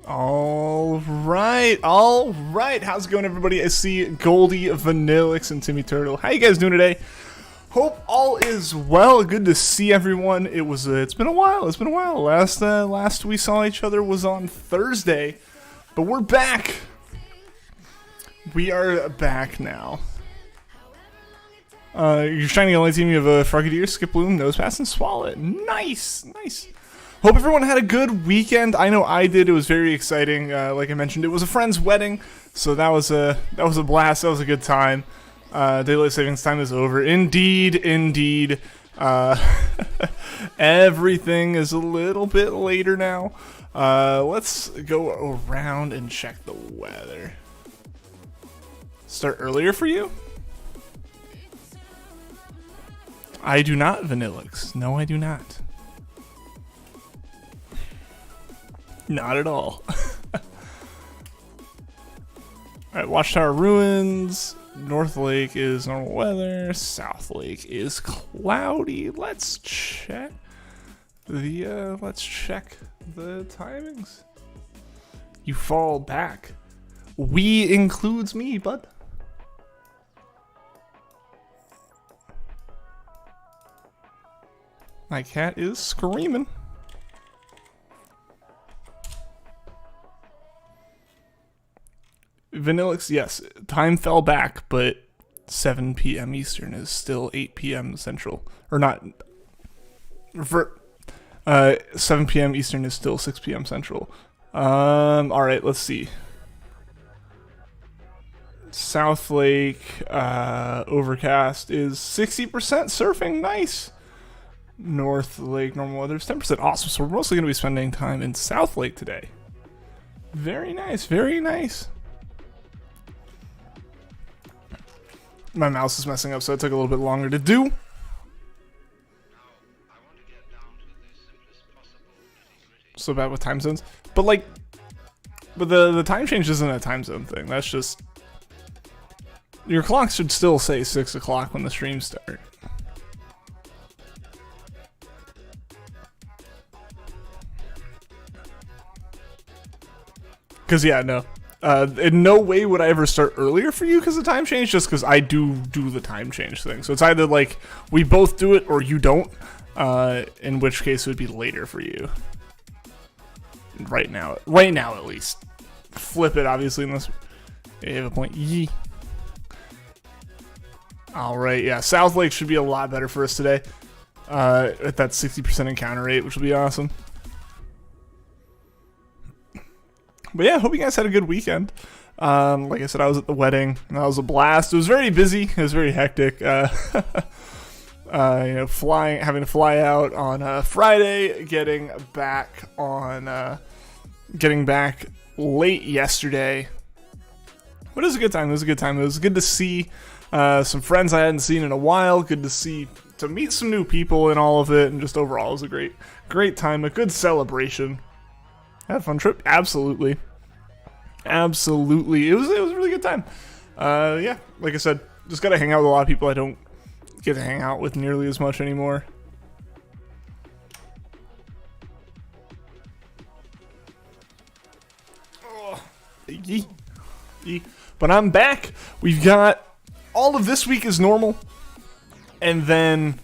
All right. How's it going, everybody? I see Goldie, Vanillix, and Timmy Turtle. How you guys doing today? Hope all is well. Good to see everyone. It's been a while. Last we saw each other was on Thursday, but we're back. We are back now. You're shining only team. You have a Frogadier, Skiploon, Nosepass, and Swallow. Nice. Hope everyone had a good weekend. I know I did. It was very exciting. Like I mentioned, it was a friend's wedding, so that was a blast. That was a good time. Daylight savings time is over. Indeed. Everything is a little bit later now. Let's go around and check the weather. Start earlier for you? I do not, Vanillix. No, I do not. Not at all. Alright, Watchtower Ruins. North Lake is normal weather. South Lake is cloudy. Let's check the timings. You fall back. We includes me, bud. My cat is screaming. Vanillix, yes, time fell back, but 7 p.m. Eastern is still 8 p.m. Central. Or not. 7 p.m. Eastern is still 6 p.m. Central. Alright, let's see. South Lake, overcast is 60% surfing. Nice. North Lake, normal weather is 10%. Awesome. So we're mostly going to be spending time in South Lake today. Very nice. My mouse is messing up, so it took a little bit longer to do. So bad with time zones. But the time change isn't a time zone thing. That's just... Your clock should still say 6 o'clock when the streams start. Because, yeah, no. In no way would I ever start earlier for you because of time change, just because I do the time change thing. So it's either like we both do it or you don't, in which case it would be later for you. Right now at least. Flip it, obviously, unless you have a point. Yee. Alright, yeah, South Lake should be a lot better for us today. At that 60% encounter rate, which will be awesome. But yeah, hope you guys had a good weekend. Like I said, I was at the wedding, and that was a blast. It was very busy. It was very hectic. Having to fly out on Friday, getting back late yesterday. But it was a good time. It was good to see some friends I hadn't seen in a while. Good to meet some new people in all of it, and just overall, it was a great time. A good celebration. Had a fun trip. Absolutely. It was a really good time. Yeah, like I said, just got to hang out with a lot of people I don't get to hang out with nearly as much anymore. Oh, but I'm back. We've got all of this week is normal. And then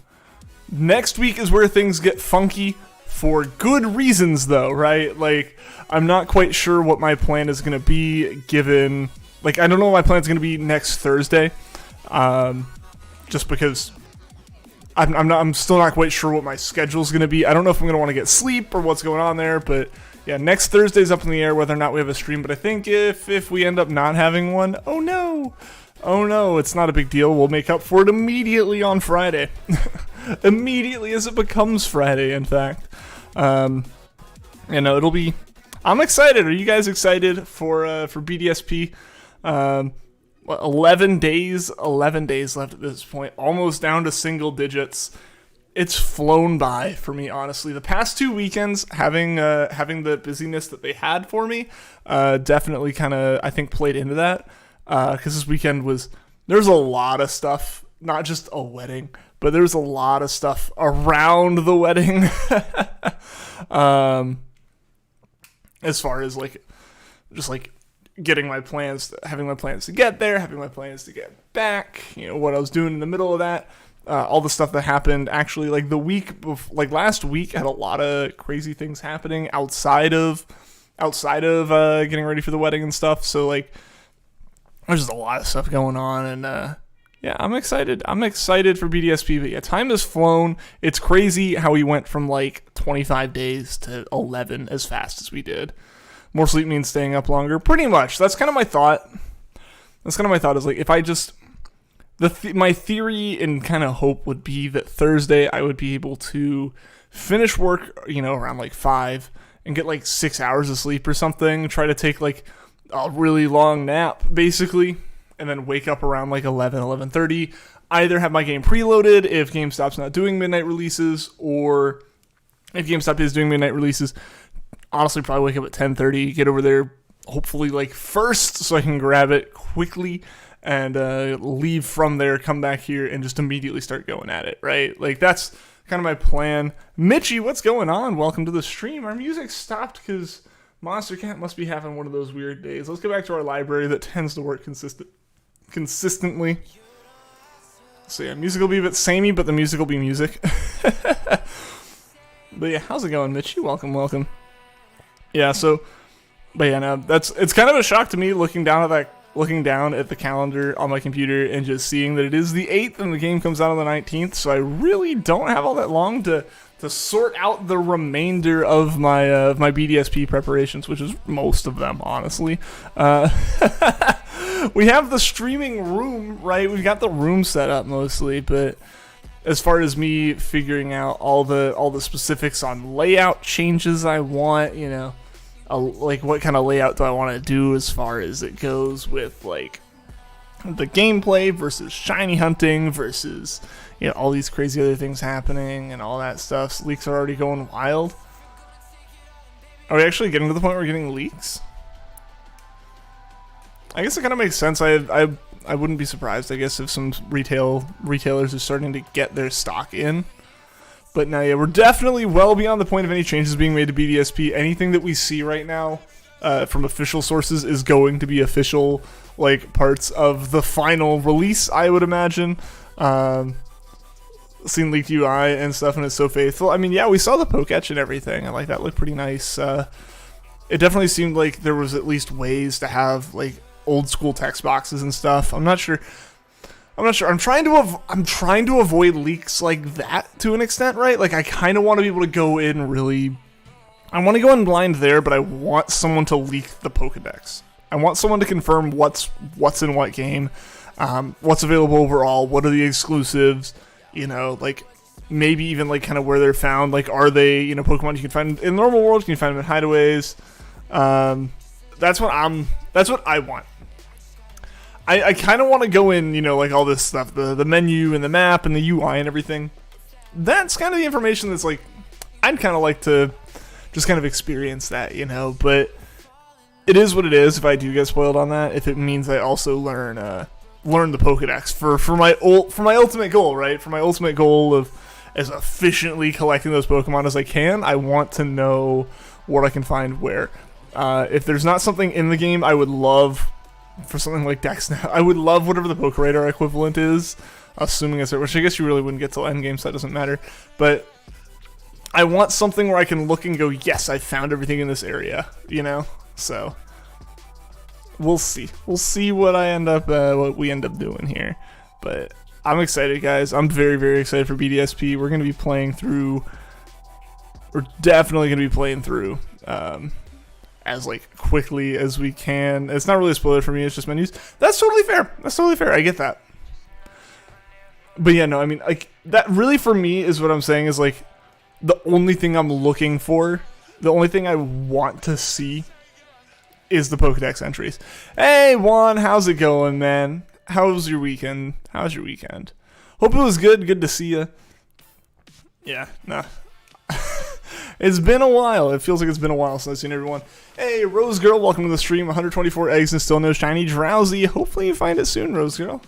next week is where things get funky. For good reasons, though, right? Like, I'm not quite sure what my plan is going to be, given... Like, I don't know what my plan is going to be next Thursday. Just because I'm still not quite sure what my schedule is going to be. I don't know if I'm going to want to get sleep or what's going on there, but... Yeah, next Thursday's up in the air whether or not we have a stream, but I think if we end up not having one... Oh, no! Oh, no, it's not a big deal. We'll make up for it immediately on Friday. immediately as it becomes Friday, in fact. It'll be... I'm excited. Are you guys excited for BDSP? 11 days left at this point, almost down to single digits. It's flown by for me, honestly. The past 2 weekends, having the busyness that they had for me, definitely kind of, I think, played into that. Because this weekend there's a lot of stuff, not just a wedding, but there's a lot of stuff around the wedding. As far as getting my plans, having my plans to get there, having my plans to get back, what I was doing in the middle of that. All the stuff that happened actually the week before, last week had a lot of crazy things happening outside of getting ready for the wedding and stuff. So there's just a lot of stuff going on, and yeah, I'm excited. I'm excited for BDSP, but yeah, time has flown. It's crazy how we went from 25 days to 11 as fast as we did. More sleep means staying up longer. Pretty much. That's kind of my thought. Is if I just... my theory and kind of hope would be that Thursday I would be able to finish work, around 5 and get 6 hours of sleep or something. Try to take a really long nap, basically, and then wake up around 11:30. Either have my game preloaded if GameStop's not doing midnight releases, or if GameStop is doing midnight releases, honestly probably wake up at 10:30, get over there hopefully first so I can grab it quickly and leave from there, come back here, and just immediately start going at it, right? That's kind of my plan. Mitchie, what's going on? Welcome to the stream. Our music stopped because Monster Cat must be having one of those weird days. Let's go back to our library that tends to work consistently. So yeah, music will be a bit samey, but the music will be music. But yeah, how's it going, Mitchie? Welcome. Yeah, but yeah, no, it's kind of a shock to me looking down at the calendar on my computer and just seeing that it is the 8th and the game comes out on the 19th, so I really don't have all that long to sort out the remainder of my BDSP preparations, which is most of them, honestly. We have the streaming room, right? We've got the room set up mostly, but as far as me figuring out all the specifics on layout changes I want, what kind of layout do I want to do as far as it goes with the gameplay versus shiny hunting versus all these crazy other things happening and all that stuff. Leaks are already going wild. Are we actually getting to the point where we're getting leaks? I guess it kind of makes sense. I wouldn't be surprised, I guess, if some retailers are starting to get their stock in. But now, yeah, we're definitely well beyond the point of any changes being made to BDSP. Anything that we see right now from official sources is going to be official, parts of the final release, I would imagine. Seen leaked UI and stuff, and it's so faithful. I mean, yeah, we saw the poke etch and everything, and that looked pretty nice. It definitely seemed like there was at least ways to have old school text boxes and stuff. I'm not sure. I'm trying to avoid leaks like that to an extent, right? I kind of want to be able to go in I want to go in blind there, but I want someone to leak the Pokedex. I want someone to confirm what's in what game, what's available overall, what are the exclusives, maybe even kind of where they're found. Are they Pokemon you can find in the normal world? Can you find them in hideaways? That's what I want. I kind of want to go in, all this stuff, the menu and the map and the UI and everything. That's kind of the information that's I'd kind of like to just kind of experience that, but it is what it is if I do get spoiled on that, if it means I also learn the Pokedex for my ultimate goal, right? For my ultimate goal of as efficiently collecting those Pokemon as I can, I want to know what I can find where. If there's not something in the game, I would love... For something like Dex now, I would love whatever the Pokeradar equivalent is, assuming it's there, which I guess you really wouldn't get till endgame, so that doesn't matter. But I want something where I can look and go, yes, I found everything in this area, So we'll see. We'll see what what we end up doing here. But I'm excited, guys. I'm very, very excited for BDSP. We're gonna be playing through. We're definitely gonna be playing through. As quickly as we can. It's not really a spoiler for me, it's just menus. That's totally fair. I get that. But yeah, no, I mean, like, that really for me is what I'm saying is, like, the only thing I'm looking for, the only thing I want to see is the Pokedex entries. Hey, Juan, how's it going, man? How's your weekend? How's your weekend? Hope it was good. Good to see you. Yeah, nah. It's been a while. It feels like it's been a while since I've seen everyone. Hey, Rose Girl, welcome to the stream. 124 eggs and still no shiny Drowsy. Hopefully you find it soon, Rose Girl.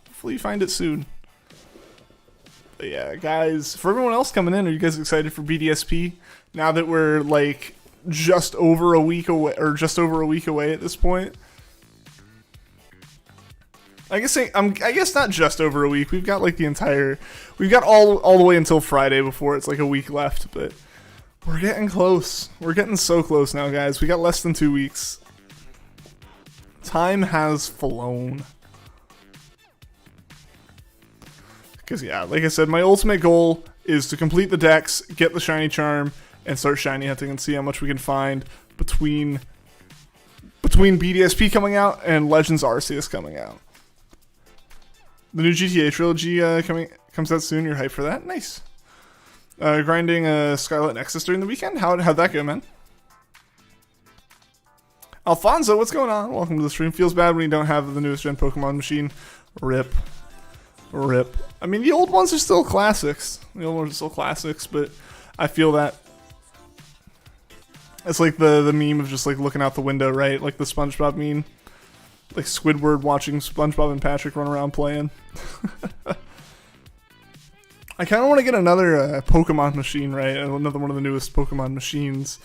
Hopefully you find it soon. But yeah, guys, for everyone else coming in, are you guys excited for BDSP? Now that we're like just over a week away, or just over a week away at this point. I guess not just over a week. We've got like we've got all the way until Friday before it's like a week left, but we're getting close. We're getting so close now, guys. We got less than 2 weeks. Time has flown. Because, yeah, like I said, my ultimate goal is to complete the decks, get the shiny charm, and start shiny hunting and see how much we can find between BDSP coming out and Legends Arceus coming out. The new GTA trilogy comes out soon. You're hyped for that? Nice. Grinding Scarlet Nexus during the weekend? How'd that go, man? Alfonso, what's going on? Welcome to the stream. Feels bad when you don't have the newest gen Pokemon machine. Rip. Rip. I mean, the old ones are still classics. The old ones are still classics, but I feel that it's like the meme of just like looking out the window, right? Like the SpongeBob meme. Like Squidward watching SpongeBob and Patrick run around playing. I kind of want to get another Pokemon machine, right? Another one of the newest Pokemon machines.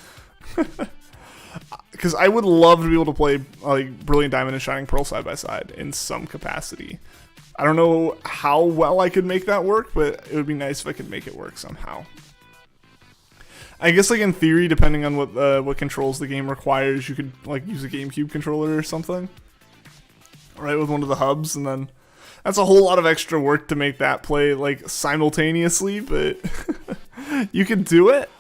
Because I would love to be able to play like Brilliant Diamond and Shining Pearl side by side in some capacity. I don't know how well I could make that work, but it would be nice if I could make it work somehow. I guess like in theory, depending on what controls the game requires, you could like use a GameCube controller or something. Right, with one of the hubs, and then that's a whole lot of extra work to make that play like simultaneously, but you could do it.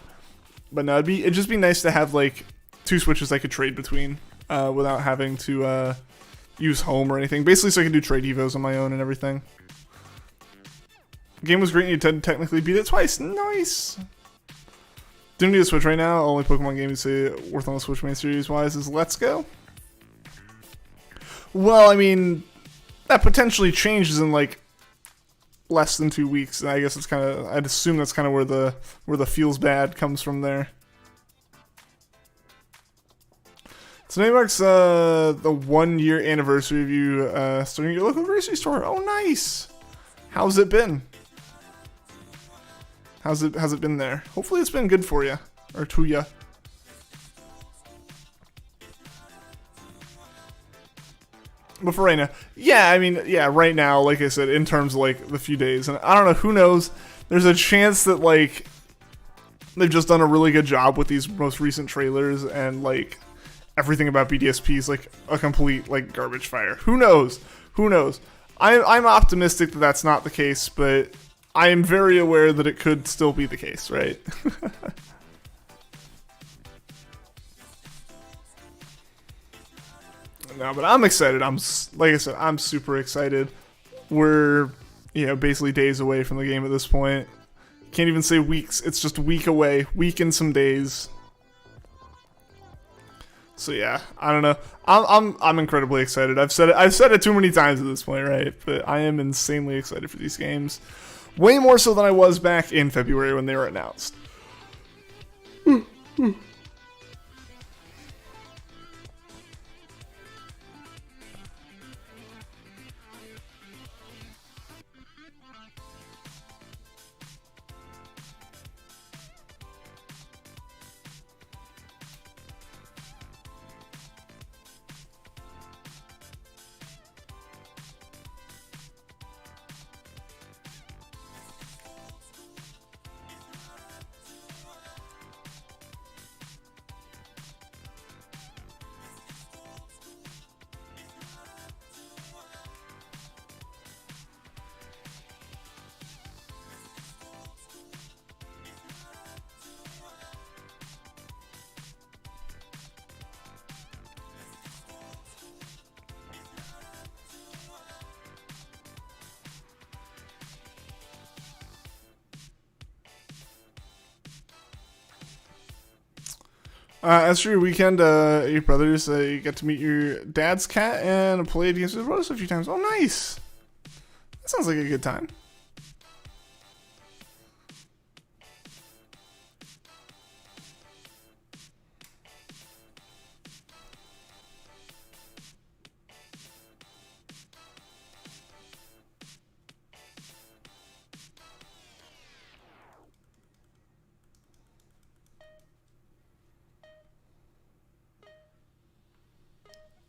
But no, it'd just be nice to have like 2 switches I could trade between without having to use home or anything. Basically, so I can do trade evos on my own and everything. The game was great, and you technically beat it twice. Nice. Don't need a Switch right now. Only Pokemon game you say worth on the Switch main series wise is Let's Go. Well, I mean, that potentially changes in like less than 2 weeks. And I guess it's kind of, I'd assume that's kind of where the feels bad comes from there. Today marks the 1 year anniversary of you starting your local grocery store. Oh, nice. How's it been? How's it been there? Hopefully it's been good for you, or to ya. But for right now, yeah, I mean, yeah, right now, like I said, in terms of like the few days, and I don't know, who knows? There's a chance that like they've just done a really good job with these most recent trailers, and like everything about BDSP is like a complete like garbage fire. Who knows? Who knows? I'm optimistic that that's not the case, but I am very aware that it could still be the case, right? No, but I'm excited. Like I said, I'm super excited. We're, basically days away from the game at this point. Can't even say weeks. It's just a week away. Week and some days. So yeah, I don't know. I'm incredibly excited. I've said it too many times at this point, right? But I am insanely excited for these games. Way more so than I was back in February when they were announced. As for your weekend, your brothers, you got to meet your dad's cat and play against his brothers a few times. Oh, nice. That sounds like a good time.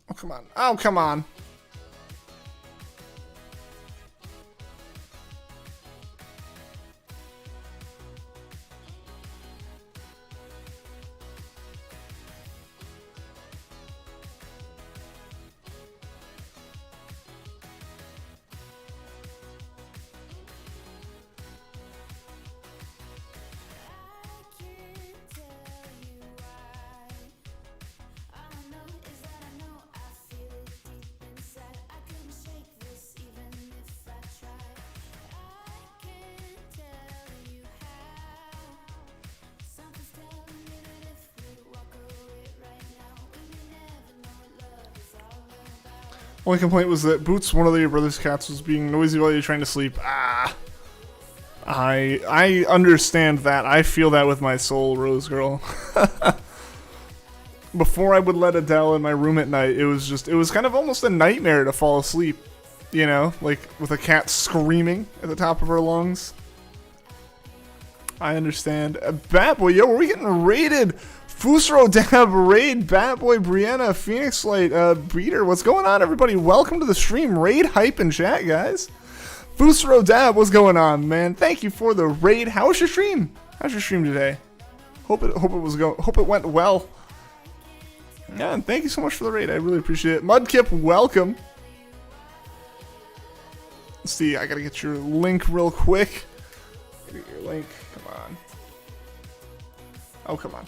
Oh, come on. Oh, come on. Only complaint was that Boots, one of your brother's cats, was being noisy while you're trying to sleep. Ah. I understand that. I feel that with my soul, Rose Girl. Before I would let Adele in my room at night, it was kind of almost a nightmare to fall asleep. You know, like with a cat screaming at the top of her lungs. I understand. Batboy, yo, are we getting raided? Fusro Dab, Raid, Batboy, Brianna, Phoenix Light, Breeder. What's going on, everybody? Welcome to the stream. Raid hype and chat, guys. Fusro Dab, what's going on, man? Thank you for the raid. How was your stream? How's your stream today? Hope it went well. Yeah, and thank you so much for the raid. I really appreciate it. Mudkip, welcome. Let's see, I gotta get your link real quick. Get your link. Come on. Oh, come on.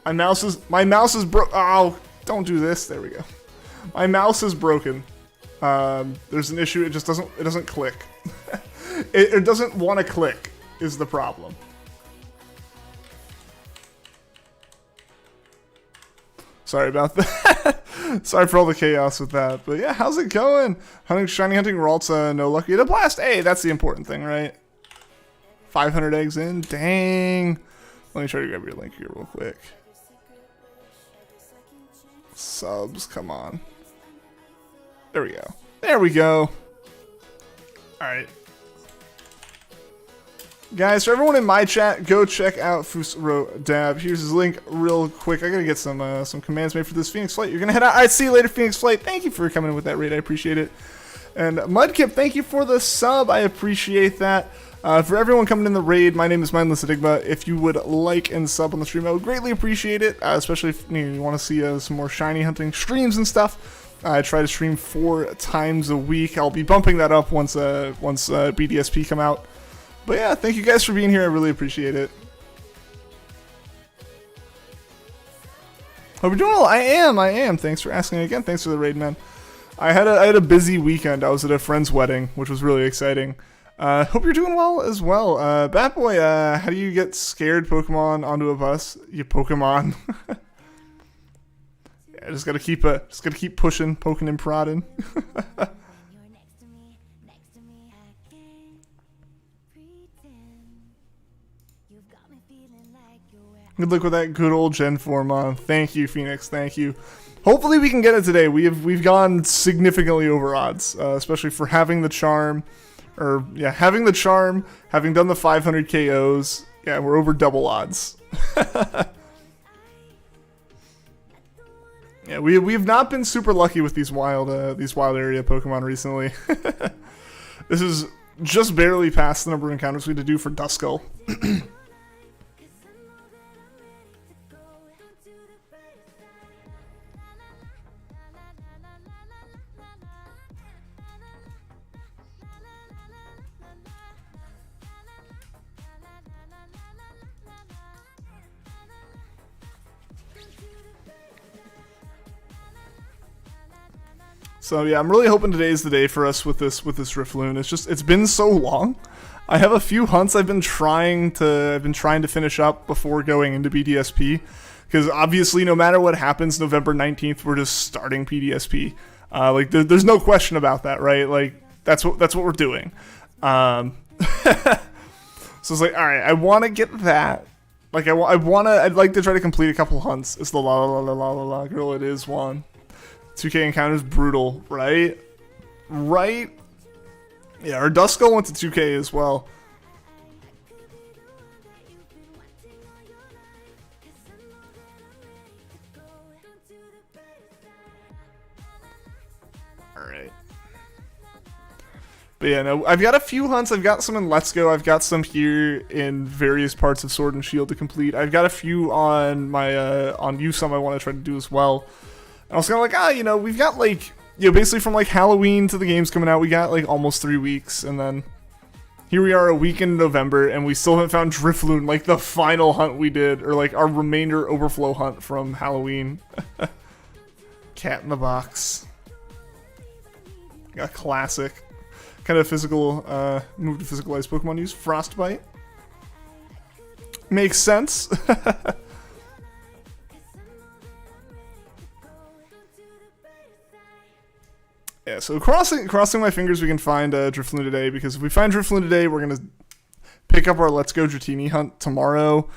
My mouse is broke. Oh, don't do this. There we go. My mouse is broken. There's an issue. It doesn't click. it doesn't want to click is the problem. Sorry about that. Sorry for all the chaos with that. But yeah, how's it going? Shiny hunting Ralt's no luck. You had a blast. Hey, that's the important thing, right? 500 eggs in. Dang. Let me try to grab your link here real quick. Subs, come on. There we go. There we go. Alright. Guys, for everyone in my chat, go check out Fusro Dab. Here's his link real quick. I gotta get some commands made for this Phoenix Flight. You're gonna head out. Alright, see you later, Phoenix Flight. Thank you for coming in with that raid. I appreciate it. And Mudkip, thank you for the sub. I appreciate that. For everyone coming in the raid, my name is mindlessenigma. If you would like and sub on the stream, I would greatly appreciate it, especially if you want to see some more shiny hunting streams and stuff. I try to stream 4 times a week. I'll be bumping that up once BDSP come out. But yeah, thank you guys for being here. I really appreciate it. Hope you're doing well. I am. Thanks for asking again. Thanks for the raid, man. I had a busy weekend. I was at a friend's wedding, which was really exciting. Hope you're doing well as well. Batboy, how do you get scared Pokemon onto a bus? You Pokemon. Yeah, just gotta keep pushing, poking and prodding. Good luck with that good old Gen 4 mon. Thank you, Phoenix. Thank you. Hopefully we can get it today. We've gone significantly over odds, especially for having the charm. Or, yeah, having the charm, having done the 500 KOs, yeah, we're over double odds. Yeah, we've not been super lucky with these wild area Pokemon recently. This is just barely past the number of encounters we had to do for Duskull. So yeah, I'm really hoping today's the day for us with this Drifloon. It's been so long. I have a few hunts I've been trying to finish up before going into BDSP, Because obviously, no matter what happens, November 19th, we're just starting PDSP. Like, there's no question about that, right? Like, that's what we're doing. So it's like, all right, I want to get that. Like, I'd like to try to complete a couple hunts. It's the la la la la la la girl. It is one. 2K encounters brutal, right? Right? Yeah, our Dust Skull went to 2K as well. Alright. But yeah, no, I've got a few hunts. I've got some in Let's Go. I've got some here in various parts of Sword and Shield to complete. I've got a few on my on Usum I want to try to do as well. And I was kind of like, you know, we've got like, you know, basically from like Halloween to the games coming out, we got like almost 3 weeks, and then here we are a week in November, and we still haven't found Drifloon, like the final hunt we did, or like our remainder overflow hunt from Halloween. Cat in the box. Got classic. Kind of physical, move to physicalize Pokemon use. Frostbite. Makes sense. Yeah, so crossing my fingers we can find Drifloon today, because if we find Drifloon today, we're going to pick up our Let's Go Dratini hunt tomorrow.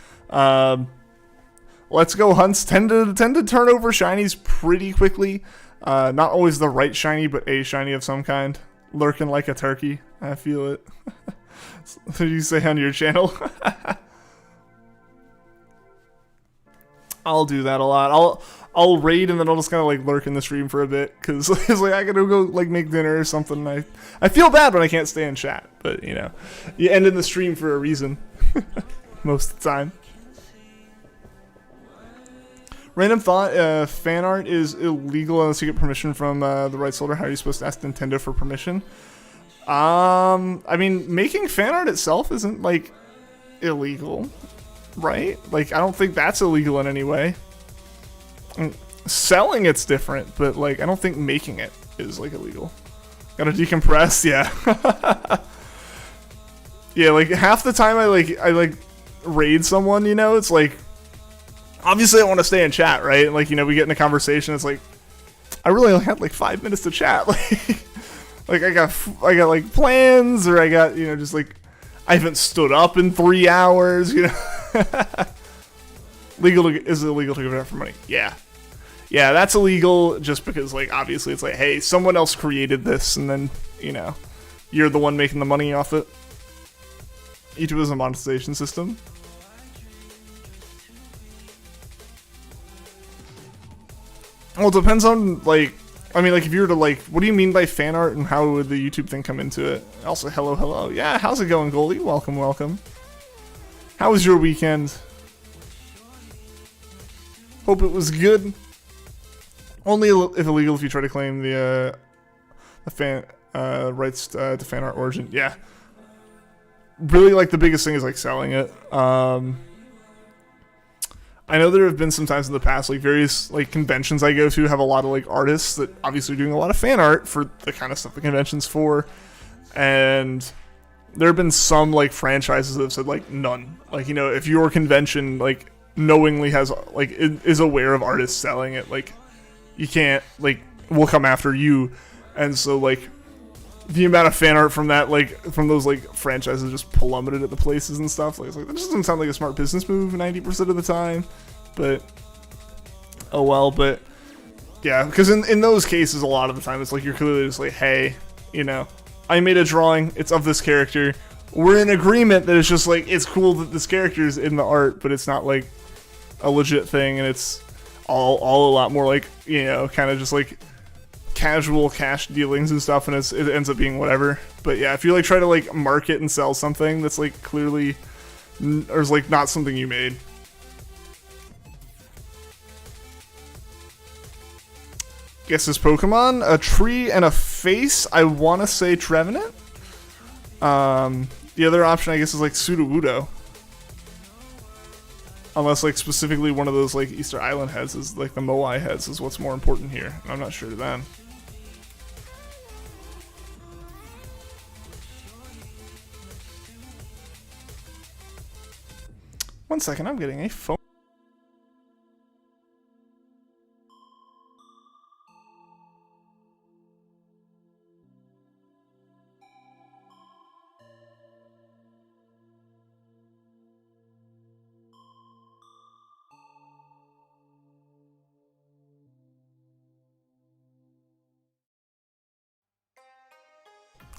Let's Go hunts tend to turn over shinies pretty quickly. Not always the right shiny, but a shiny of some kind. Lurking like a turkey. I feel it. What do you say on your channel? I'll do that a lot. I'll raid and then I'll just kind of like lurk in the stream for a bit, because it's like I gotta go like make dinner or something. I feel bad when I can't stay in chat, but you know, you end in the stream for a reason most of the time. Random thought: fan art is illegal unless you get permission from the rights holder. How are you supposed to ask Nintendo for permission? I mean, making fan art itself isn't like illegal, right? Like, I don't think that's illegal in any way. Selling it's different, but like I don't think making it is like illegal. Gotta decompress, yeah. Yeah, like half the time I like raid someone, you know, it's like obviously I want to stay in chat, right? Like, you know, we get in a conversation, it's like I really only had like 5 minutes to chat. Like I got like plans, or I got, you know, just like I haven't stood up in 3 hours, you know. Is it illegal to give it out for money? Yeah. Yeah, that's illegal just because, like, obviously it's like, hey, someone else created this, and then, you know, you're the one making the money off it. YouTube is a monetization system. Well, it depends on, like, I mean, like, if you were to, like, what do you mean by fan art, and how would the YouTube thing come into it? Also, hello. Yeah, how's it going, Goldie? Welcome. How was your weekend? Hope it was good. Only if illegal if you try to claim the fan rights to fan art origin. Yeah. Really, like, the biggest thing is like selling it. I know there have been some times in the past, like various like conventions I go to have a lot of like artists that obviously are doing a lot of fan art for the kind of stuff the convention's for, and there have been some like franchises that have said like none. Like, you know, if your convention like knowingly has like is aware of artists selling it, like you can't, like, we'll come after you. And so like the amount of fan art from that, like from those like franchises, just plummeted at the places and stuff. Like, it's like that just doesn't sound like a smart business move 90% of the time, but oh well. But yeah, because in those cases a lot of the time it's like you're clearly just like, hey, you know, I made a drawing, it's of this character, we're in agreement that it's just like it's cool that this character is in the art, but it's not like a legit thing, and it's all a lot more like, you know, kind of just like casual cash dealings and stuff, and it ends up being whatever. But yeah, if you like try to like market and sell something that's like clearly or is like not something you made. Guess this Pokemon, a tree and a face. I want to say Trevenant. The other option I guess is like Sudowoodo. Unless, like, specifically one of those, like, Easter Island heads is, like, the Moai heads is what's more important here. I'm not sure then. One second, I'm getting a phone.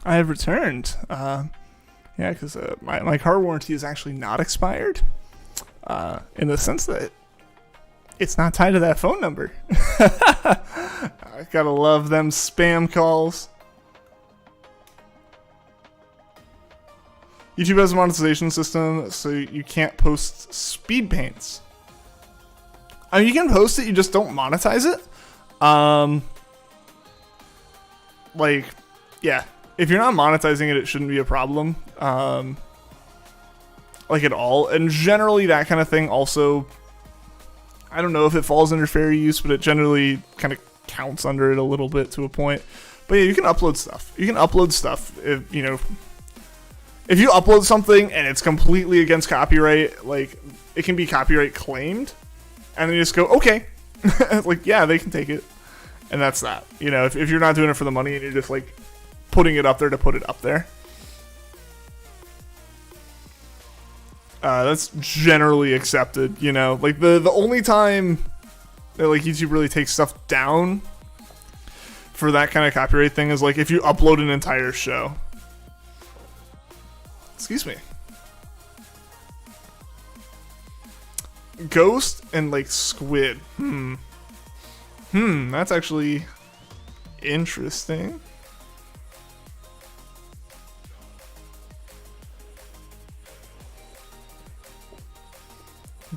I have returned. Yeah, because my car warranty is actually not expired. In the sense that it's not tied to that phone number. I gotta love them spam calls. YouTube has a monetization system, so you can't post speed paints. I mean, you can post it, you just don't monetize it. Like, yeah, if you're not monetizing it, it shouldn't be a problem. Like at all. And generally, that kind of thing also, I don't know if it falls under fair use, but it generally kind of counts under it a little bit to a point. But yeah, you can upload stuff. You can upload stuff if, you know, if you upload something and it's completely against copyright, like, it can be copyright claimed, and then you just go, okay. Like, yeah, they can take it. And that's that. You know, if you're not doing it for the money and you're just, like, putting it up there to put it up there. That's generally accepted, you know? Like, the only time that, like, YouTube really takes stuff down for that kind of copyright thing is, like, if you upload an entire show. Excuse me. Ghost and, like, squid. That's actually interesting.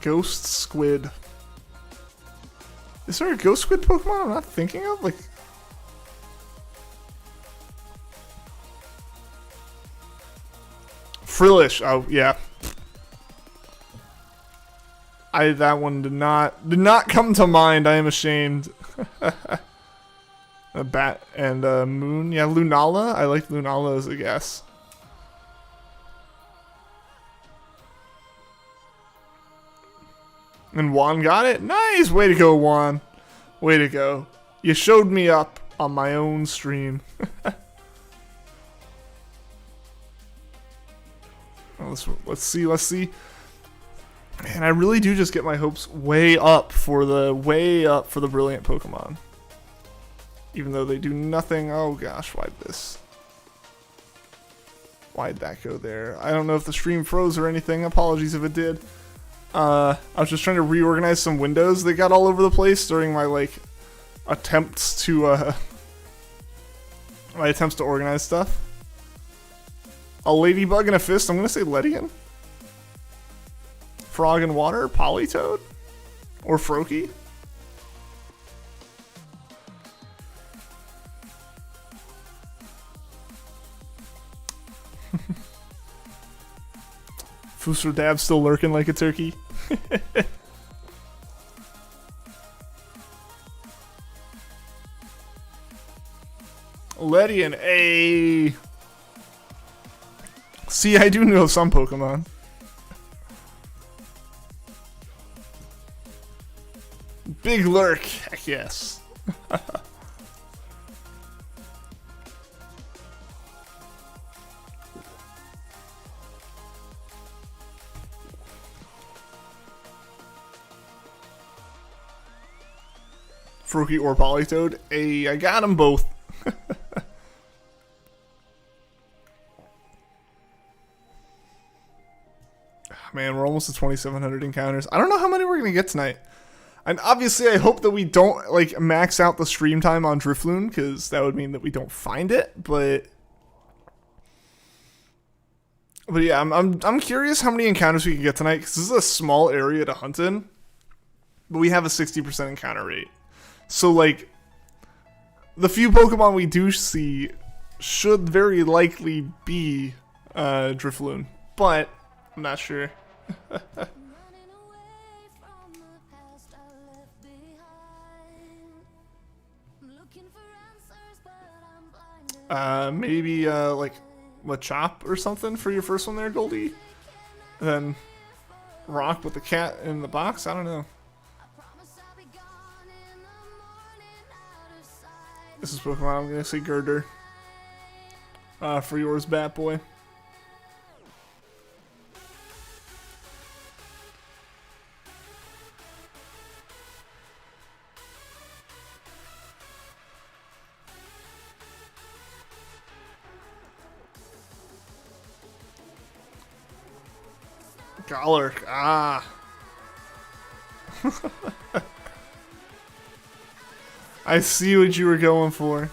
Ghost squid. Is there a ghost squid Pokemon I'm not thinking of? Like, Frillish. Oh yeah. That one did not come to mind. I am ashamed. A bat and a moon. Yeah, Lunala. I like Lunala as a guess. And Juan got it? Nice! Way to go, Juan. Way to go. You showed me up on my own stream. Let's see. Man, I really do just get my hopes way up for the brilliant Pokemon. Even though they do nothing. Oh gosh, why'd that go there? I don't know if the stream froze or anything. Apologies if it did. I was just trying to reorganize some windows that got all over the place during my, like, attempts to organize stuff. A ladybug and a fist. I'm gonna say Ledian. Frog and water. Politoed. Or Froakie. Fooster Dab still lurking like a turkey. Ledian, a. See, I do know some Pokemon. Big Lurk, heck yes. Froakie or Politoed? Hey, I got them both. Man, we're almost at 2,700 encounters. I don't know how many we're going to get tonight. And obviously, I hope that we don't, like, max out the stream time on Drifloon, because that would mean that we don't find it, but yeah, I'm curious how many encounters we can get tonight, because this is a small area to hunt in, but we have a 60% encounter rate. So, like, the few Pokemon we do see should very likely be Drifloon, but I'm not sure. Maybe like Machop or something for your first one there, Goldie. And then Rock with the cat in the box. I don't know. This is Pokemon. I'm gonna say Girder. For yours, Batboy. Golurk. Ah. I see what you were going for.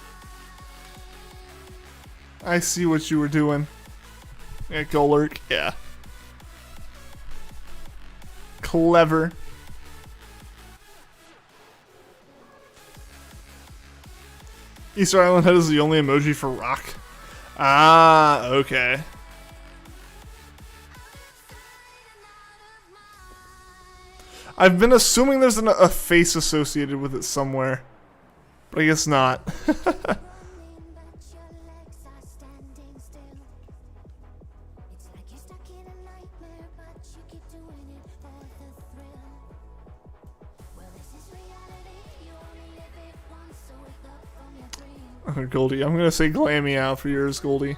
I see what you were doing. Yeah, Golurk. Yeah. Clever. Easter Island Head is the only emoji for rock. Ah, okay. I've been assuming there's a face associated with it somewhere, but I guess not. Goldie, I'm gonna say Glammy out for yours, Goldie.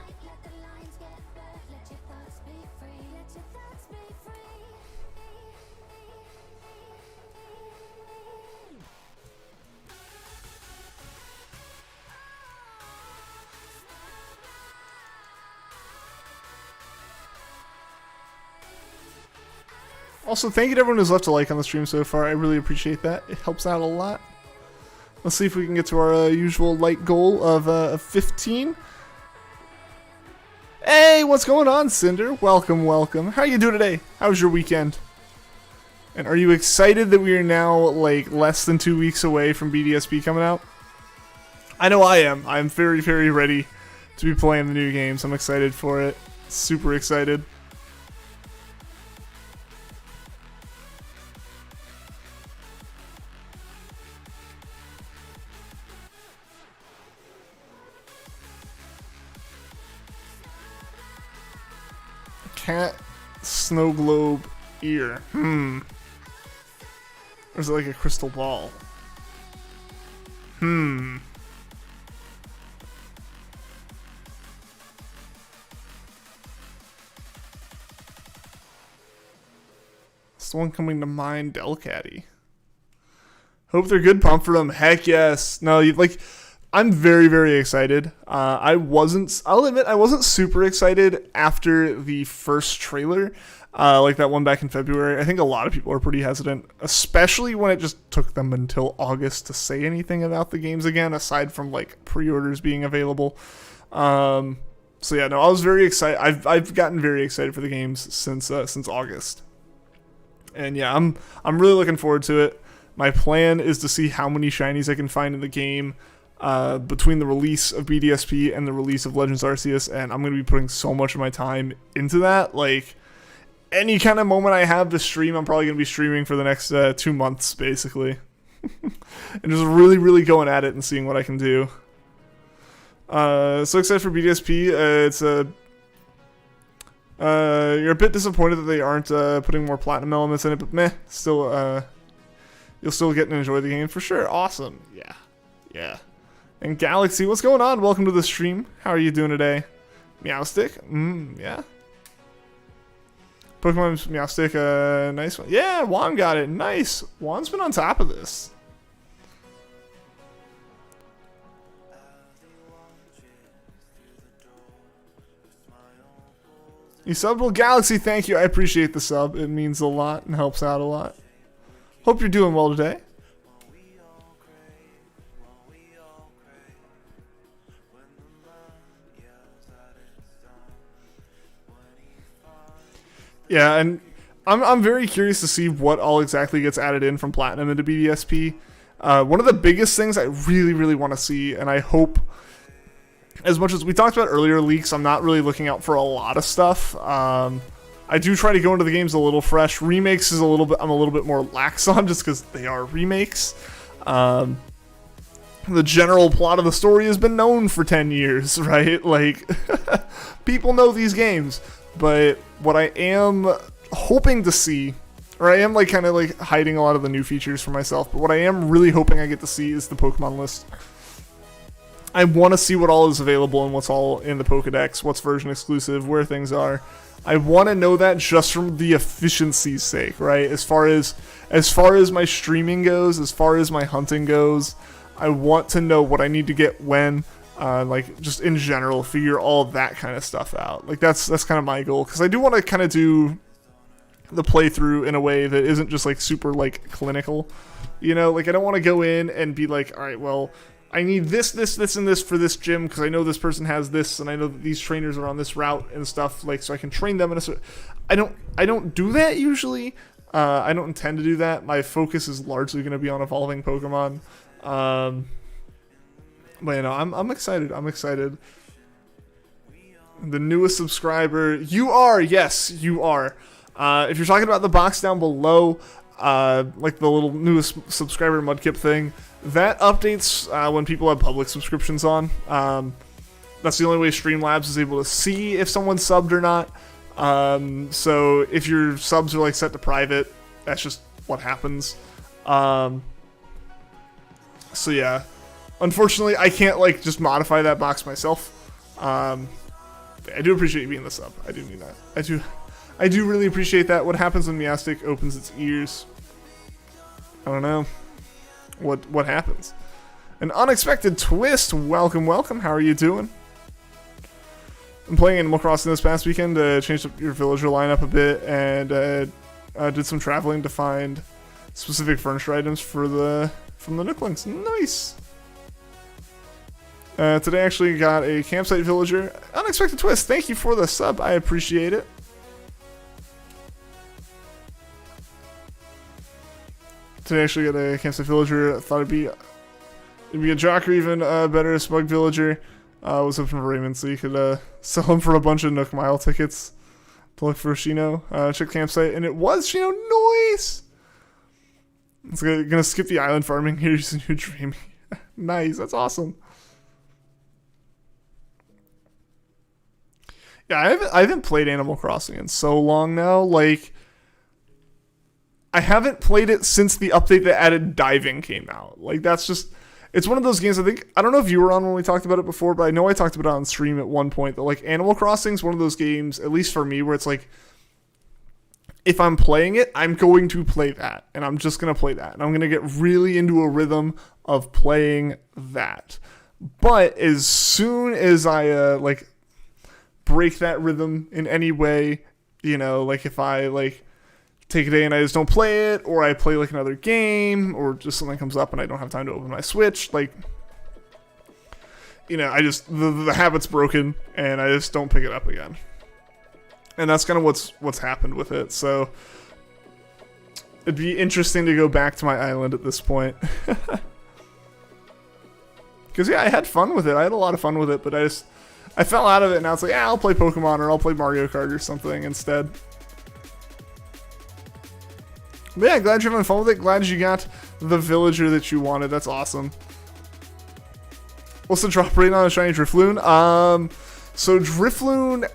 Also, thank you to everyone who's left a like on the stream so far. I really appreciate that. It helps out a lot. Let's see if we can get to our usual like goal of 15. Hey, what's going on, Cinder? Welcome, welcome. How you doing today? How was your weekend? And are you excited that we are now like less than 2 weeks away from BDSP coming out? I know I am. I'm very, very ready to be playing the new games. I'm excited for it. Super excited. Cat snow globe ear. Or is it like a crystal ball? It's the one coming to mind, Delcatty. Hope they're good. Pump for them. Heck yes. No, like, I'm very, very excited. I'll admit, I wasn't super excited after the first trailer, like that one back in February. I think a lot of people are pretty hesitant, especially when it just took them until August to say anything about the games again, aside from like pre-orders being available. So yeah, no, I was very excited. I've gotten very excited for the games since August, and yeah, I'm really looking forward to it. My plan is to see how many shinies I can find in the game. Between the release of BDSP and the release of Legends Arceus, and I'm going to be putting so much of my time into that. Like, any kind of moment I have to stream, I'm probably going to be streaming for the next 2 months, basically. And just really, really going at it and seeing what I can do. So excited for BDSP. You're a bit disappointed that they aren't putting more platinum elements in it, but meh, still, you'll still get to enjoy the game for sure. Awesome. Yeah. And Galaxy, what's going on? Welcome to the stream. How are you doing today? Meowstick? Yeah. Pokemon's Meowstick, nice one. Yeah, Juan got it. Nice. Juan's been on top of this. You subbed? Well, Galaxy, thank you. I appreciate the sub. It means a lot and helps out a lot. Hope you're doing well today. Yeah, and I'm very curious to see what all exactly gets added in from Platinum into BDSP. One of the biggest things I really, really want to see, and I hope, as much as we talked about earlier leaks, I'm not really looking out for a lot of stuff. I do try to go into the games a little fresh. Remakes is I'm a little bit more lax on, just because they are remakes. The general plot of the story has been known for 10 years, right? Like, people know these games. But what I am hoping to see, or I am like kind of like hiding a lot of the new features for myself, but what I am really hoping I get to see is the Pokemon list. I want to see what all is available and what's all in the Pokedex, what's version exclusive, where things are. I want to know that just from the efficiency's sake, right? As far as my streaming goes, as far as my hunting goes, I want to know what I need to get when. Like, just in general, figure all that kind of stuff out. Like, that's kind of my goal, because I do want to kind of do the playthrough in a way that isn't just like super like clinical. You know, like I don't want to go in and be like, all right, well, I need this, and this for this gym because I know this person has this, and I know that these trainers are on this route and stuff. Like, so I can train them in a. I don't do that usually. I don't intend to do that. My focus is largely going to be on evolving Pokemon. But you know, I'm excited. I'm excited. The newest subscriber, you are. Yes, you are. If you're talking about the box down below, like the little newest subscriber Mudkip thing, that updates when people have public subscriptions on. That's the only way Streamlabs is able to see if someone's subbed or not. So if your subs are like set to private, that's just what happens. So yeah, unfortunately, I can't like just modify that box myself. I do appreciate you being the sub. I do mean that. I do really appreciate that. What happens when Meowstic opens its ears? I don't know. What happens? An unexpected twist. Welcome, welcome. How are you doing? I'm playing Animal Crossing this past weekend. Changed up your villager lineup a bit and did some traveling to find specific furniture items from the Nooklings. Nice. Today I actually got a campsite villager. Unexpected twist. Thank you for the sub. I appreciate it. Today I actually got a campsite villager. I thought it'd be a jock or even better, a smug villager. Was hoping for Raymond so you could sell him for a bunch of Nook Mile tickets to look for Shino. Check campsite, and it was Shino. Nice! It's gonna skip the island farming here using your dream. Nice, that's awesome. Yeah, I haven't played Animal Crossing in so long now. Like, I haven't played it since the update that added diving came out. Like, that's just... It's one of those games, I don't know if you were on when we talked about it before, but I know I talked about it on stream at one point, that, like, Animal Crossing is one of those games, at least for me, where it's like, if I'm playing it, I'm going to play that, and I'm just going to play that, and I'm going to get really into a rhythm of playing that. But as soon as I, like, break that rhythm in any way, you know, like, if I, like, take a day and I just don't play it, or I play like another game, or just something comes up and I don't have time to open my Switch, like, you know, I just, the habit's broken and I just don't pick it up again. And that's kind of what's happened with it. So it'd be interesting to go back to my island at this point. Because yeah, I had fun with it. I had a lot of fun with it, but I fell out of it, and now it's like, yeah, I'll play Pokemon or I'll play Mario Kart or something instead. But yeah, glad you're having fun with it. Glad you got the villager that you wanted. That's awesome. What's the drop rate on a shiny Drifloon? So Drifloon,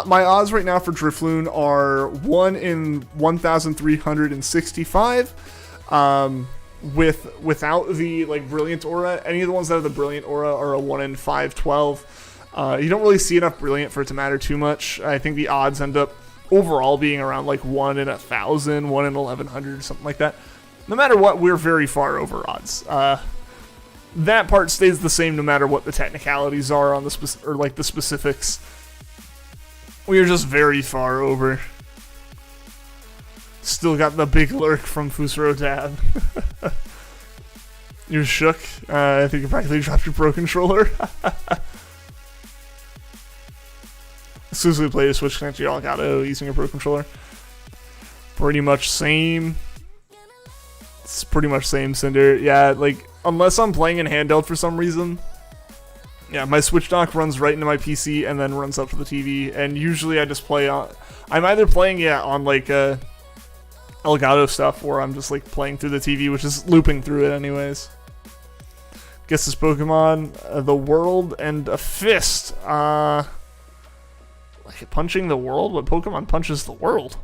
my odds right now for Drifloon are 1 in 1,365. Without the like Brilliant Aura, any of the ones that have the Brilliant Aura are a 1 in 512. You don't really see enough Brilliant for it to matter too much. I think the odds end up overall being around like 1 in 1,000, 1 in 1,100, something like that. No matter what, we're very far over odds. That part stays the same no matter what the technicalities are on the the specifics. We are just very far over. Still got the big lurk from Fusro Dad. You're shook. I think you practically dropped your Pro Controller. As soon as we play a Switch Connect, you all got using a Pro Controller. Pretty much same. It's pretty much same, Cinder. Yeah, like, unless I'm playing in handheld for some reason. Yeah, my Switch dock runs right into my PC and then runs up to the TV. And usually I just play on... I'm either playing, on, like, Elgato stuff, or I'm just, like, playing through the TV, which is looping through it anyways. Guess this Pokemon, the world and a fist. Like punching the world? What Pokemon punches the world?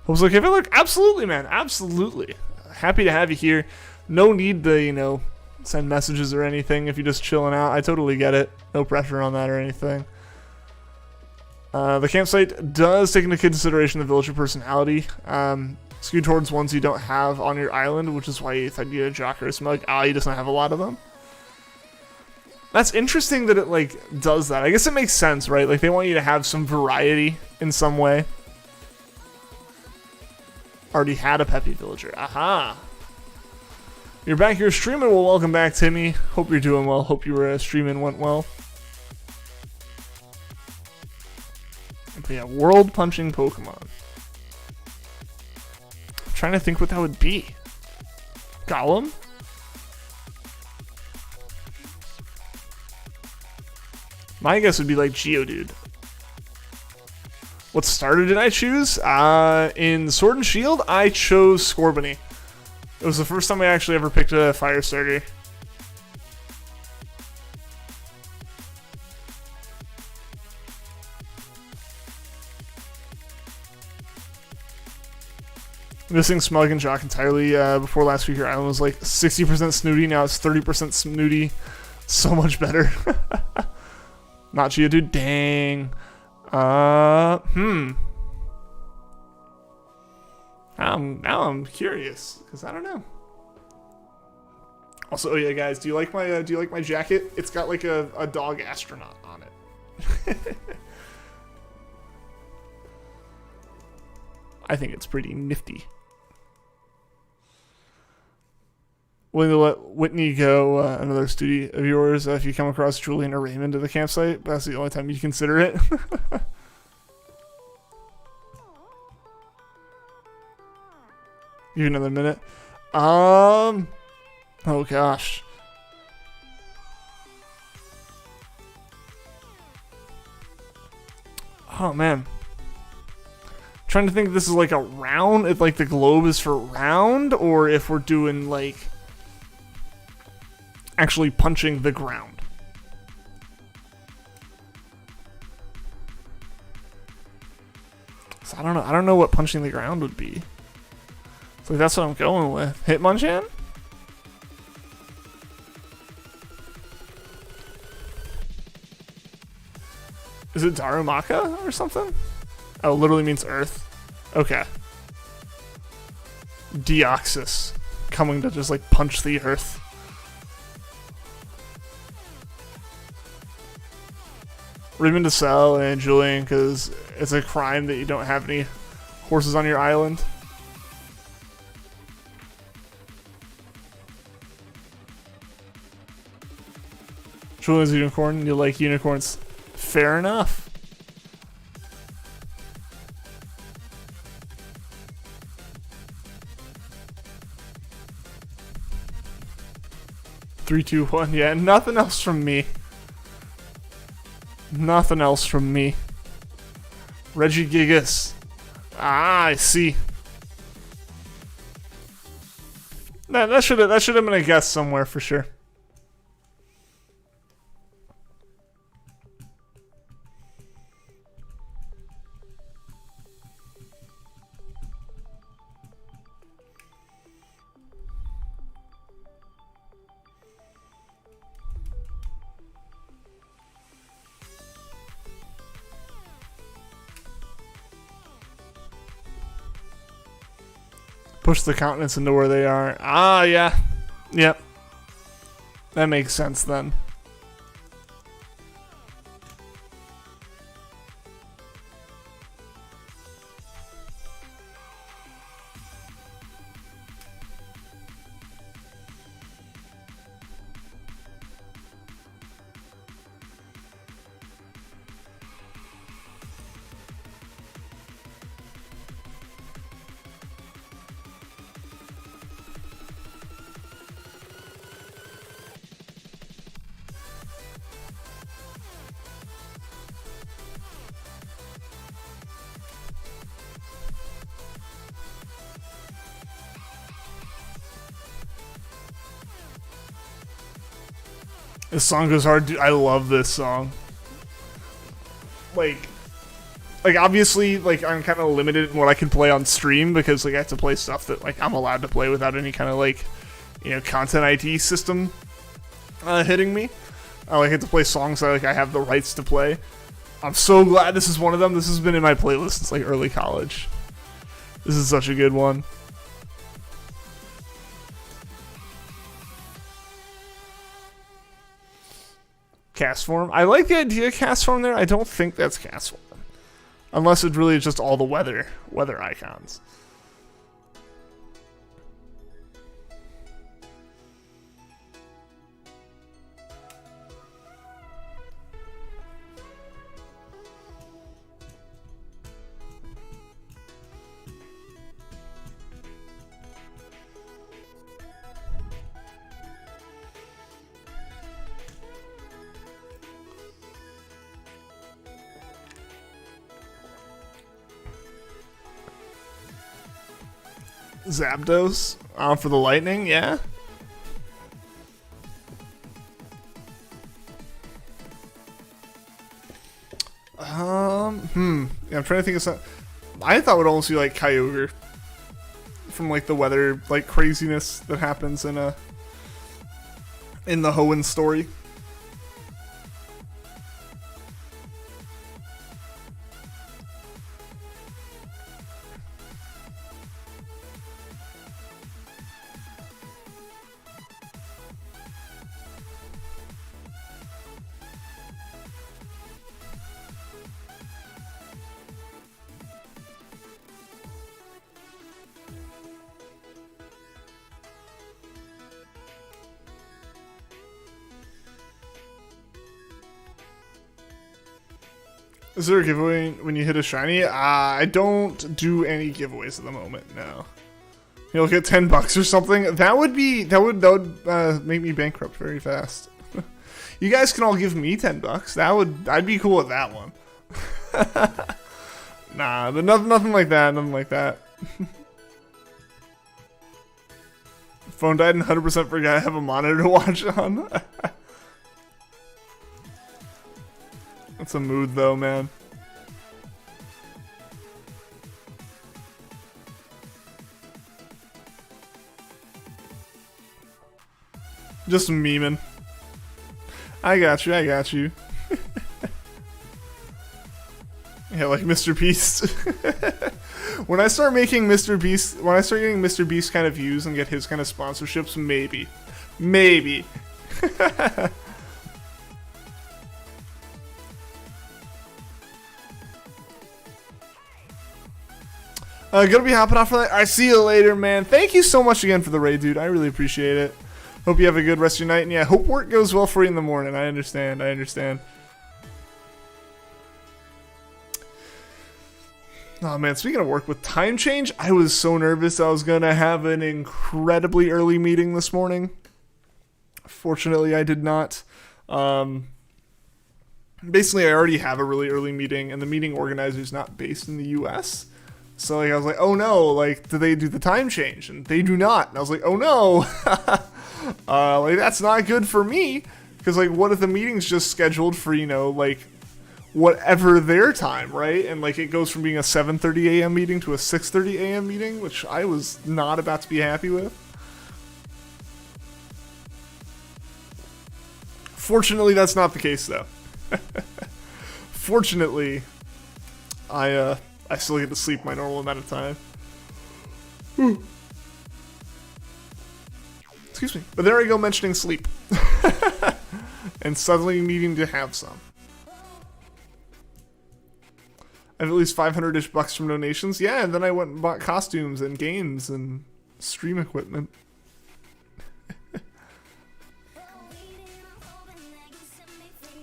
I was like, if I look, absolutely, man, absolutely. Happy to have you here. No need to, send messages or anything if you're just chilling out. I totally get it. No pressure on that or anything. The campsite does take into consideration the villager personality. Skewed towards ones you don't have on your island, which is why you thought you had a Jock or a Smug. He doesn't have a lot of them. That's interesting that it, does that. I guess it makes sense, right? Like, they want you to have some variety in some way. Already had a Peppy Villager. Aha. You're back here streaming. Well, welcome back, Timmy. Hope you're doing well. Hope your streaming went well. But yeah, world punching Pokemon. I'm trying to think what that would be. Golem? My guess would be like Geodude. What starter did I choose? In Sword and Shield, I chose Scorbunny. It was the first time I actually ever picked a fire starter. Missing Smug and Jock entirely. Before last week, your island was like 60% snooty. Now it's 30% snooty. So much better. Not Geodude. Dang. Now I'm curious because I don't know. Also, oh yeah, guys, do you like my jacket? It's got like a dog astronaut on it. I think it's pretty nifty. Willing to let Whitney go, another student of yours, if you come across Julian or Raymond at the campsite. That's the only time you consider it. Give you another minute. Oh gosh. Oh man. Trying to think if this is like a round, if like the globe is for round, or if we're doing like actually punching the ground. So I don't know what punching the ground would be. So that's what I'm going with. Hitmonchan? Is it Darumaka or something? Oh, literally means earth. Okay. Deoxys. Coming to just like punch the earth. Raymond to sell and Julian because it's a crime that you don't have any horses on your island. Julian's a unicorn. You like unicorns. Fair enough. Three, two, one. Yeah, nothing else from me. Nothing else from me. Regigigas. Ah, I see. That should have been a guess somewhere for sure. Push the continents into where they are. Ah, yeah. Yep. That makes sense then. This song goes hard. Dude, I love this song. Like obviously, like I'm kind of limited in what I can play on stream because like I have to play stuff that like I'm allowed to play without any kind of like, you know, content ID system hitting me. I have to play songs that like I have the rights to play. I'm so glad this is one of them. This has been in my playlist since like early college. This is such a good one. Cast form. I like the idea of cast form there. I don't think that's cast form. Unless it really is just all the weather icons. Zapdos for the lightning, yeah. Yeah, I'm trying to think of something. I thought it would almost be like Kyogre from like the weather like craziness that happens in the Hoenn story. Is there a giveaway when you hit a shiny? I don't do any giveaways at the moment. No. You'll get $10 or something. That would make me bankrupt very fast. You guys can all give me $10. I'd be cool with that one. Nah, but nothing like that. Nothing like that. Phone died and 100% forgot I have a monitor to watch on. That's a mood though, man. Just memeing. I got you. Yeah, like Mr. Beast. When I start getting Mr. Beast kind of views and get his kind of sponsorships, maybe. Gonna be hopping off for that. I see you later, man. Thank you so much again for the raid, dude. I really appreciate it. Hope you have a good rest of your night. And yeah, hope work goes well for you in the morning. I understand. Oh, man. Speaking of work with time change, I was so nervous I was going to have an incredibly early meeting this morning. Fortunately, I did not. Basically, I already have a really early meeting, and the meeting organizer is not based in the U.S., so like I was like, oh no, like do they do the time change? And they do not. And I was like, oh no, like that's not good for me, because like what if the meeting's just scheduled for, you know, like whatever their time, right? And like it goes from being a 7:30 a.m. meeting to a 6:30 a.m. meeting, which I was not about to be happy with. Fortunately, that's not the case though. Fortunately, I still get to sleep my normal amount of time. Excuse me. But there I go mentioning sleep. And suddenly needing to have some. I have at least $500-ish bucks from donations. Yeah, and then I went and bought costumes and games and stream equipment.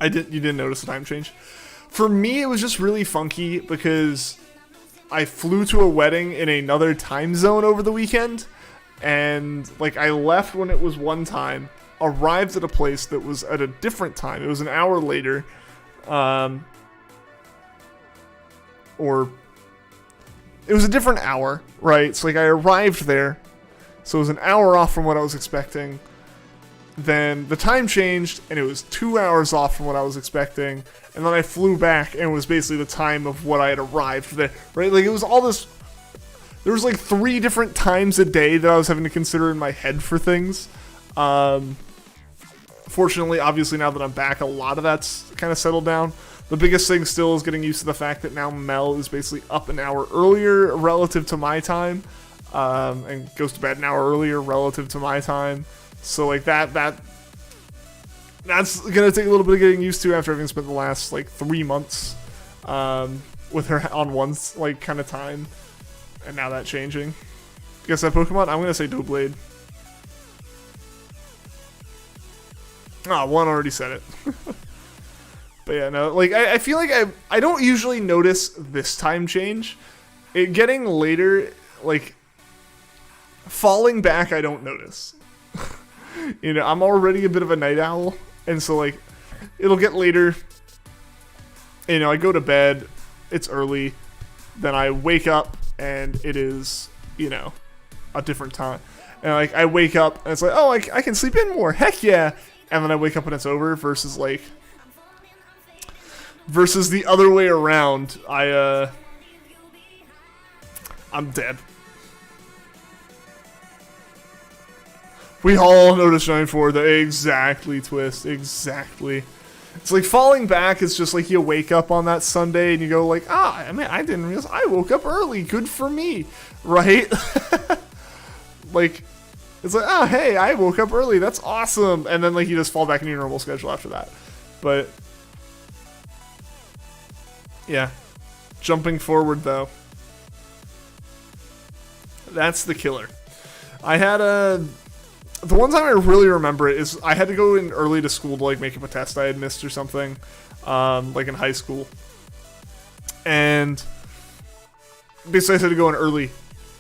You didn't notice the time change? For me, it was just really funky because I flew to a wedding in another time zone over the weekend, and like I left when it was one time, arrived at a place that was at a different time. It was an hour later, or it was a different hour, right? So like I arrived there, so it was an hour off from what I was expecting. Then the time changed, and it was 2 hours off from what I was expecting. And then I flew back, and it was basically the time of what I had arrived there, right? Like, it was all this... There was, like, 3 different times a day that I was having to consider in my head for things. Fortunately, obviously, now that I'm back, a lot of that's kind of settled down. The biggest thing still is getting used to the fact that now Mel is basically up an hour earlier relative to my time, and goes to bed an hour earlier relative to my time. So like that's gonna take a little bit of getting used to after having spent the last like 3 months with her on one like kind of time, and now that changing. Guess that Pokemon? I'm gonna say Doublade. One already said it. But yeah, no, like I feel like I don't usually notice this time change. It getting later, like falling back, I don't notice. You know, I'm already a bit of a night owl, and so like it'll get later. You know, I go to bed, it's early, then I wake up and it is, you know, a different time. And like I wake up and it's like, oh, I can sleep in more. Heck yeah. And then I wake up and it's over versus the other way around. I'm dead. We all know to shine for the exactly twist. Exactly. It's like falling back is just like you wake up on that Sunday and you go like, I mean, I didn't realize I woke up early. Good for me. Right? Like, it's like, oh, hey, I woke up early. That's awesome. And then like you just fall back into your normal schedule after that. But yeah. Jumping forward though. That's the killer. I had the one time I really remember it is I had to go in early to school to like make up a test I had missed or something, like in high school. And basically I had to go in early.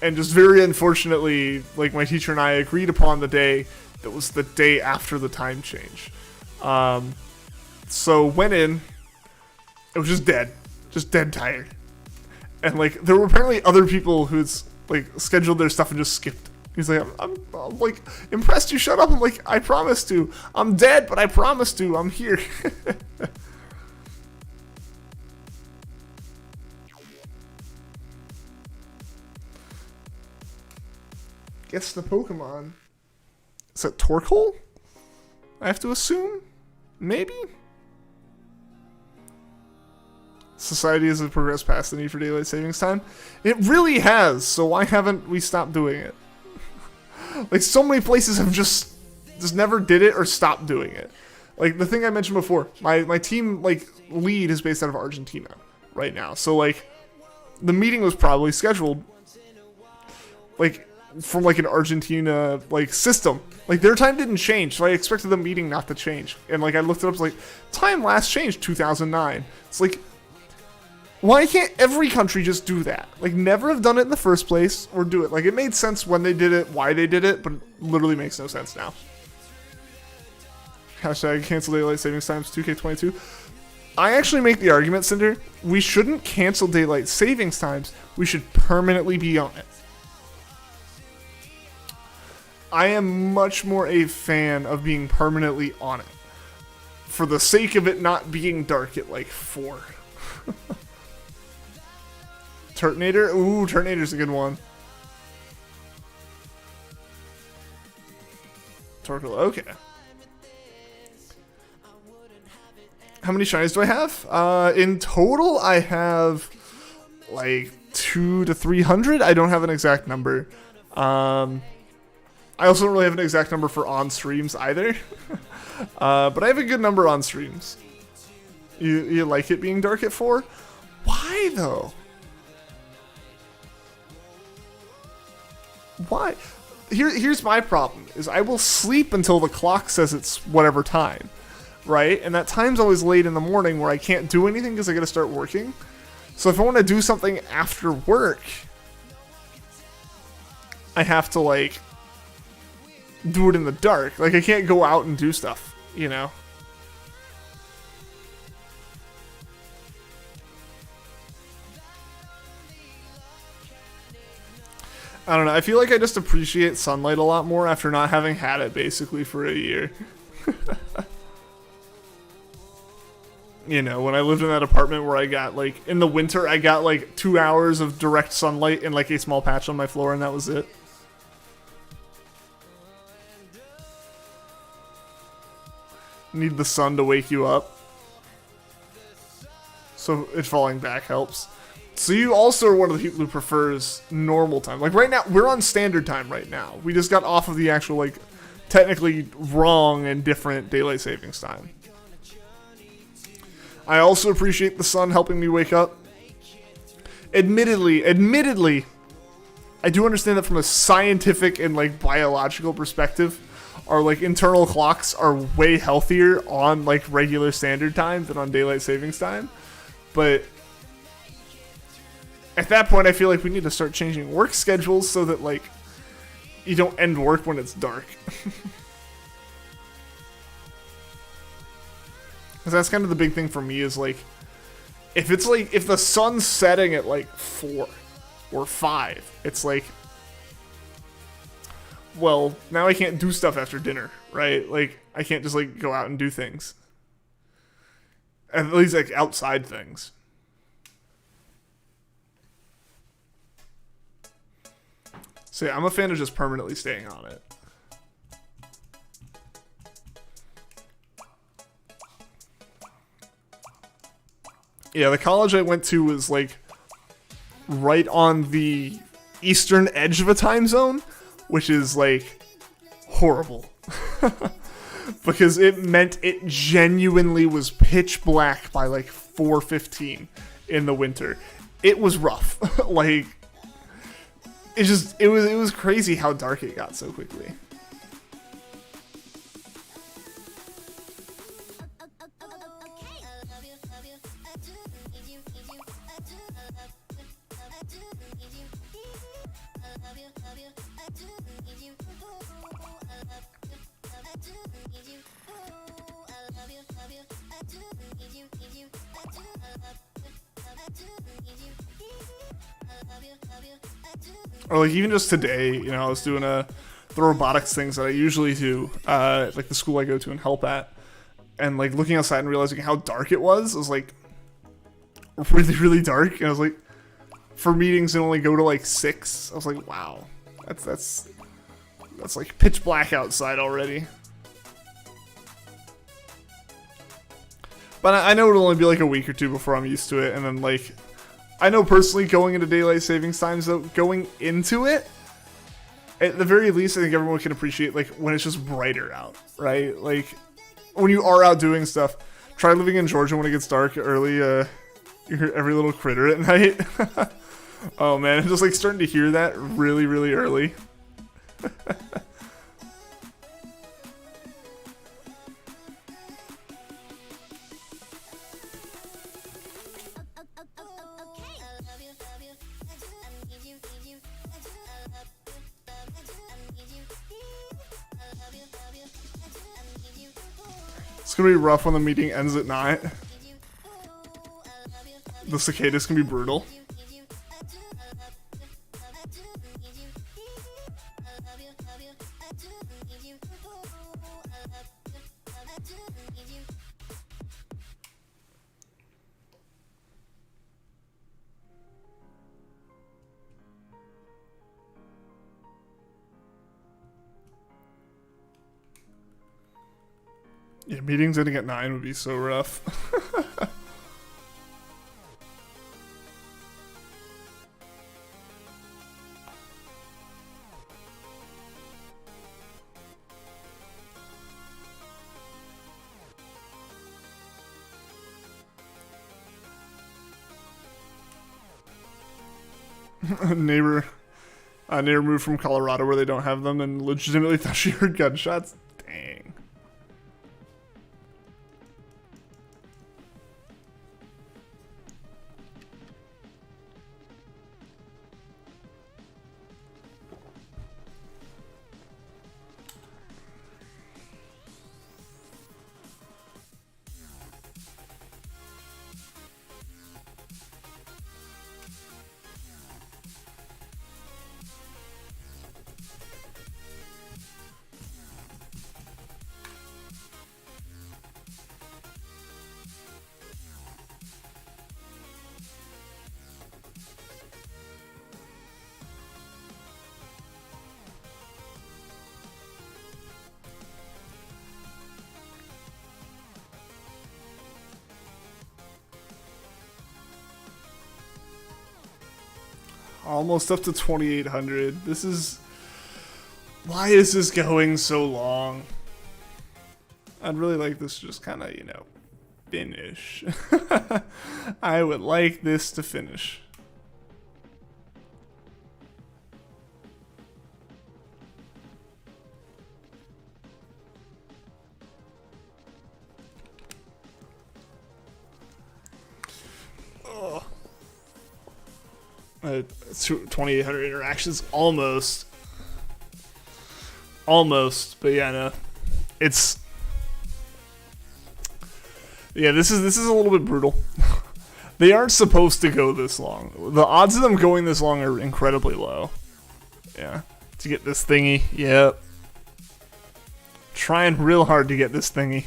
And just very unfortunately, like my teacher and I agreed upon the day that was the day after the time change. So went in, it was just dead tired. And like there were apparently other people who's like scheduled their stuff and just skipped. He's like, I'm like impressed you shut up. I'm like, I promised to. I'm dead, but I promised to. I'm here. Guess the Pokemon. Is that Torkoal? I have to assume? Maybe? Society has progressed past the need for daylight savings time. It really has, so why haven't we stopped doing it? Like, so many places have just never did it or stopped doing it. Like, the thing I mentioned before, my team, like, lead is based out of Argentina right now. So, like, the meeting was probably scheduled, like, from, like, an Argentina, like, system. Like, their time didn't change, so I expected the meeting not to change. And, like, I looked it up, it's like, time last changed 2009. It's like, why can't every country just do that? Like, never have done it in the first place, or do it. Like, it made sense when they did it, why they did it, but it literally makes no sense now. Hashtag cancel daylight savings times 2K22. I actually make the argument, Cinder, we shouldn't cancel daylight savings times, we should permanently be on it. I am much more a fan of being permanently on it. For the sake of it not being dark at like 4. Turtonator? Ooh, Turtonator's a good one. Torkoal, okay. How many shinies do I have? In total, I have like 200 to 300. I don't have an exact number. I also don't really have an exact number for on streams either. But I have a good number on streams. You like it being dark at 4? Why though? Why? Here's my problem, is I will sleep until the clock says it's whatever time, right? And that time's always late in the morning where I can't do anything because I gotta start working. So if I want to do something after work, I have to, like, do it in the dark. Like, I can't go out and do stuff, you know? I don't know, I feel like I just appreciate sunlight a lot more after not having had it basically for a year. You know, when I lived in that apartment where I got, like, in the winter, I got, like, 2 hours of direct sunlight and, like, a small patch on my floor, and that was it. Need the sun to wake you up. So it falling back helps. So you also are one of the people who prefers normal time. Like, right now, we're on standard time right now. We just got off of the actual, like, technically wrong and different daylight savings time. I also appreciate the sun helping me wake up. Admittedly, I do understand that from a scientific and, like, biological perspective, our, like, internal clocks are way healthier on, like, regular standard time than on daylight savings time. But at that point, I feel like we need to start changing work schedules so that, like, you don't end work when it's dark. Because that's kind of the big thing for me is, like, if the sun's setting at, like, 4 or 5, it's like, well, now I can't do stuff after dinner, right? Like, I can't just, like, go out and do things. At least, like, outside things. So, yeah, I'm a fan of just permanently staying on it. Yeah, the college I went to was, like, right on the eastern edge of a time zone, which is, like, horrible. Because it meant it genuinely was pitch black by, like, 4:15 in the winter. It was rough. Like, it was crazy how dark it got so quickly. Or like even just today, you know, I was doing the robotics things that I usually do, like the school I go to and help at, and like looking outside and realizing how dark it was like really, really dark. And I was like, for meetings and only go to like 6, I was like, wow, that's like pitch black outside already. But I know it'll only be like a week or two before I'm used to it, and then like, I know personally going into daylight savings times though, going into it, at the very least, I think everyone can appreciate like when it's just brighter out, right? Like when you are out doing stuff, try living in Georgia when it gets dark early. You hear every little critter at night. Oh man, I'm just like starting to hear that really, really early. It's gonna be rough when the meeting ends at night. The cicadas can be brutal. Yeah, meetings ending at 9 would be so rough. A neighbor moved from Colorado where they don't have them and legitimately thought she heard gunshots. Dang. Almost up to 2,800. This is... Why is this going so long? I'd really like this to just kind of, you know, finish. I would like this to finish. Ugh. 2,800 interactions, almost, but yeah, no, it's, yeah, this is a little bit brutal. They aren't supposed to go this long. The odds of them going this long are incredibly low. Yeah, To get this thingy. Yep. Trying real hard to get this thingy.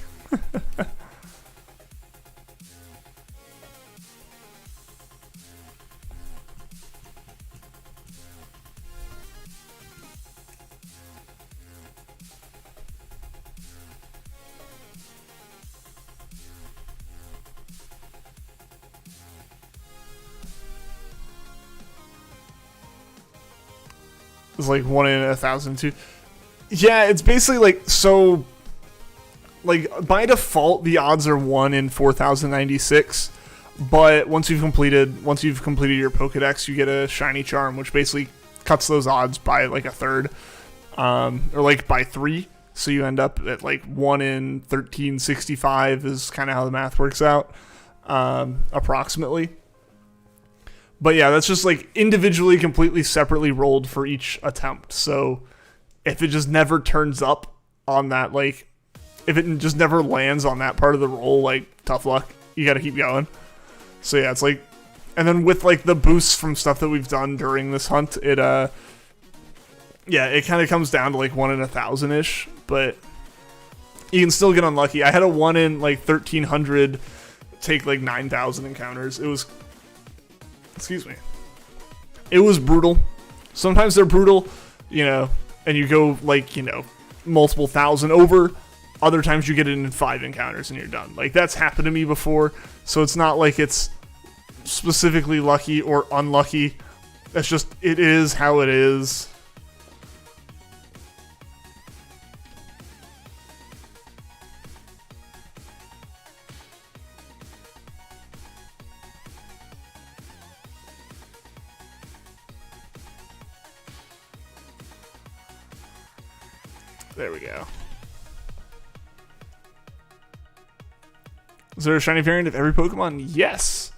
It's like 1 in 1,000 too. Yeah, it's basically like, so, like, by default, the odds are 1 in 4,096. But once you've completed your Pokedex, you get a shiny charm, which basically cuts those odds by like a third, or like by 3. So you end up at like 1 in 1365 is kind of how the math works out, approximately. But yeah, that's just like individually, completely separately rolled for each attempt. So if it just never turns up on that, like, if it just never lands on that part of the roll, like, tough luck. You got to keep going. So yeah, it's like, and then with like the boosts from stuff that we've done during this hunt, it yeah, it kind of comes down to like 1 in 1,000-ish, but you can still get unlucky. I had a 1 in like 1,300 take like 9,000 encounters. It was, excuse me, it was brutal. Sometimes they're brutal, you know, and you go like, you know, multiple thousand over. Other times you get it in 5 encounters and you're done. Like, that's happened to me before, so it's not like it's specifically lucky or unlucky. That's just, it is how it is. There we go. Is there a shiny variant of every Pokemon? Yes.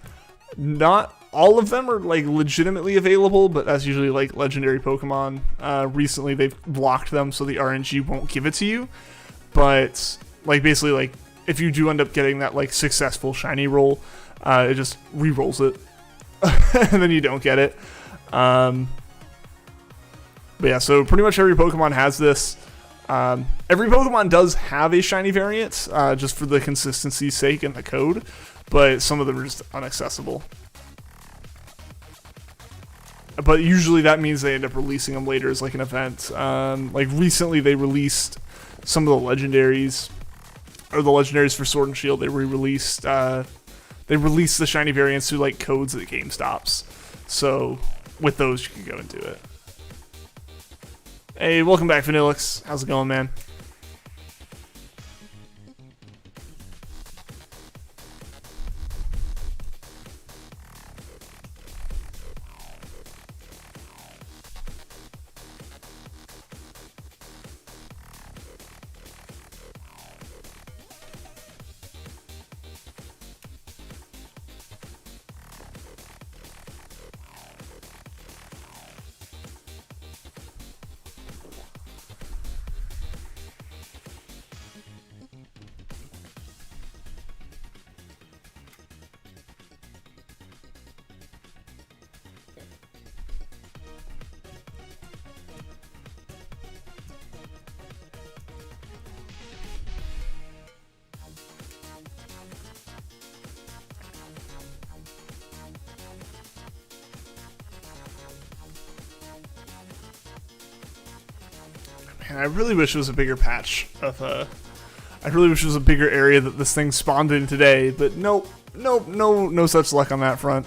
Not all of them are like legitimately available, but that's usually like legendary Pokemon. Recently they've blocked them so the RNG won't give it to you. But like basically like if you do end up getting that like successful shiny roll, it just re-rolls it. And then you don't get it. But yeah, so pretty much every Pokemon has this. Every Pokemon does have a shiny variant, just for the consistency's sake in the code, but some of them are just inaccessible. But usually that means they end up releasing them later as like an event. Like recently they released some of the legendaries, or the legendaries for Sword and Shield. They re-released, they released the shiny variants through like codes at GameStops. So with those you can go and do it. Hey, welcome back, Vanillix. How's it going, man? Man, I really wish it was a bigger patch of, I really wish it was a bigger area that this thing spawned in today, but nope, no such luck on that front.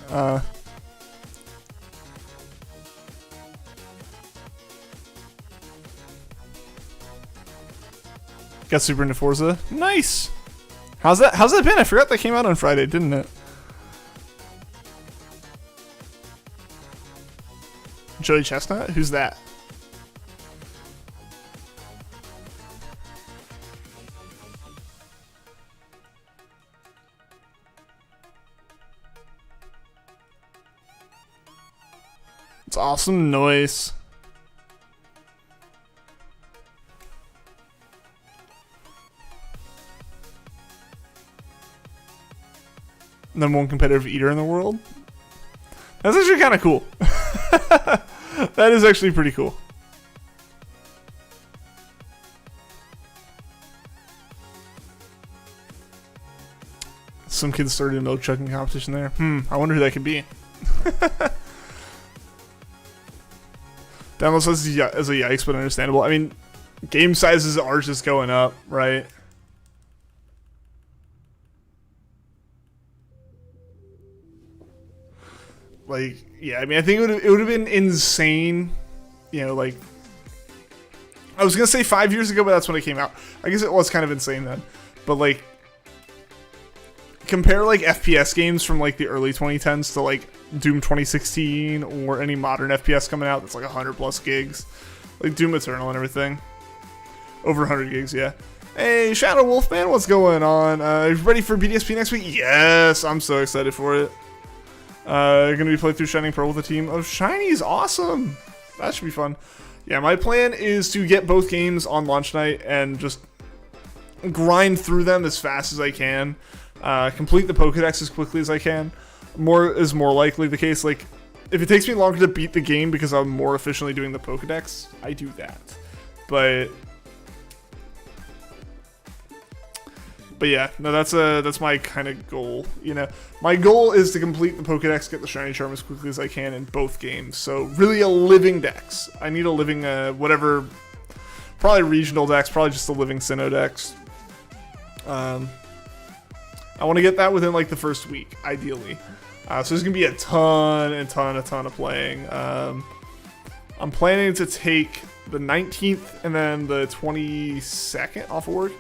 Got super into Forza. Nice! How's that been? I forgot that came out on Friday, didn't it? Joey Chestnut? Who's that? It's awesome noise. Number 1 competitive eater in the world. That's actually kind of cool. That is actually pretty cool. Some kids started a milk chugging competition there. I wonder who that could be. Download says as a yikes, but understandable. I mean, game sizes are just going up, right? Like, yeah, I mean, I think it would have been insane, you know, like, I was going to say 5 years ago, but that's when it came out. I guess it was kind of insane then. But, like, compare, like, FPS games from, like, the early 2010s to, like, Doom 2016 or any modern FPS coming out that's, like, 100 plus gigs. Like, Doom Eternal and everything. Over 100 gigs, yeah. Hey, Shadow Wolfman, what's going on? Are you ready for BDSP next week? Yes, I'm so excited for it. Gonna be playing through Shining Pearl with a team of Shinies. Awesome. That should be fun. Yeah, my plan is to get both games on launch night and just grind through them as fast as I can. Complete the Pokedex as quickly as I can. More is more likely the case. Like, if it takes me longer to beat the game because I'm more efficiently doing the Pokedex, I do that. But yeah, no, that's my kind of goal, you know. My goal is to complete the Pokedex, get the Shiny Charm as quickly as I can in both games. So really a living dex. I need a living, whatever, probably regional dex, probably just a living Sinnoh dex. I want to get that within like the first week, ideally. So there's gonna be a ton of playing. I'm planning to take the 19th and then the 22nd off of work.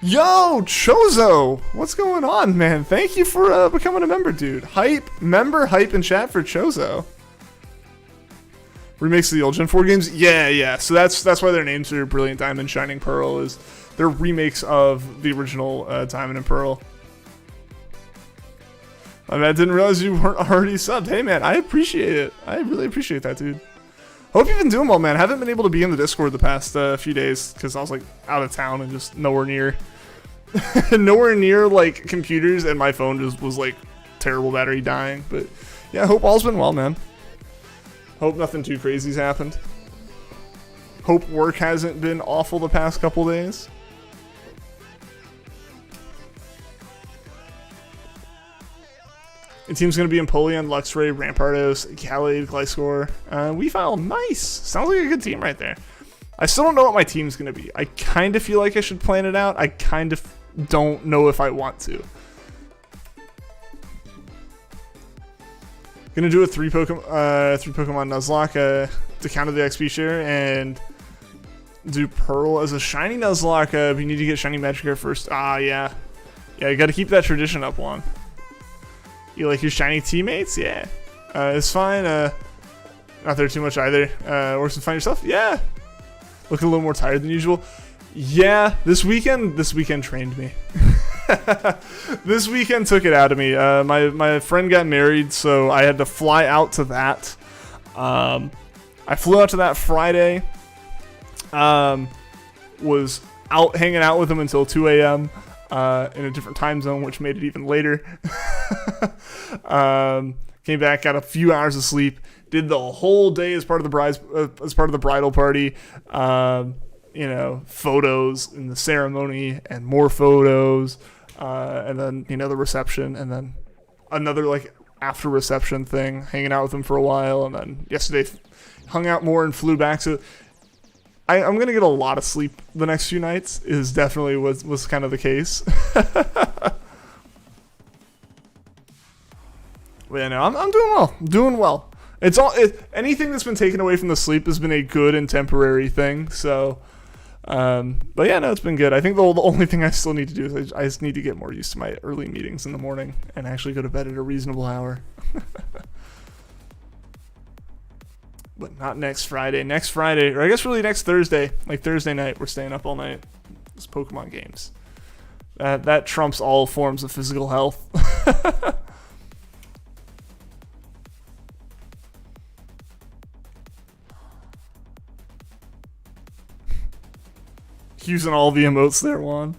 Yo, Chozo! What's going on, man? Thank you for becoming a member, dude. Hype in chat for Chozo. Remakes of the old Gen 4 games? Yeah. So that's why their names are Brilliant Diamond, Shining Pearl, is they're remakes of the original Diamond and Pearl. I mean, I didn't realize you weren't already subbed. Hey, man, I appreciate it. I really appreciate that, dude. Hope you've been doing well, man. I haven't been able to be in the Discord the past few days because I was like out of town and just nowhere near like computers, and my phone just was like terrible battery dying. But yeah, hope all's been well, man. Hope nothing too crazy's happened. Hope work hasn't been awful the past couple days. The team's going to be Empoleon, Luxray, Rampardos, Khalid, Gliscor, Weavile. Nice. Sounds like a good team right there. I still don't know what my team's going to be. I kind of feel like I should plan it out. I kind of don't know if I want to. Gonna do a three Pokemon Nuzlocke to counter the XP share, and do Pearl as a shiny Nuzlocke. But you need to get shiny Magikarp first. Yeah, you got to keep that tradition up, Juan. You like your shiny teammates? Yeah, it's fine. Not there too much either. Works to find yourself? Yeah. Looking a little more tired than usual. Yeah, this weekend trained me. This weekend took it out of me. My friend got married, so I had to fly out to that. I flew out to that Friday. Was out hanging out with him until 2 a.m. In a different time zone, which made it even later. Came back, got a few hours of sleep, did the whole day as part of the bridal party. You know, photos in the ceremony and more photos, and then, you know, the reception, and then another like after reception thing, hanging out with him for a while, and then yesterday hung out more and flew back. So I'm gonna get a lot of sleep the next few nights. Is definitely was kind of the case. But yeah, no, I'm doing well. I'm doing well. Anything that's been taken away from the sleep has been a good and temporary thing. So, but yeah, no, it's been good. I think the only thing I still need to do is I just need to get more used to my early meetings in the morning and actually go to bed at a reasonable hour. But not next Friday. Next Friday, or I guess really next Thursday, like Thursday night, we're staying up all night. It's Pokemon games. That trumps all forms of physical health. Using all the emotes there, Juan.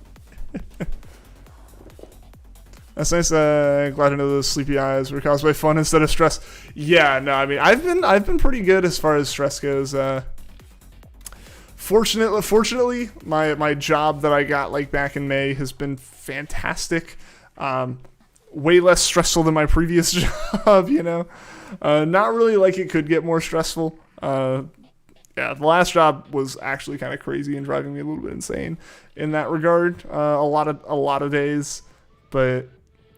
That's nice. Glad to know those sleepy eyes were caused by fun instead of stress. Yeah, no, I mean, I've been pretty good as far as stress goes. Fortunately, my job that I got like back in May has been fantastic. way less stressful than my previous job, you know? Not really like it could get more stressful. Yeah, the last job was actually kind of crazy and driving me a little bit insane in that regard. A lot of days, but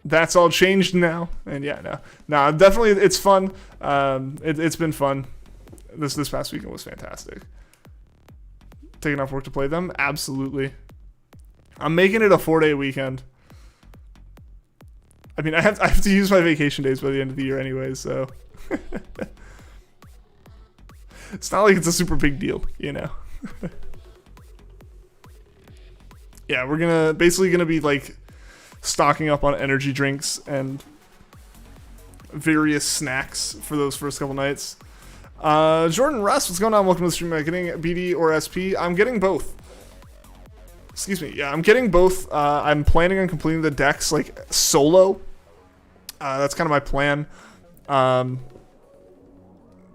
that's all changed now. And yeah, no, definitely it's fun. It's been fun. This past weekend was fantastic. Taking off work to play them, absolutely. I'm making it a 4-day weekend. I mean, I have to use my vacation days by the end of the year anyway, so. It's not like it's a super big deal, you know. Yeah, we're basically gonna be like stocking up on energy drinks and various snacks for those first couple nights. Jordan Russ, what's going on? Welcome to the stream. Am I getting BD or SP? I'm getting both. Excuse me. Yeah, I'm getting both. I'm planning on completing the decks like solo. That's kind of my plan.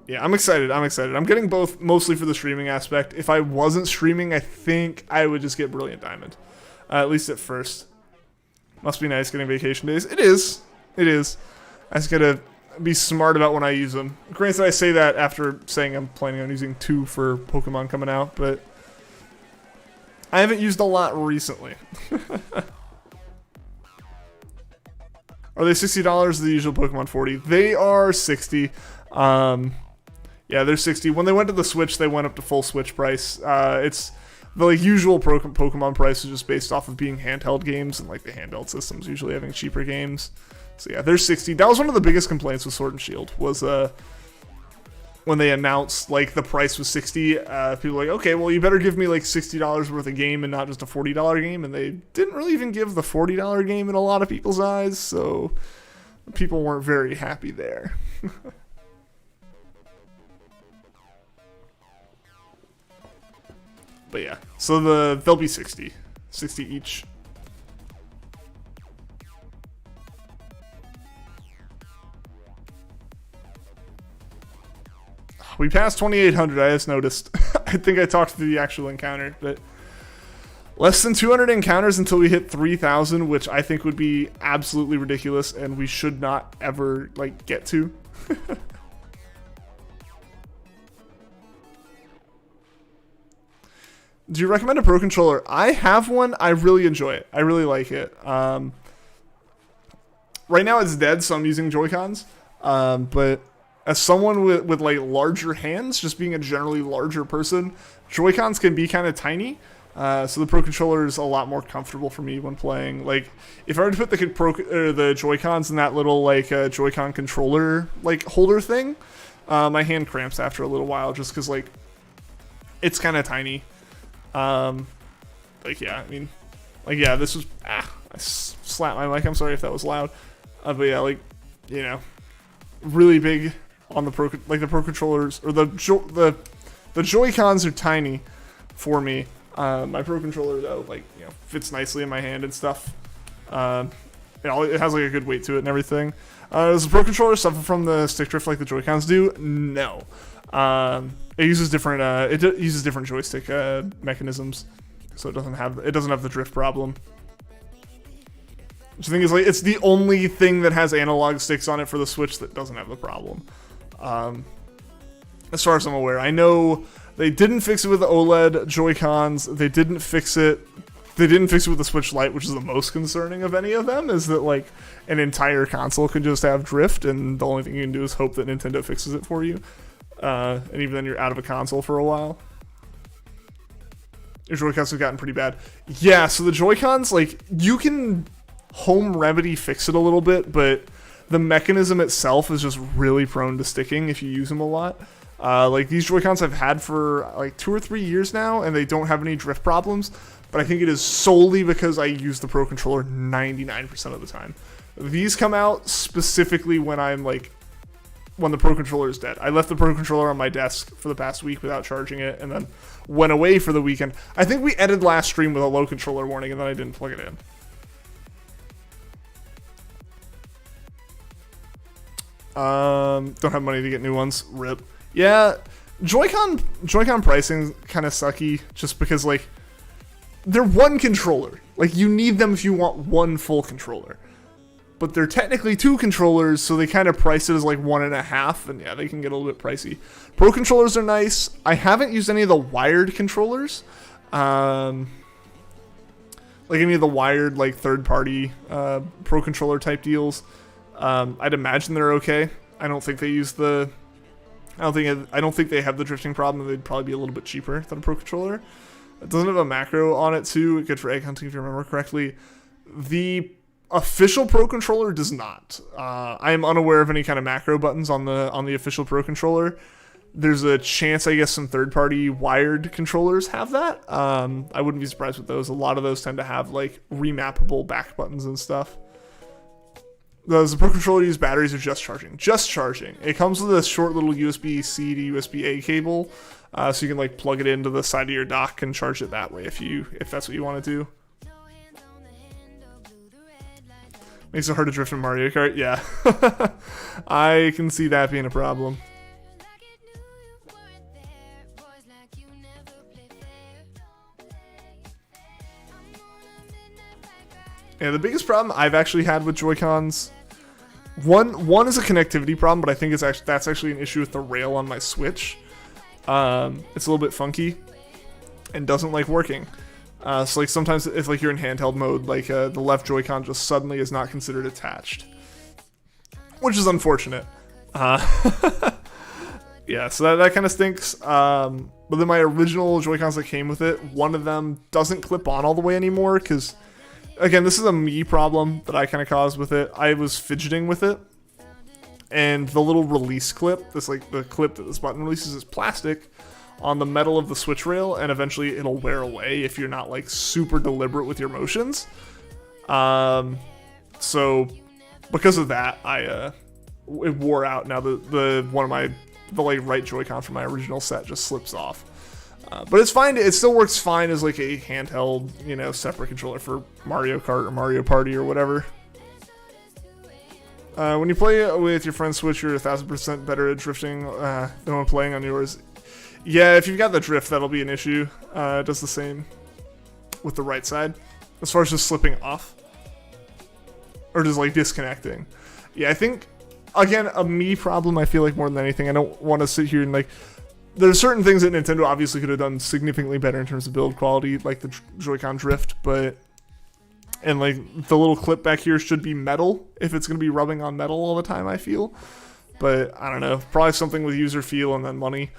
Yeah, I'm excited. I'm getting both mostly for the streaming aspect. If I wasn't streaming, I think I would just get Brilliant Diamond. At least at first. Must be nice getting vacation days. It is. I just gotta be smart about when I use them. Granted, I say that after saying I'm planning on using 2 for Pokemon coming out, but I haven't used a lot recently. Are they $60 the usual Pokemon 40? They are 60. Yeah, they're 60. When they went to the Switch, they went up to full Switch price. It's the like usual Pokemon price is just based off of being handheld games, and like the handheld systems usually having cheaper games. So yeah, they're 60. That was one of the biggest complaints with Sword and Shield was when they announced like the price was 60. People were like, okay, well you better give me like $60 worth of game and not just a $40 game, and they didn't really even give the $40 game in a lot of people's eyes, so people weren't very happy there. But yeah, so they'll be 60 each. We passed 2,800, I just noticed. I think I talked through the actual encounter, but less than 200 encounters until we hit 3,000, which I think would be absolutely ridiculous, and we should not ever like get to. Do you recommend a Pro Controller? I have one. I really enjoy it. I really like it. Right now it's dead, so I'm using Joy-Cons. But as someone with like larger hands, just being a generally larger person, Joy-Cons can be kind of tiny. So the Pro Controller is a lot more comfortable for me when playing. Like, if I were to put the Joy-Cons in that little like Joy-Con controller like holder thing, my hand cramps after a little while just because like it's kind of tiny. Like yeah, I mean, like yeah, this was I slapped my mic. I'm sorry if that was loud, but yeah, like you know, really big on the Pro Controllers or the Joy-Cons are tiny for me. My Pro Controller though, like you know, fits nicely in my hand and stuff. It has like a good weight to it and everything. Does the Pro Controller suffer from the stick drift like the Joy-Cons do? No. It uses different joystick mechanisms, so it doesn't have the drift problem. Which I think is like it's the only thing that has analog sticks on it for the Switch that doesn't have the problem. As far as I'm aware, I know they didn't fix it with the OLED Joy-Cons. They didn't fix it with the Switch Lite, which is the most concerning of any of them. Is that like an entire console can just have drift, and the only thing you can do is hope that Nintendo fixes it for you. And even then, you're out of a console for a while. Your Joy-Cons have gotten pretty bad. Yeah, so the Joy-Cons, like, you can home remedy fix it a little bit, but the mechanism itself is just really prone to sticking if you use them a lot. Like, these Joy-Cons I've had for, like, 2 or 3 years now, and they don't have any drift problems, but I think it is solely because I use the Pro Controller 99% of the time. These come out specifically when I'm, like, when the Pro Controller is dead. I left the Pro Controller on my desk for the past week without charging it, and then went away for the weekend. I think we ended last stream with a low controller warning, and then I didn't plug it in. Don't have money to get new ones. RIP. Yeah, Joy-Con pricing kind of sucky, just because like they're one controller. Like you need them if you want one full controller. but they're technically 2 controllers, so they kind of price it as like 1.5, and yeah, they can get a little bit pricey. Pro controllers are nice. I haven't used any of the wired controllers, like any of the wired like third-party pro controller type deals. I'd imagine they're okay. I don't think they use the. I don't think they have the drifting problem. They'd probably be a little bit cheaper than a pro controller. It doesn't have a macro on it too. Good for egg hunting if you remember correctly. The official Pro controller does not. I am unaware of any kind of macro buttons on the official Pro controller. There's a chance, I guess, some third-party wired controllers have that. I wouldn't be surprised with those. A lot of those tend to have like remappable back buttons and stuff. Does the Pro controller use batteries or just charging? Just charging. It comes with a short little USB-C to USB-A cable, so you can like plug it into the side of your dock and charge it that way if that's what you want to do. Makes it hard to drift in Mario Kart? Yeah. I can see that being a problem. Yeah, the biggest problem I've actually had with Joy-Cons, one is a connectivity problem, but I think that's actually an issue with the rail on my Switch. It's a little bit funky and doesn't like working. So like sometimes if like you're in handheld mode, like the left Joy-Con just suddenly is not considered attached, which is unfortunate. Yeah, so that kind of stinks. But then my original Joy-Cons that came with it, one of them doesn't clip on all the way anymore because, again, this is a me problem that I kind of caused with it. I was fidgeting with it, and the little release clip, the clip that this button releases, is plastic on the metal of the Switch rail, and eventually it'll wear away if you're not like super deliberate with your motions. So because of that, it wore out. Now the like right Joy-Con from my original set just slips off. But it's fine. It still works fine as like a handheld, separate controller for Mario Kart or Mario Party or whatever. When you play with your friend's Switch, you're 1,000% better at drifting than when playing on yours. Yeah, if you've got the drift, that'll be an issue. It does the same with the right side, as far as just slipping off or just like disconnecting. Yeah, I think again a me problem. I feel like more than anything, I don't want to sit here and like. There's certain things that Nintendo obviously could have done significantly better in terms of build quality, like the Joy-Con drift, and like the little clip back here should be metal if it's going to be rubbing on metal all the time, I feel. But I don't know, probably something with user feel and then money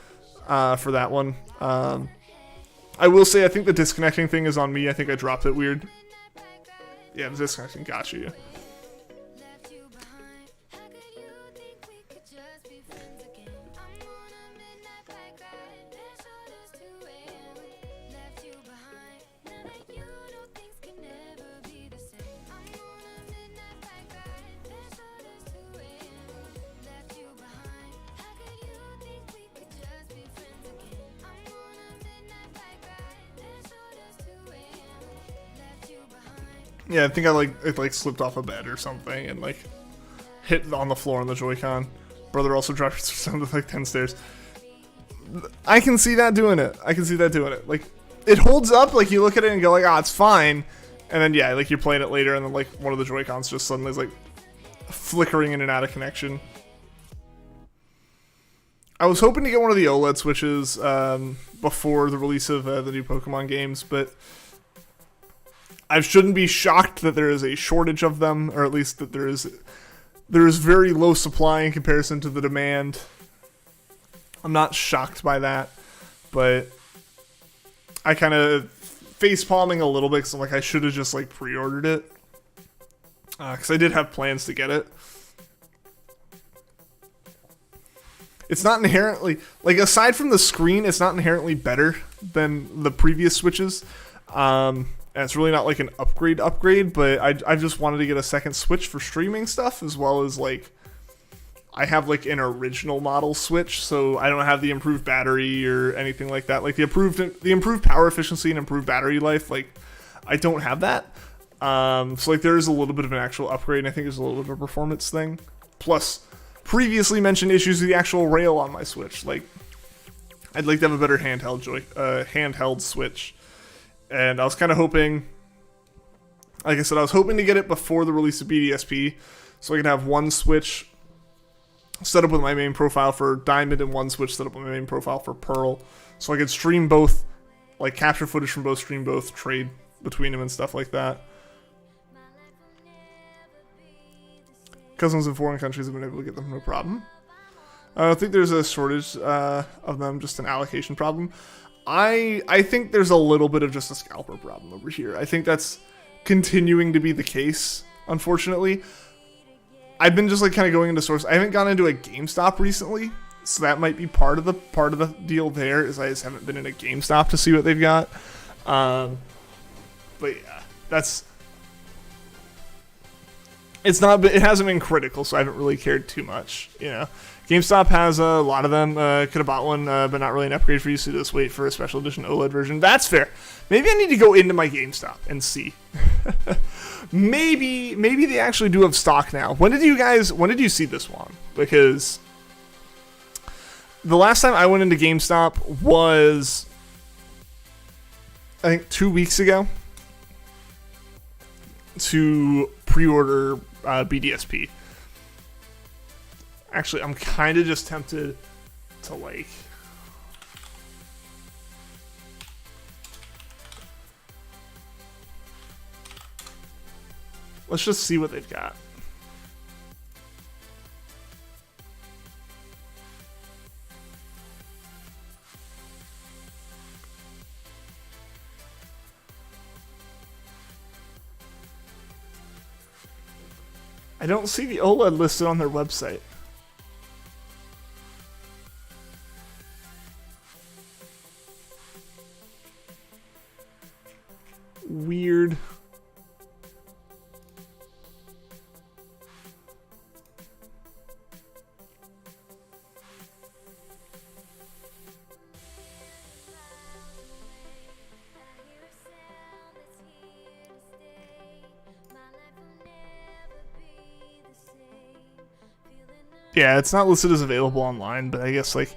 for that one. I will say I think the disconnecting thing is on me. I think I dropped it weird. Yeah, the disconnecting got you. Yeah, I think it slipped off a bed or something and like hit on the floor on the Joy-Con. Brother also dropped down to like 10 stairs. I can see that doing it. Like it holds up, like you look at it and go like, it's fine. And then yeah, like you're playing it later and then like one of the Joy-Cons just suddenly is like flickering in and out of connection. I was hoping to get one of the OLED Switches before the release of the new Pokemon games, but I shouldn't be shocked that there is a shortage of them, or at least that there is very low supply in comparison to the demand. I'm not shocked by that, but I kind of face palming a little bit because I'm like I should have just like pre-ordered it because I did have plans to get it. It's not inherently like aside from the screen, it's not inherently better than the previous Switches. And it's really not like an upgrade, but I just wanted to get a second Switch for streaming stuff, as well as like I have like an original model Switch, so I don't have the improved battery or anything like that. Like the improved power efficiency and improved battery life, like I don't have that. So like there is a little bit of an actual upgrade, and I think there's a little bit of a performance thing. Plus, previously mentioned issues with the actual rail on my Switch. Like I'd like to have a better handheld Switch. And I was kind of hoping Like I said, I was hoping to get it before the release of BDSP, so I could have one Switch set up with my main profile for Diamond and one Switch set up with my main profile for Pearl, so I could stream both, like capture footage from both, stream both, trade between them and stuff like that. Cousins in foreign countries have been able to get them, no problem. I don't think there's a shortage of them, just an allocation problem. I think there's a little bit of just a scalper problem over here. I think that's continuing to be the case, unfortunately. I've been just like kind of going into source. I haven't gone into a GameStop recently, so that might be part of the deal there, is I just haven't been in a GameStop to see what they've got. But yeah, it hasn't been critical, so I haven't really cared too much, you know. GameStop has a lot of them. Could have bought one, but not really an upgrade for you, so just wait for a special edition OLED version. That's fair. Maybe I need to go into my GameStop and see. maybe they actually do have stock now. When did you see this one? Because the last time I went into GameStop was, I think, 2 weeks ago to pre-order BDSP. Actually, I'm kind of just tempted to like... Let's just see what they've got. I don't see the OLED listed on their website. Weird. Yeah, it's not listed as available online, but I guess like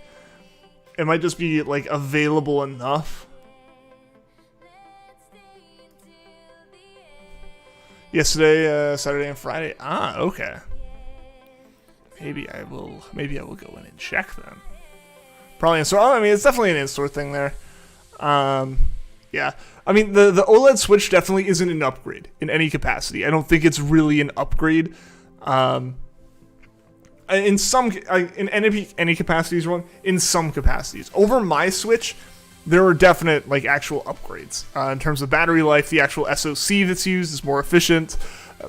it might just be like available enough. Yesterday, Saturday and Friday. Ah, okay. Maybe I will go in and check them. Probably in store. Oh, I mean, it's definitely an in-store thing there. Yeah. I mean, the OLED Switch definitely isn't an upgrade in any capacity. I don't think it's really an upgrade. In any capacities, wrong. In some capacities, over my Switch, there are definite like actual upgrades in terms of battery life. The actual SoC that's used is more efficient,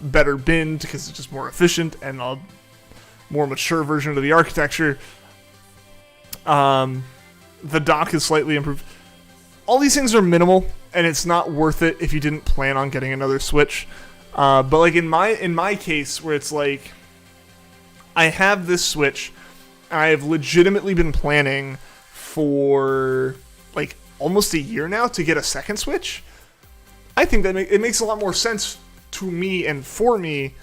better binned because it's just more efficient, and a more mature version of the architecture. The dock is slightly improved. All these things are minimal, and it's not worth it if you didn't plan on getting another Switch. But like in my case, where it's like, I have this Switch, and I have legitimately been planning for like almost a year now to get a second Switch. I think that it makes a lot more sense to me and for me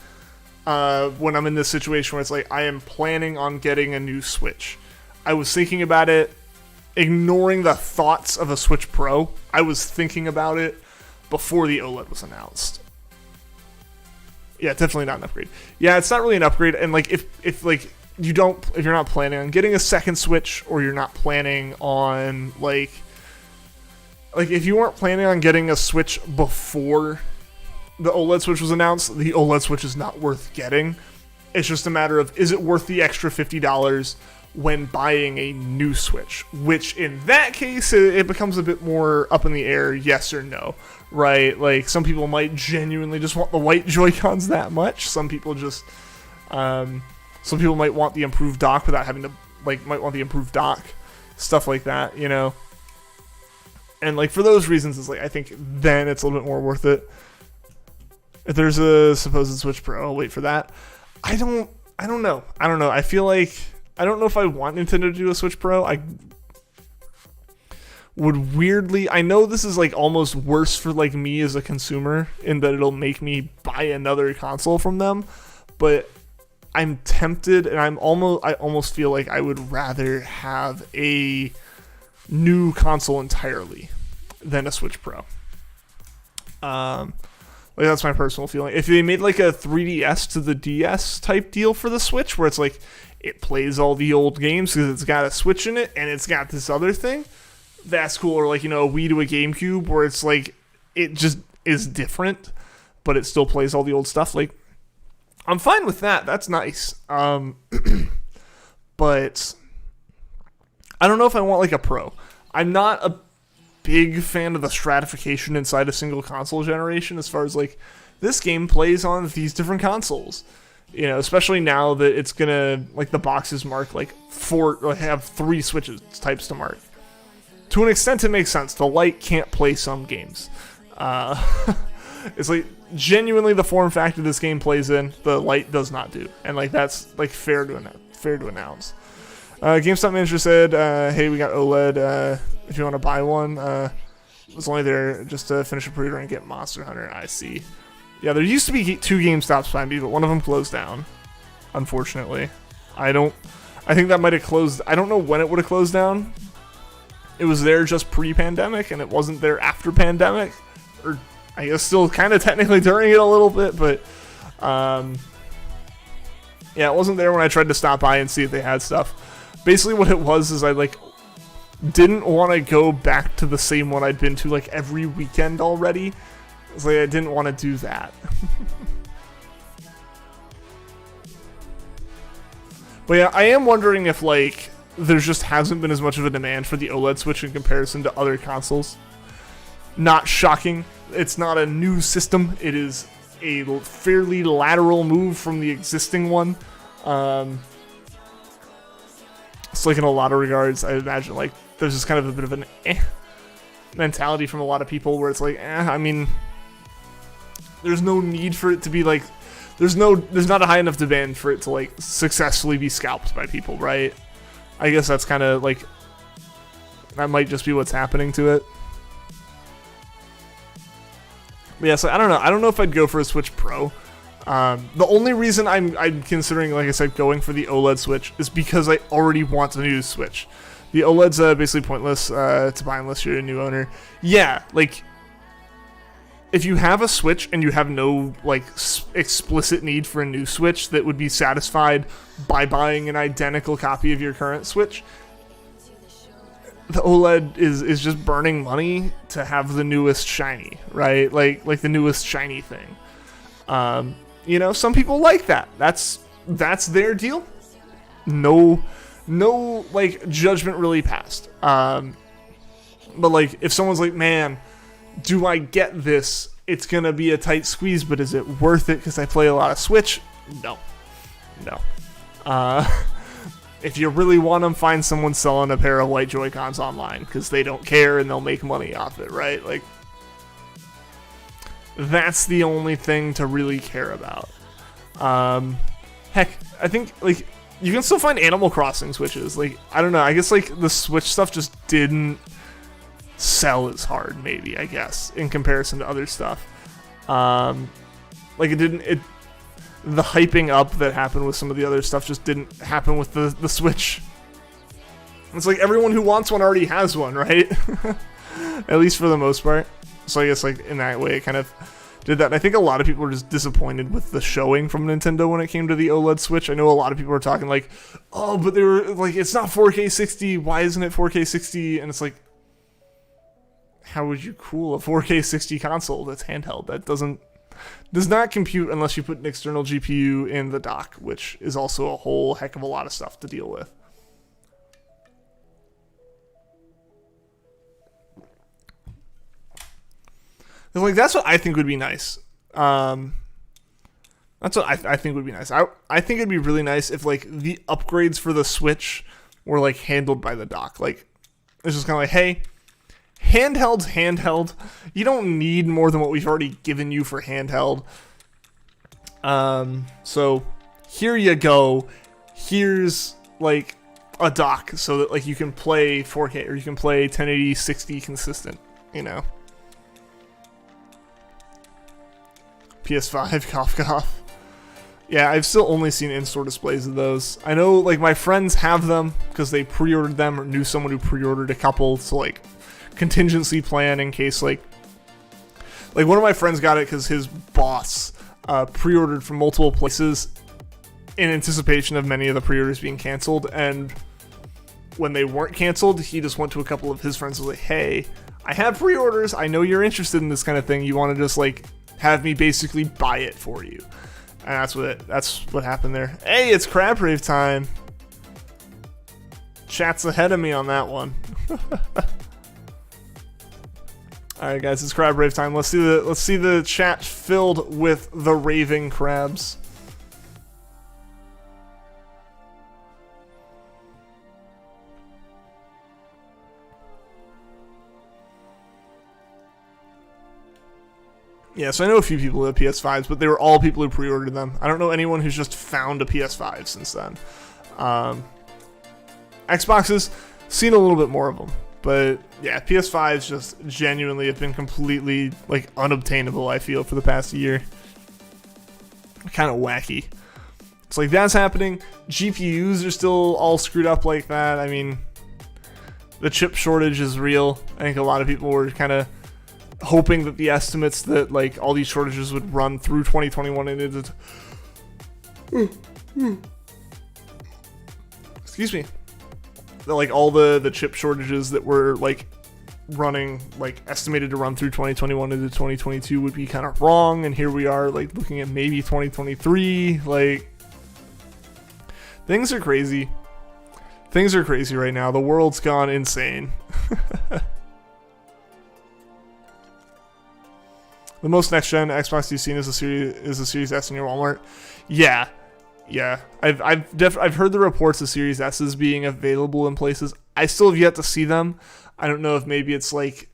when I'm in this situation where it's like I am planning on getting a new Switch. I was thinking about it, ignoring the thoughts of a Switch Pro. I was thinking about it before the OLED was announced. Yeah, definitely not an upgrade. Yeah, it's not really an upgrade, and like if you're not planning on getting a second Switch, or you're not planning on like if you weren't planning on getting a Switch before the OLED Switch was announced, the OLED Switch is not worth getting. It's just a matter of, is it worth the extra $50 when buying a new Switch? Which in that case, it becomes a bit more up in the air, yes or no, right? Like, some people might genuinely just want the white Joy-Cons that much. Some people just, some people might want the improved dock without having to, like, might want the improved dock, stuff like that, you know? And, like, for those reasons, it's like, I think then it's a little bit more worth it. If there's a supposed Switch Pro, I'll wait for that. I don't know. I feel like, I don't know if I want Nintendo to do a Switch Pro. I would weirdly, I know this is like almost worse for like me as a consumer in that it'll make me buy another console from them, but I'm tempted, and I almost feel like I would rather have a new console entirely than a Switch Pro. Like, that's my personal feeling. If they made like a 3DS to the DS type deal for the Switch, where it's like it plays all the old games because it's got a Switch in it and it's got this other thing, that's cool. Or like, you know, a Wii to a GameCube, where it's like it just is different, but it still plays all the old stuff. Like, I'm fine with that. That's nice. But I don't know if I want like a Pro. I'm not a big fan of the stratification inside a single console generation, as far as like this game plays on these different consoles, you know, especially now that it's gonna, like, the boxes mark like have 3 Switches types to mark. To an extent, it makes sense. The Lite can't play some games. It's like genuinely the form factor this game plays in, the Lite does not do, and like that's like fair to announce. GameStop manager said, "Hey, we got OLED. If you want to buy one, it's only there just to finish a pre-order and get Monster Hunter." I see. Yeah, there used to be 2 GameStops by me, but one of them closed down, unfortunately. I think that might have closed. I don't know when it would have closed down. It was there just pre-pandemic, and it wasn't there after pandemic, or I guess still kind of technically during it a little bit, but yeah, it wasn't there when I tried to stop by and see if they had stuff. Basically what it was is I like didn't want to go back to the same one I'd been to like every weekend already. It's like I didn't want to do that. But yeah, I am wondering if like there just hasn't been as much of a demand for the OLED Switch in comparison to other consoles. Not shocking. It's not a new system. It is a fairly lateral move from the existing one. It's like in a lot of regards, I imagine like there's just kind of a bit of an mentality from a lot of people where it's like, I mean, there's no need for it to be like, there's not a high enough demand for it to like successfully be scalped by people, right? I guess that's kind of like, that might just be what's happening to it. But yeah, so I don't know. I don't know if I'd go for a Switch Pro. The only reason I'm considering, like I said, going for the OLED Switch is because I already want a new Switch. The OLED's basically pointless to buy unless you're a new owner. Yeah, like, if you have a Switch and you have no like explicit need for a new Switch that would be satisfied by buying an identical copy of your current Switch, the OLED is just burning money to have the newest shiny, right? Like the newest shiny thing. You know, some people like that. That's their deal. No like judgment really passed. But like if someone's like, man, do I get this? It's gonna be a tight squeeze, but is it worth it because I play a lot of Switch? No. If you really want them, find someone selling a pair of white Joy-Cons online because they don't care and they'll make money off it, right? Like, that's the only thing to really care about. Heck, I think like you can still find Animal Crossing Switches. Like, I don't know. I guess like the Switch stuff just didn't sell as hard, maybe, I guess, in comparison to other stuff. Like the hyping up that happened with some of the other stuff just didn't happen with the Switch. It's like everyone who wants one already has one, right? At least for the most part. So I guess like in that way it kind of did that. And I think a lot of people were just disappointed with the showing from Nintendo when it came to the OLED Switch. I know a lot of people were talking like, oh, but they were like, it's not 4K 60. Why isn't it 4K 60? And it's like, how would you cool a 4K 60 console that's handheld? That does not compute unless you put an external GPU in the dock, which is also a whole heck of a lot of stuff to deal with. Like, that's what I think would be nice. That's what I think would be nice. I think it'd be really nice if like the upgrades for the Switch were like handled by the dock. Like, it's just kind of like, hey, handheld's handheld. You don't need more than what we've already given you for handheld. So here you go. Here's like a dock so that like you can play 4K or you can play 1080 60 consistent, you know. PS5 cough. Yeah, I've still only seen in-store displays of those. I know like my friends have them because they pre-ordered them or knew someone who pre-ordered a couple, so like contingency plan in case like Like, one of my friends got it because his boss pre-ordered from multiple places in anticipation of many of the pre-orders being canceled, and when they weren't canceled, he just went to a couple of his friends and was like, hey, I have pre-orders, I know you're interested in this kind of thing, you want to just, like, have me basically buy it for you. And that's what happened there. Hey, it's Crab Rave time. Chat's ahead of me on that one. Alright guys, it's Crab Rave time. Let's see the chat filled with the raving crabs. Yeah, so I know a few people who have PS5s, but they were all people who pre-ordered them. I don't know anyone who's just found a PS5 since then. Xboxes, seen a little bit more of them. But yeah, PS5s just genuinely have been completely, like, unobtainable, I feel, for the past year. Kind of wacky. It's like, that's happening. GPUs are still all screwed up like that. I mean, the chip shortage is real. I think a lot of people were kind of hoping that the estimates that, like, all these shortages would run through 2021 and excuse me, that, like, all the chip shortages that were, like, running, like, estimated to run through 2021 into 2022 would be kind of wrong, and here we are, like, looking at maybe 2023. Like, things are crazy. Things are crazy right now. The world's gone insane. The most next-gen Xbox you've seen is the Series S in your Walmart. Yeah. I've heard the reports of Series S's being available in places. I still have yet to see them. I don't know if maybe it's, like,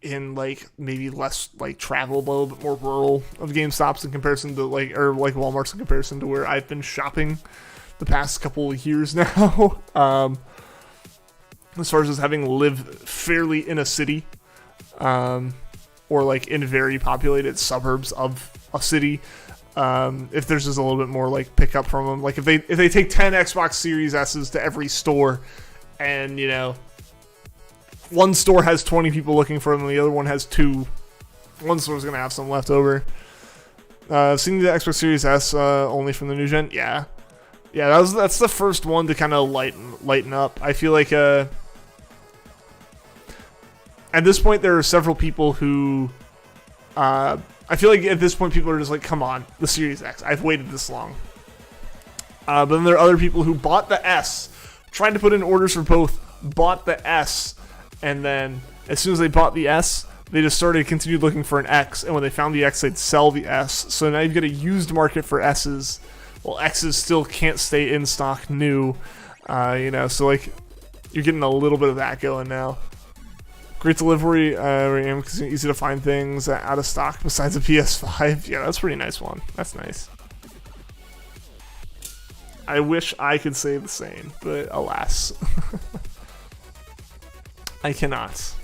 in, like, maybe less, like, traveled, a little bit more rural of GameStops in comparison to, like, or, like, Walmart's in comparison to where I've been shopping the past couple of years now. As far as just having lived fairly in a city, or, like, in very populated suburbs of a city, if there's just a little bit more, like, pickup from them. Like, if they take 10 Xbox Series S's to every store, and, you know, one store has 20 people looking for them, and the other one has 2, one store's gonna have some left over. Seeing the Xbox Series S only from the new gen, yeah, that's the first one to kind of lighten up. I feel like at this point, there are several people who, I feel like at this point, people are just like, come on, the Series X, I've waited this long. But then there are other people who bought the S, tried to put in orders for both, bought the S, and then as soon as they bought the S, they just continued looking for an X, and when they found the X, they'd sell the S. So now you've got a used market for S's, while X's still can't stay in stock new, you know, so, like, you're getting a little bit of that going now. Great delivery, because it's easy to find things out of stock besides a PS5. Yeah, that's a pretty nice one. That's nice. I wish I could say the same, but alas. I cannot.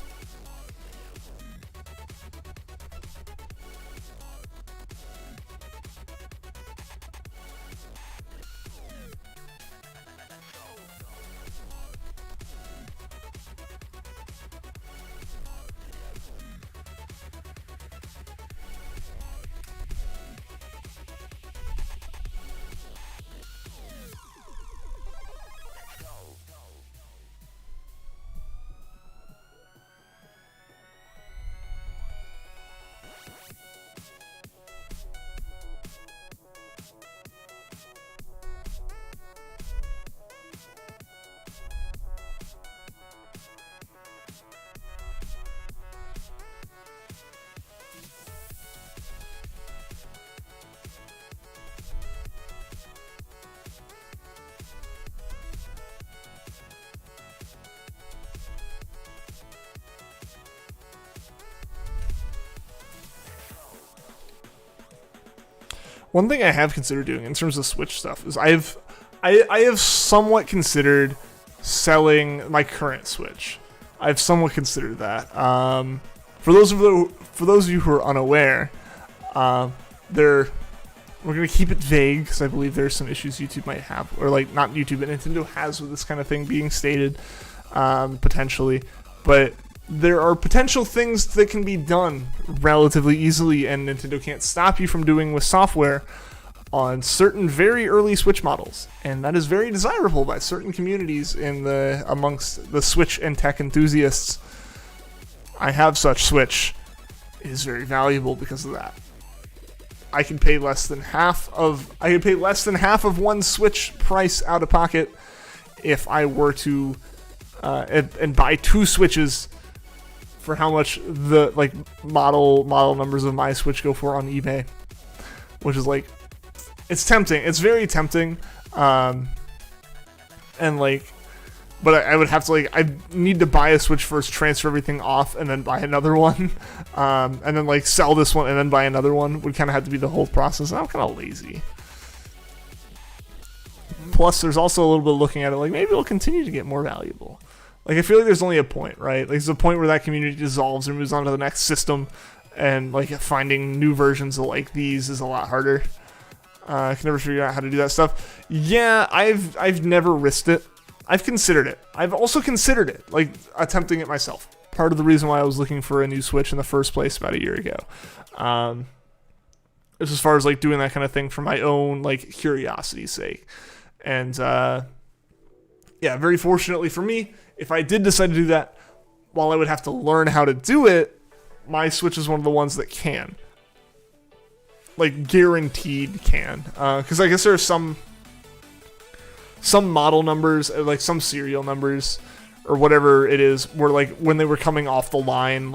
One thing I have considered doing in terms of Switch stuff is I have somewhat considered selling my current Switch. I've somewhat considered that. For those of you who are unaware, we're gonna keep it vague because I believe there's some issues YouTube might have, or like not YouTube, but Nintendo has with this kind of thing being stated, potentially. But there are potential things that can be done relatively easily, and Nintendo can't stop you from doing with software on certain very early Switch models, and that is very desirable by certain communities amongst the Switch and tech enthusiasts. I have such Switch. It is very valuable because of that. I can pay less than half of one Switch price out of pocket if I were to and buy 2 Switches for how much the model numbers of my Switch go for on eBay, which is it's tempting. It's very tempting, and but I would have to I need to buy a Switch first, transfer everything off, and then buy another one, and then sell this one and then buy another one. Would kind of have to be the whole process. And I'm kind of lazy. Plus, there's also a little bit of looking at it maybe it'll continue to get more valuable. I feel like there's only a point, right? There's a point where that community dissolves or moves on to the next system, and finding new versions of these is a lot harder. I can never figure out how to do that stuff. Yeah, I've never risked it. I've considered it. I've also considered it, attempting it myself. Part of the reason why I was looking for a new Switch in the first place about a year ago. As far as doing that kind of thing for my own curiosity's sake. And yeah, very fortunately for me, if I did decide to do that, while I would have to learn how to do it, my Switch is one of the ones that can. Guaranteed can. Because I guess there are some model numbers, some serial numbers, or whatever it is, where when they were coming off the line,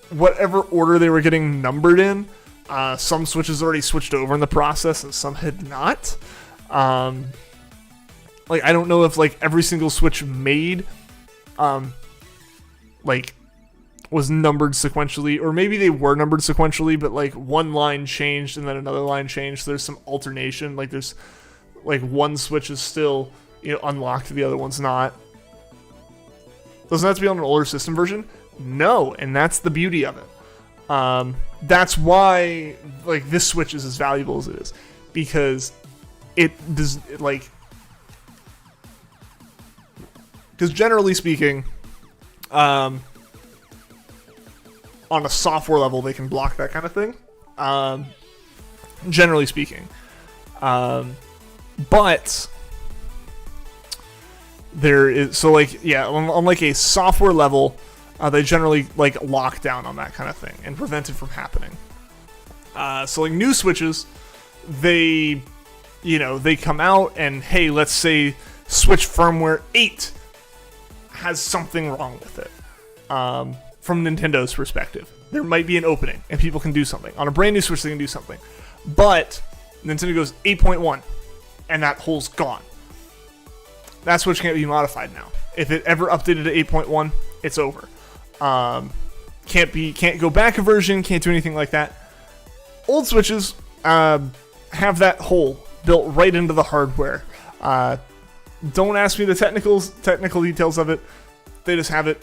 whatever order they were getting numbered in, some Switches already switched over in the process, and some had not. I don't know if every single Switch made, was numbered sequentially, or maybe they were numbered sequentially, but one line changed and then another line changed. So there's some alternation. There's one Switch is still unlocked, the other one's not. Doesn't have to be on an older system version. No, and that's the beauty of it. That's why this Switch is as valuable as it is, because it does because generally speaking, on a software level, they can block that kind of thing. Generally speaking. But there is, on a software level, they generally lock down on that kind of thing and prevent it from happening. New Switches, they come out and, hey, let's say Switch firmware 8 has something wrong with it. From Nintendo's perspective, there might be an opening and people can do something. On a brand new Switch, they can do something. But Nintendo goes 8.1 and that hole's gone. That Switch can't be modified now. If it ever updated to 8.1, it's over. Can't go back a version, can't do anything like that. Old Switches have that hole built right into the hardware. Don't ask me the technical details of it. They just have it.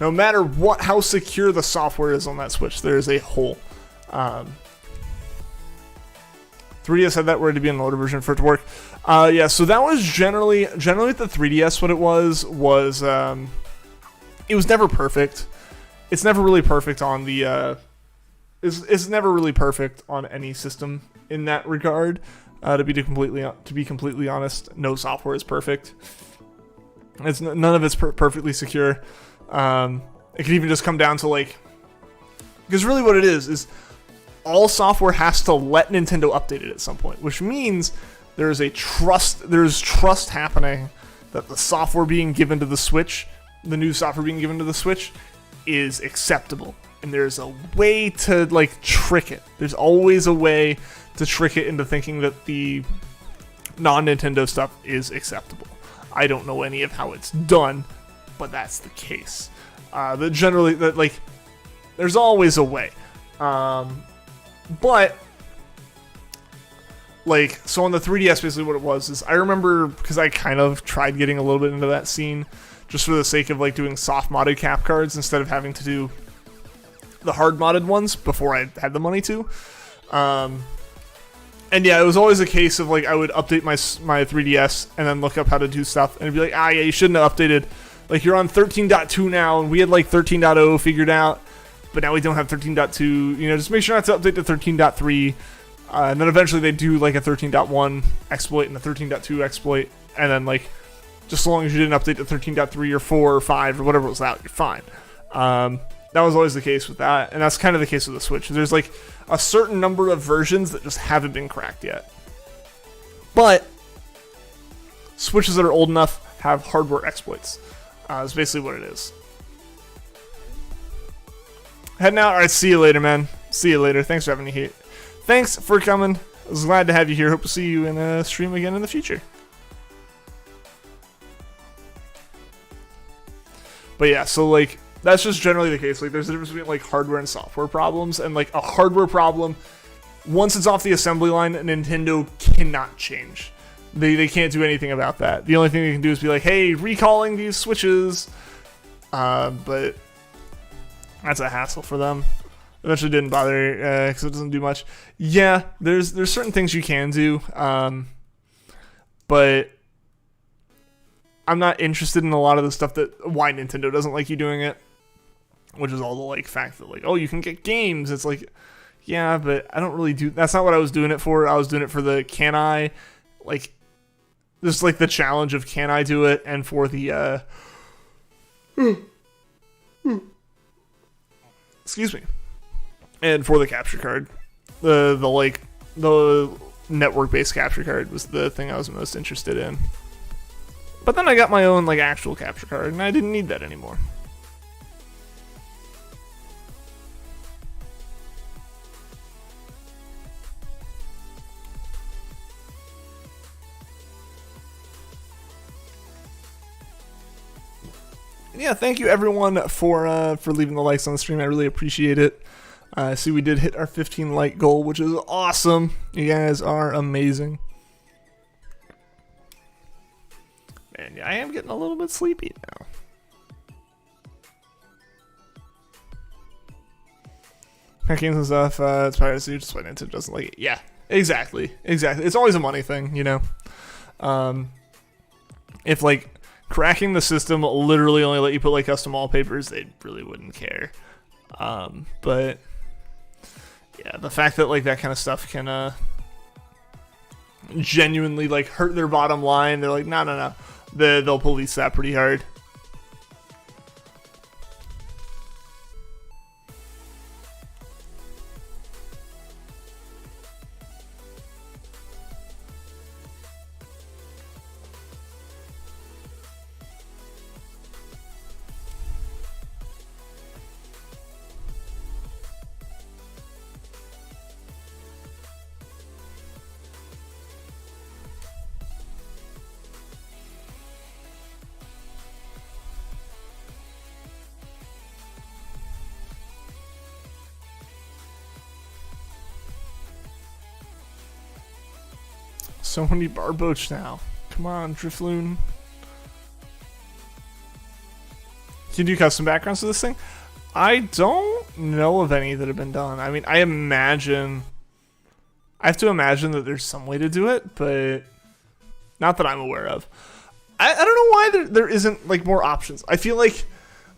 No matter how secure the software is on that Switch, there is a hole. 3DS had that, where it had to be an older version for it to work. Yeah, so that was generally with the 3DS, what it was it was never perfect. It's never really perfect on the it's never really perfect on any system in that regard. To be completely honest, no software is perfect. None of it's perfectly secure. It could even just come down to because really what it is all software has to let Nintendo update it at some point, which means there's trust happening that the software being given to the Switch, the new software being given to the Switch, is acceptable. And there's a way to trick it. There's always a way to trick it into thinking that the non-Nintendo stuff is acceptable. I don't know any of how it's done, but that's the case. There's always a way. But so on the 3DS, basically what it was is, I remember, because I kind of tried getting a little bit into that scene just for the sake of doing soft modded cap cards instead of having to do the hard modded ones before I had the money to. And yeah, it was always a case of I would update my 3DS and then look up how to do stuff and it'd be yeah, you shouldn't have updated Like you're on 13.2 now, and we had like 13.0 figured out, but now we don't have 13.2. You know, just make sure not to update to 13.3, and then eventually they do like a 13.1 exploit and a 13.2 exploit, and then like just as long as you didn't update to 13.3 or 4 or 5 or whatever was out, you're fine. That was always the case with that, and that's kind of the case with the Switch. There's like a certain number of versions that just haven't been cracked yet. But Switches that are old enough have hardware exploits. That's basically what it is. Heading out. Alright, see you later, man. See you later. Thanks for having me here. Thanks for coming. I was glad to have you here. Hope to see you in a stream again in the future. But yeah, so like, that's just generally the case. Like, there's a difference between like hardware and software problems, and like a hardware problem, once it's off the assembly line, Nintendo cannot change. They can't do anything about that. The only thing they can do is be like, hey, recalling these Switches. But that's a hassle for them. Eventually didn't bother because it doesn't do much. Yeah, there's certain things you can do, but I'm not interested in a lot of the stuff that why Nintendo doesn't like you doing it, which is all the like fact that like, oh, you can get games. It's like, yeah, but I don't really do. That's not what I was doing it for. I was doing it for the can I, like, just like the challenge of can I do it, and for the excuse me, and for the capture card, the network based capture card was the thing I was most interested in. But then I got my own like actual capture card, and I didn't need that anymore. Yeah, thank you everyone for leaving the likes on the stream. I really appreciate it. See, we did hit our 15 like goal, which is awesome. You guys are amazing. Man, yeah, I am getting a little bit sleepy now. Games and stuff, it's piracy, just why Nintendo doesn't like it. Yeah, exactly. It's always a money thing, you know. If like cracking the system literally only let you put like custom wallpapers, they really wouldn't care. But yeah, the fact that like that kind of stuff can genuinely like hurt their bottom line, they're like, no. They'll police that pretty hard. So many barboach now. Come on, Drifloon. Can you do custom backgrounds to this thing? I don't know of any that have been done. I mean, I have to imagine that there's some way to do it, but not that I'm aware of. I don't know why there isn't like more options. I feel like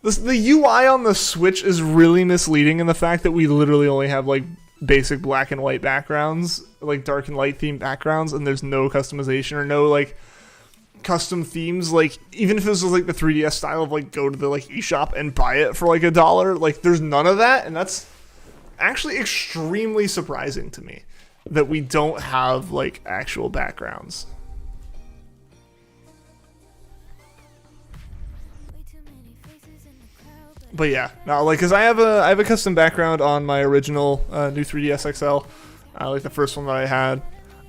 the UI on the Switch is really misleading in the fact that we literally only have like basic black and white backgrounds, like dark and light themed backgrounds, and there's no customization or no like custom themes. Like even if this was like the 3DS style of like go to the like eShop and buy it for like $1, like there's none of that, and that's actually extremely surprising to me that we don't have like actual backgrounds. But yeah, no, like, cause I have a custom background on my original new 3DS XL, like the first one that I had.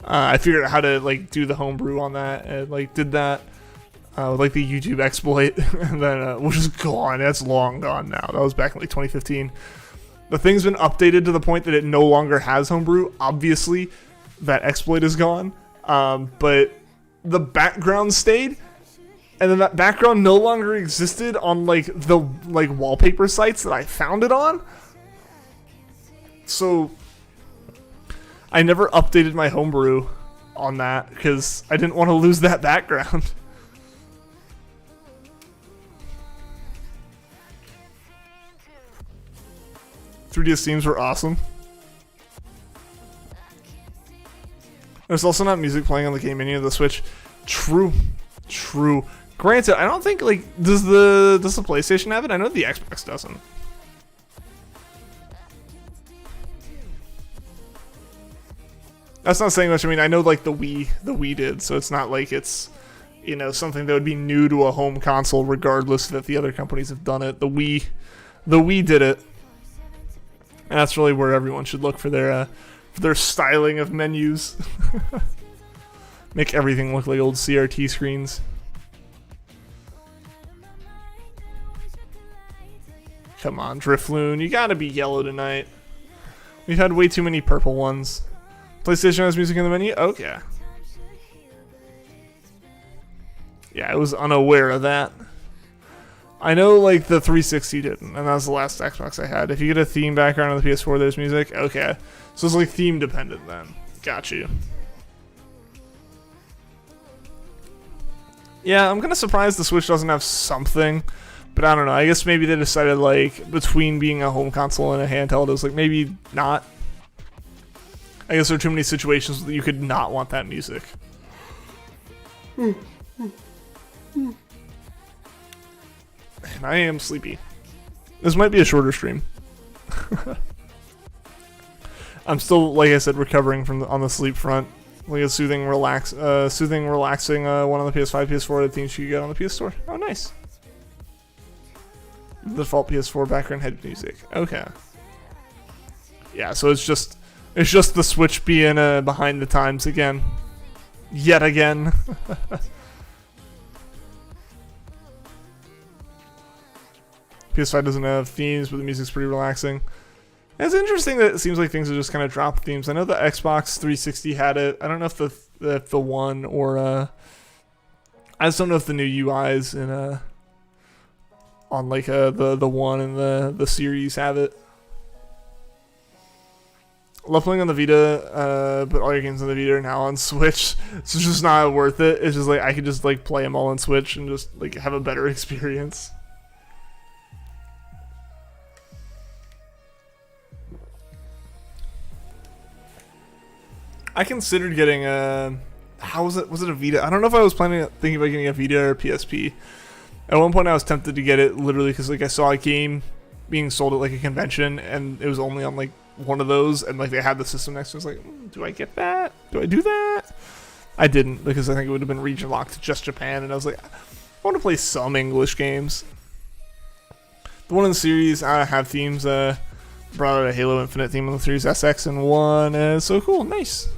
I figured out how to like do the homebrew on that, and like did that with like the YouTube exploit, and then which is gone. That's long gone now. That was back in like 2015. The thing's been updated to the point that it no longer has homebrew. Obviously, that exploit is gone, but the background stayed. And then that background no longer existed on like the like wallpaper sites that I found it on. So I never updated my homebrew on that because I didn't want to lose that background. 3DS themes were awesome. There's also not music playing on the game menu of the Switch. True. Granted, I don't think like does the PlayStation have it? I know the Xbox doesn't. That's not saying much. I mean, I know like the Wii did, so it's not like it's, you know, something that would be new to a home console, regardless that the other companies have done it. The Wii did it, and that's really where everyone should look for their styling of menus. Make everything look like old CRT screens. Come on, Drifloon, you gotta be yellow tonight. We've had way too many purple ones. PlayStation has music in the menu? Okay. Yeah, I was unaware of that. I know, like, the 360 didn't, and that was the last Xbox I had. If you get a theme background on the PS4, there's music? Okay. So it's, like, theme-dependent, then. Got you. Yeah, I'm kind of surprised the Switch doesn't have something, but I don't know. I guess maybe they decided, like, between being a home console and a handheld, it was like, maybe not. I guess there are too many situations that you could not want that music. And I am sleepy. This might be a shorter stream. I'm still, like I said, recovering from on the sleep front. Like a soothing, relaxing one on the PS5, PS4, the themes you get on the PS Store. Oh, nice. The default PS4 background head music. Okay. Yeah, so it's just the Switch being behind the times again. Yet again. PS5 doesn't have themes, but the music's pretty relaxing. It's interesting that it seems like things are just kind of drop themes. I know the Xbox 360 had it. I don't know if the One or I just don't know if the new UIs in on like the One and the Series have it. Love playing on the Vita, but all your games on the Vita are now on Switch, so it's just not worth it. It's just like I could just like play them all on Switch and just like have a better experience. I considered getting a. How was it? Was it a Vita? I don't know if I was thinking about getting a Vita or a PSP. At one point, I was tempted to get it literally because like I saw a game being sold at like a convention, and it was only on like one of those, and like they had the system next to it. I was like, do I get that? Do I do that? I didn't, because I think it would have been region locked to just Japan, and I was like, I want to play some English games. The one in the series have themes. Brought out a Halo Infinite theme on the Series SX and one. So cool, nice.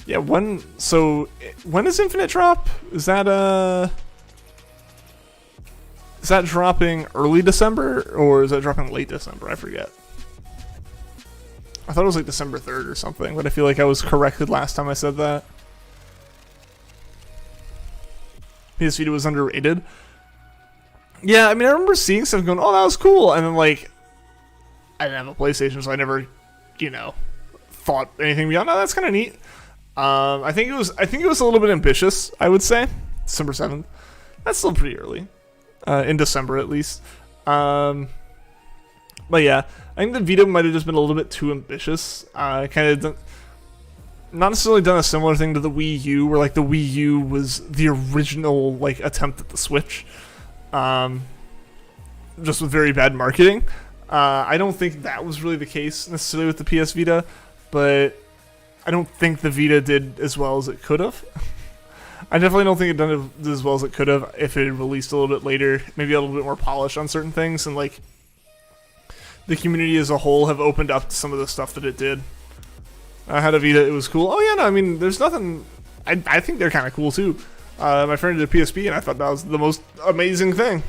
Yeah, when does Infinite drop? Is that dropping early December or is that dropping late December? I forget. I thought it was like December 3rd or something, but I feel like I was corrected last time I said that. PS Vita was underrated. Yeah, I mean, I remember seeing stuff going, oh, that was cool, and then like, I didn't have a PlayStation, so I never, thought anything beyond. Oh, that's kind of neat. I think it was a little bit ambitious, I would say. December 7th. That's still pretty early. In December, at least. But yeah, I think the Vita might have just been a little bit too ambitious. Kind of not necessarily done a similar thing to the Wii U, where like the Wii U was the original like attempt at the Switch. Just with very bad marketing. I don't think that was really the case necessarily with the PS Vita, but I don't think the Vita did as well as it could have. I definitely don't think it done as well as it could have if it had released a little bit later, maybe a little bit more polish on certain things, and like the community as a whole have opened up to some of the stuff that it did. I had a Vita, it was cool. Oh yeah, no, I mean, there's nothing. I think they're kind of cool too. My friend did a PSP, and I thought that was the most amazing thing.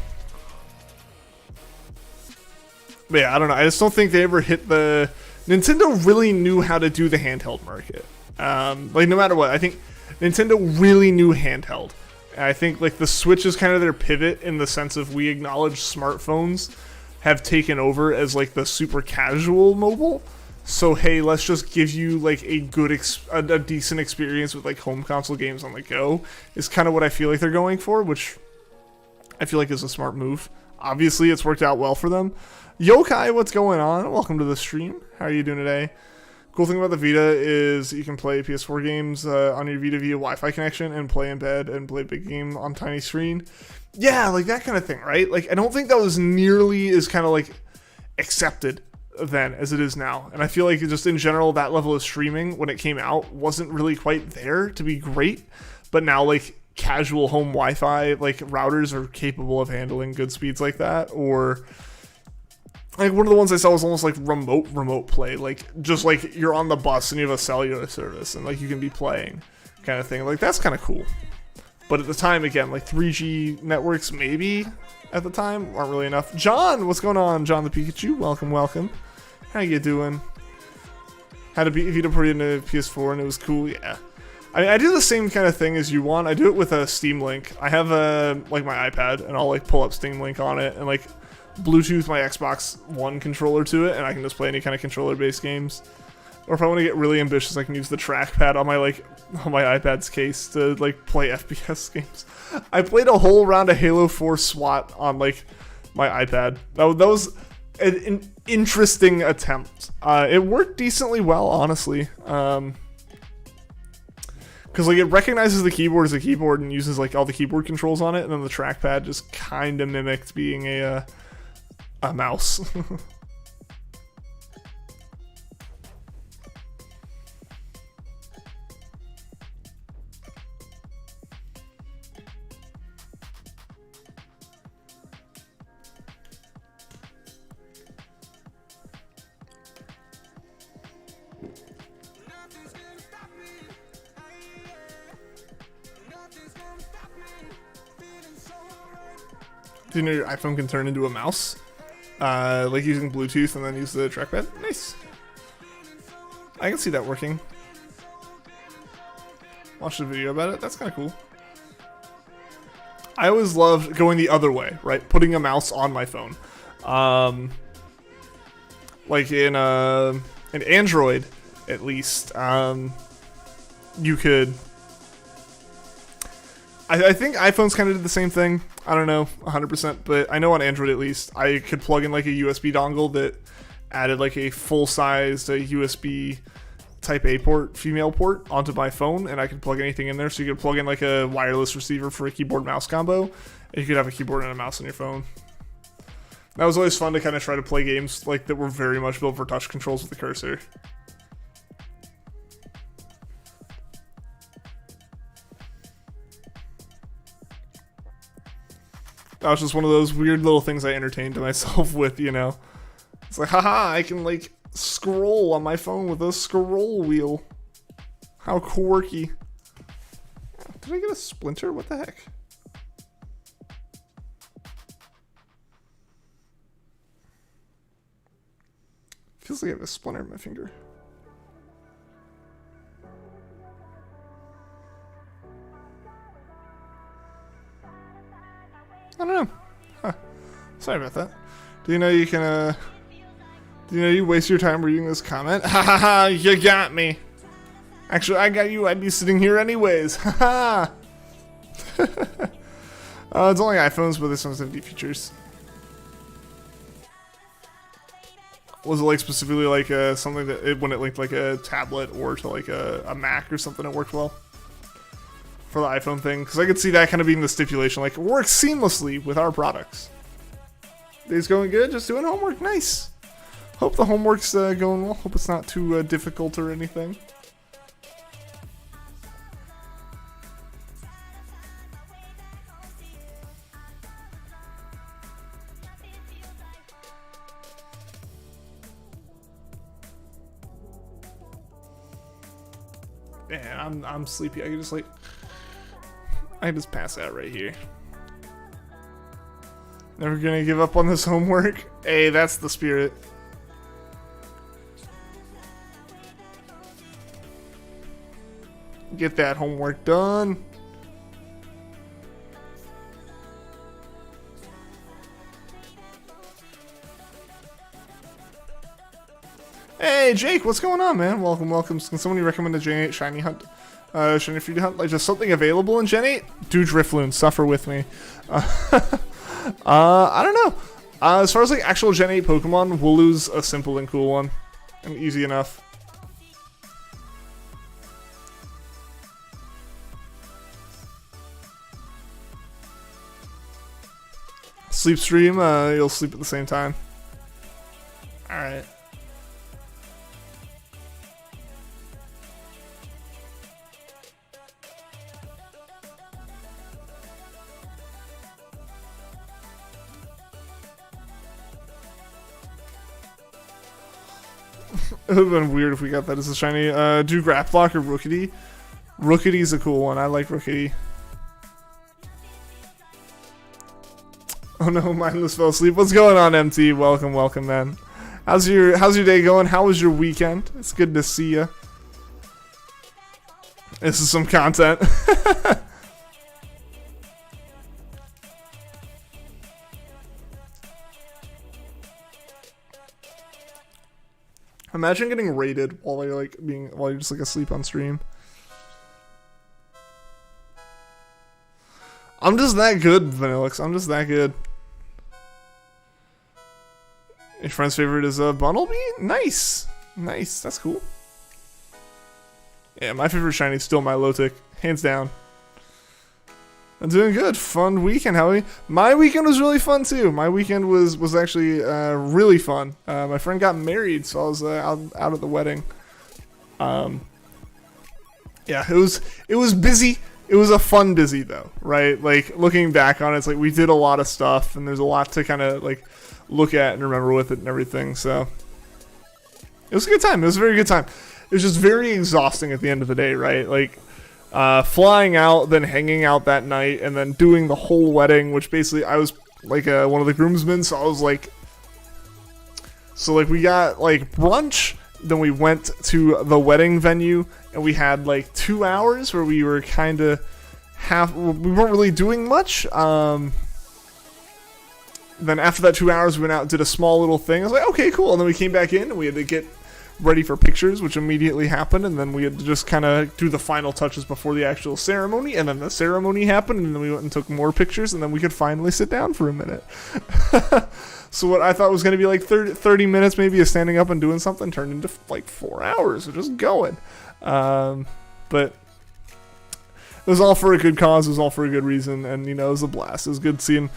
But yeah, I don't know. I just don't think they ever hit the. Nintendo really knew how to do the handheld market. Like no matter what, I think Nintendo really knew handheld. And I think like the Switch is kind of their pivot in the sense of we acknowledge smartphones have taken over as like the super casual mobile. So hey, let's just give you like a good, a decent experience with like home console games on the go. Is kind of what I feel like they're going for, which I feel like is a smart move. obviously it's worked out well for them. Yokai, what's going on? Welcome to the stream. How are you doing today? Cool thing about the Vita is you can play PS4 games on your Vita via Wi-Fi connection and play in bed and play a big game on tiny screen. Yeah, like that kind of thing, right? Like I don't think that was nearly as kind of like accepted then as it is now. And I feel like just in general, that level of streaming when it came out wasn't really quite there to be great. But now like casual home Wi-Fi like routers are capable of handling good speeds like that. Or like one of the ones I saw was almost like remote play, like just like you're on the bus and you have a cellular service and like you can be playing kind of thing. Like that's kind of cool. But at the time, again, like 3G networks maybe at the time aren't really enough. John, what's going on? John the Pikachu, welcome. How you doing? Had a Vita put into PS4 and it was cool. Yeah, I do the same kind of thing as you want. I do it with a Steam Link. I have like my iPad and I'll like pull up Steam Link on it and like Bluetooth my Xbox One controller to it, and I can just play any kind of controller-based games. Or if I want to get really ambitious, I can use the trackpad on my iPad's case to like play FPS games. I played a whole round of Halo 4 SWAT on like my iPad. That was an interesting attempt. It worked decently well, honestly. Because like it recognizes the keyboard as a keyboard and uses like all the keyboard controls on it, and then the trackpad just kind of mimicked being a mouse. Do you know your iPhone can turn into a mouse? Like using Bluetooth and then use the trackpad? Nice. I can see that working. Watched a video about it. That's kind of cool. I always loved going the other way, right? Putting a mouse on my phone. Like in Android, at least, you could... I think iPhones kind of did the same thing. I don't know 100%, but I know on Android at least, I could plug in like a USB dongle that added like a full-sized USB Type A port, female port, onto my phone, and I could plug anything in there. So you could plug in like a wireless receiver for a keyboard-mouse combo, and you could have a keyboard and a mouse on your phone. That was always fun to kind of try to play games like that were very much built for touch controls with the cursor. That was just one of those weird little things I entertained myself with, you know. It's like, haha, I can like scroll on my phone with a scroll wheel. How quirky. Did I get a splinter? What the heck? Feels like I have a splinter in my finger. I don't know. Huh. Sorry about that. Do you know you can, do you know you waste your time reading this comment? Ha ha ha, you got me. Actually, I got you. I'd be sitting here anyways. Ha ha. It's only iPhones, but this one's have deep features. Was it like specifically like something that when it linked like a tablet or to like a Mac or something, it worked well? For the iPhone thing, because I could see that kind of being the stipulation, like it works seamlessly with our products. Day's going good, just doing homework, nice. Hope the homework's going well, hope it's not too difficult or anything. Man, I'm sleepy, I can just like... I can just pass out right here. Never gonna give up on this homework. Hey, that's the spirit. Get that homework done. Hey, Jake, what's going on, man? Welcome. Can somebody recommend a Gen 8 Shiny Hunt? Shiny Free to Hunt? Like, just something available in Gen 8? Do Drifloon, suffer with me. I don't know. As far as like actual Gen 8 Pokemon, we'll lose a simple and cool one. And easy enough. Sleep stream, you'll sleep at the same time. Alright. It would have been weird if we got that as a shiny. Do Grapplock or Rookity? Rookity's a cool one. I like Rookity. Oh no, mindless fell asleep. What's going on, MT? Welcome, welcome, man. How's your day going? How was your weekend? It's good to see you. This is some content. Imagine getting raided while you're just like asleep on stream. I'm just that good, Vanillix. I'm just that good. Your friend's favorite is Bunnelby? Nice. Nice. That's cool. Yeah, my favorite shiny is still Milotic. Hands down. I'm doing good. Fun weekend, Howie. My weekend was really fun, too. My weekend was actually really fun. My friend got married, so I was out at the wedding. Yeah, it was busy. It was a fun busy, though, right? Like, looking back on it, it's like we did a lot of stuff, and there's a lot to kind of, like, look at and remember with it and everything, so. It was a good time. It was a very good time. It was just very exhausting at the end of the day, right? Like, flying out, then hanging out that night, and then doing the whole wedding, which basically I was, like, one of the groomsmen, so I was, like... So, like, we got, like, brunch, then we went to the wedding venue, and we had, like, 2 hours where we were kind of we weren't really doing much. Then after that 2 hours, we went out and did a small little thing. I was like, okay, cool. And then we came back in, and we had to get ready for pictures, which immediately happened. And then we had to just kind of do the final touches before the actual ceremony. And then the ceremony happened, and then we went and took more pictures, and then we could finally sit down for a minute. So what I thought was going to be like 30 minutes maybe of standing up and doing something turned into like 4 hours of just going. But it was all for a good cause. It was all for a good reason. And, you know, it was a blast. It was good seeing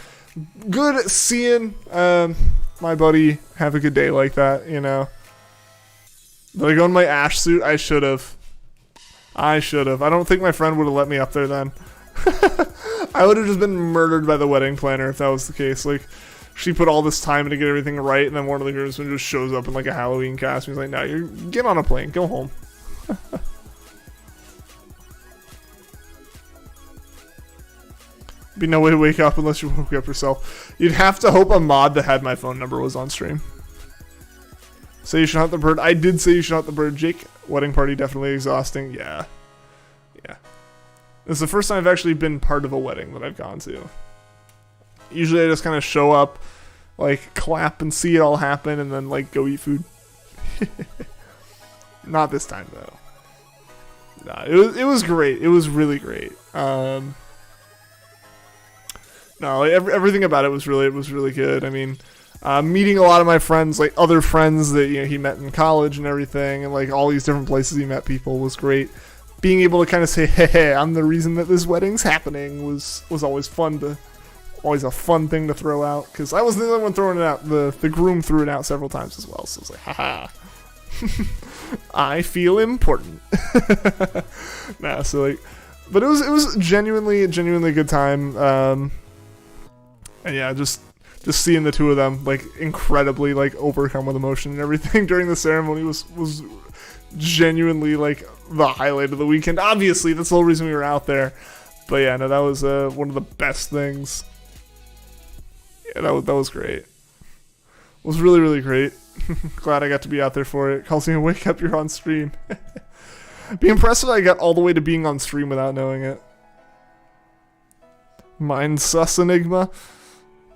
my buddy have a good day like that, you know. Did I go in my Ash suit? I should have. I don't think my friend would have let me up there then. I would have just been murdered by the wedding planner if that was the case. Like, she put all this time to get everything right, and then one of the groomsmen just shows up in like a Halloween costume. He's like, "No, get on a plane, go home." Be no way to wake up unless you woke up yourself. You'd have to hope a mod that had my phone number was on stream. Say you should hunt the bird. I did say you should hunt the bird, Jake. Wedding party definitely exhausting. Yeah. This is the first time I've actually been part of a wedding that I've gone to. Usually I just kind of show up, like, clap and see it all happen, and then, like, go eat food. Not this time, though. Nah, it was great. It was really great. No, like, everything about it was really good. I mean, meeting a lot of my friends, like, other friends that, you know, he met in college and everything, and, like, all these different places he met people was great. Being able to kind of say, hey, I'm the reason that this wedding's happening was always fun always a fun thing to throw out, because I wasn't the only one throwing it out. The groom threw it out several times as well, so I was like, haha. I feel important. Nah, so like, but it was genuinely a good time. And yeah, just seeing the two of them like incredibly like overcome with emotion and everything during the ceremony was genuinely like the highlight of the weekend. Obviously, that's the whole reason we were out there. But yeah, no, that was one of the best things. Yeah, that was great. It was really great. Glad I got to be out there for it. Calls me, wake up, you're on stream. Be impressed that I got all the way to being on stream without knowing it. Mindlessenigma.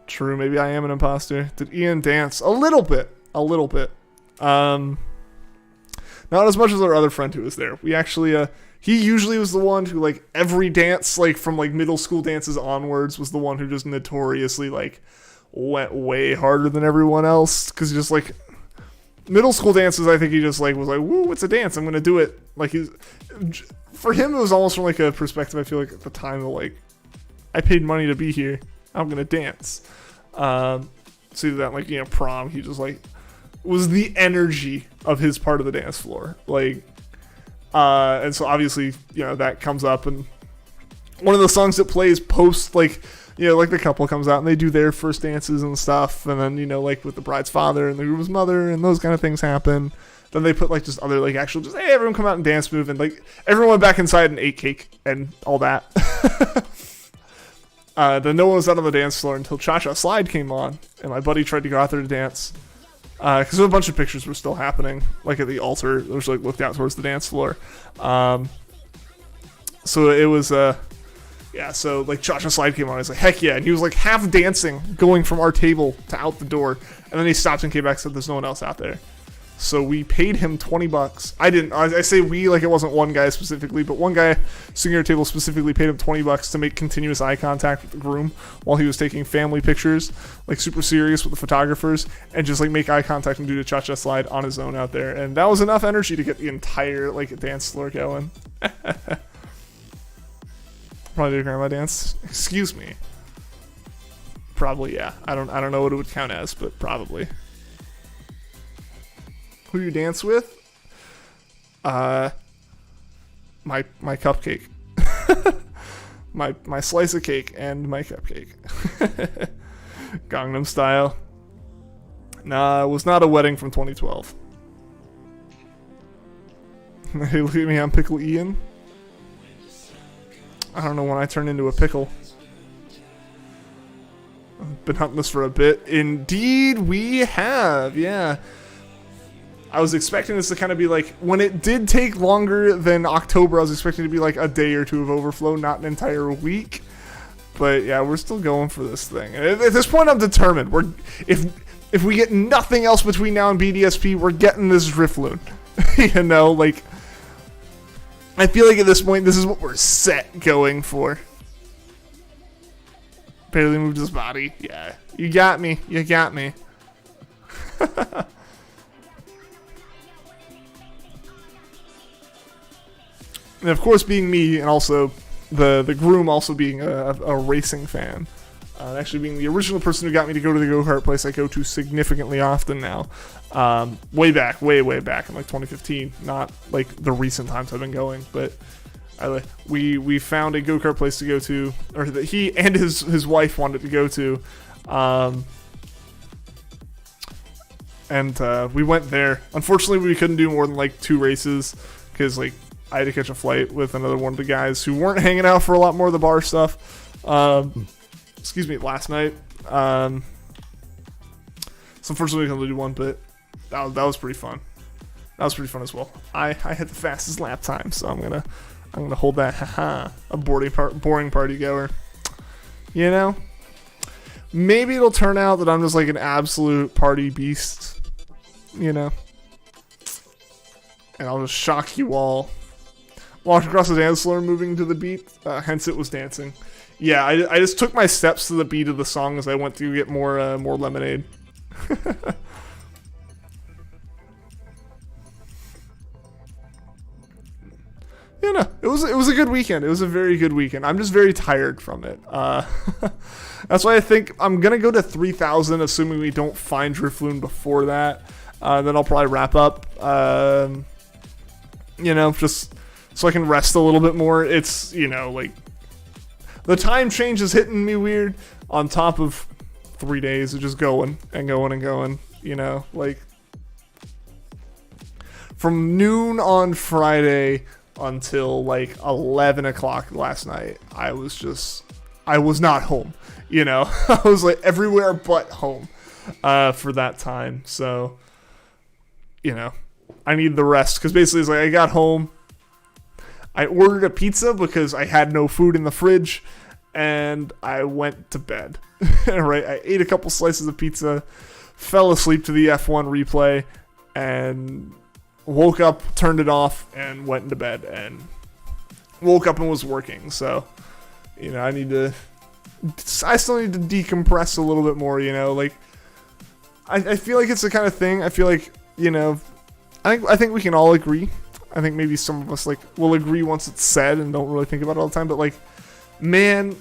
True, maybe I am an imposter. Did Ian dance? A little bit. Not as much as our other friend who was there. We actually, he usually was the one who, like, every dance, like, from, like, middle school dances onwards was the one who just notoriously, like, went way harder than everyone else. Because just, like, middle school dances, I think he just, like, was like, woo, it's a dance, I'm going to do it. Like, for him, it was almost from, like, a perspective, I feel like, at the time of, like, I paid money to be here, I'm going to dance. So that, like, you know, prom, he just, like, was the energy of his part of the dance floor. Like, and so obviously, you know, that comes up, and one of the songs that plays post, like, you know, like the couple comes out and they do their first dances and stuff, and then, you know, like with the bride's father and the groom's mother and those kind of things happen. Then they put, like, just other, like, actual, just, hey, everyone come out and dance move, and, like, everyone went back inside and ate cake and all that. Then no one was out on the dance floor until Cha-Cha Slide came on, and my buddy tried to go out there to dance. Because a bunch of pictures were still happening, like at the altar, that was, like, looked out towards the dance floor. So it was, yeah, so, like, Cha-Cha Slide came on, I was like, heck yeah, and he was, like, half dancing, going from our table to out the door, and then he stopped and came back and said, there's no one else out there. So we paid him $20. I say we, like it wasn't one guy specifically, but one guy sitting at our table specifically paid him $20 to make continuous eye contact with the groom while he was taking family pictures, like super serious with the photographers, and just, like, make eye contact and do the Cha-Cha Slide on his own out there. And that was enough energy to get the entire, like, dance floor going. Probably did a grandma dance. Excuse me. Probably, yeah. I don't know what it would count as, but probably. Who you dance with? My cupcake. my slice of cake and my cupcake. Gangnam Style. Nah, it was not a wedding from 2012. Hey, look at me, I'm Pickle Ian. I don't know when I turn into a pickle. I've been hunting this for a bit. Indeed, we have, yeah. I was expecting this to kind of be like, when it did take longer than October, I was expecting it to be like a day or two of overflow, not an entire week. But yeah, we're still going for this thing. And at this point, I'm determined. If we get nothing else between now and BDSP, we're getting this Drifloon. You know, like, I feel like at this point, this is what we're set going for. Barely moved his body. Yeah, you got me. You got me. And of course, being me, and also the groom also being a racing fan, actually being the original person who got me to go to the go-kart place I go to significantly often now, way back in like 2015, not like the recent times I've been going, but we found a go-kart place to go to, or that he and his wife wanted to go to, and we went there. Unfortunately, we couldn't do more than like 2 races, because, like, I had to catch a flight with another one of the guys who weren't hanging out for a lot more of the bar stuff. Last night. So unfortunately we couldn't do one, but that was pretty fun. That was pretty fun as well. I had the fastest lap time, so I'm gonna hold that. Haha, a boring party goer. You know, maybe it'll turn out that I'm just like an absolute party beast. You know, and I'll just shock you all. Walked across the dance floor, moving to the beat. Hence, it was dancing. Yeah, I just took my steps to the beat of the song as I went to get more lemonade. Yeah, no, it was a good weekend. It was a very good weekend. I'm just very tired from it. That's why I think I'm gonna go to 3,000, assuming we don't find Drifloon before that. Then I'll probably wrap up. You know, just so I can rest a little bit more. It's, you know, like, the time change is hitting me weird on top of 3 days of just going and going and going, you know, like, from noon on Friday until like 11 o'clock last night, I was not home, you know. I was like everywhere but home for that time. So, you know, I need the rest, because basically it's like I got home, I ordered a pizza because I had no food in the fridge, and I went to bed. Right, I ate a couple slices of pizza, fell asleep to the F1 replay, and woke up, turned it off, and went into bed. And woke up and was working. So, I still need to decompress a little bit more, like, I feel like it's the kind of thing, I feel like, I think we can all agree. I think maybe some of us, like, will agree once it's said and don't really think about it all the time, but, like, man,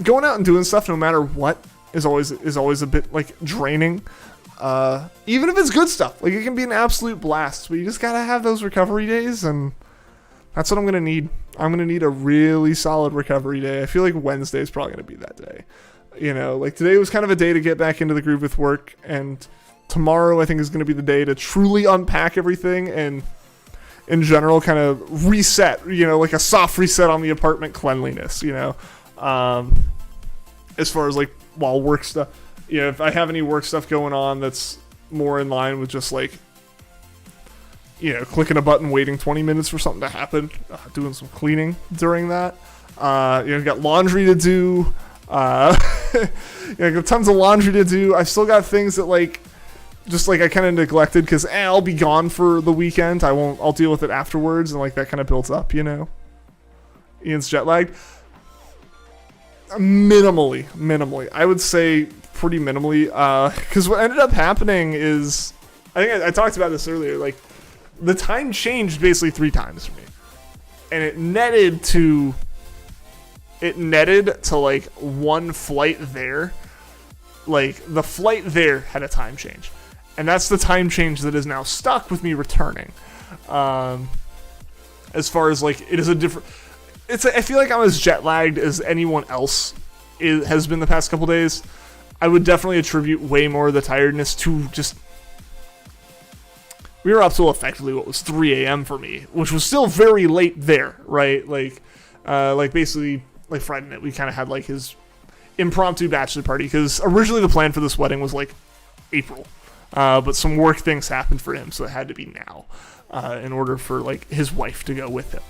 going out and doing stuff no matter what is always a bit, like, draining. Even if it's good stuff, like, it can be an absolute blast, but you just gotta have those recovery days, and that's what I'm gonna need. I'm gonna need a really solid recovery day. I feel like Wednesday is probably gonna be that day. Like, today was kind of a day to get back into the groove with work, and tomorrow I think is gonna be the day to truly unpack everything and, in general, kind of reset, like a soft reset on the apartment cleanliness, as far as, like, while work stuff, if I have any work stuff going on that's more in line with just, like, clicking a button, waiting 20 minutes for something to happen, doing some cleaning during that. Got laundry to do. Got tons of laundry to do. I've still got things that, like, just, like, I kind of neglected because I'll be gone for the weekend. I'll deal with it afterwards, and, like, that kind of builds up, Ian's jet lagged. Minimally. I would say pretty minimally, because what ended up happening is, I think I talked about this earlier, like, the time changed basically 3 times for me, and it netted to like one flight there. Like, the flight there had a time change, and that's the time change that is now stuck with me returning. As far as, like, it is a different, I feel like I'm as jet lagged as anyone else has been the past couple days. I would definitely attribute way more of the tiredness to just, we were up till effectively what was 3 a.m. for me, which was still very late there, right? Like basically, like, Friday night, we kind of had, like, his impromptu bachelor party, because originally the plan for this wedding was, like, April, but some work things happened for him, so it had to be now, in order for, like, his wife to go with him.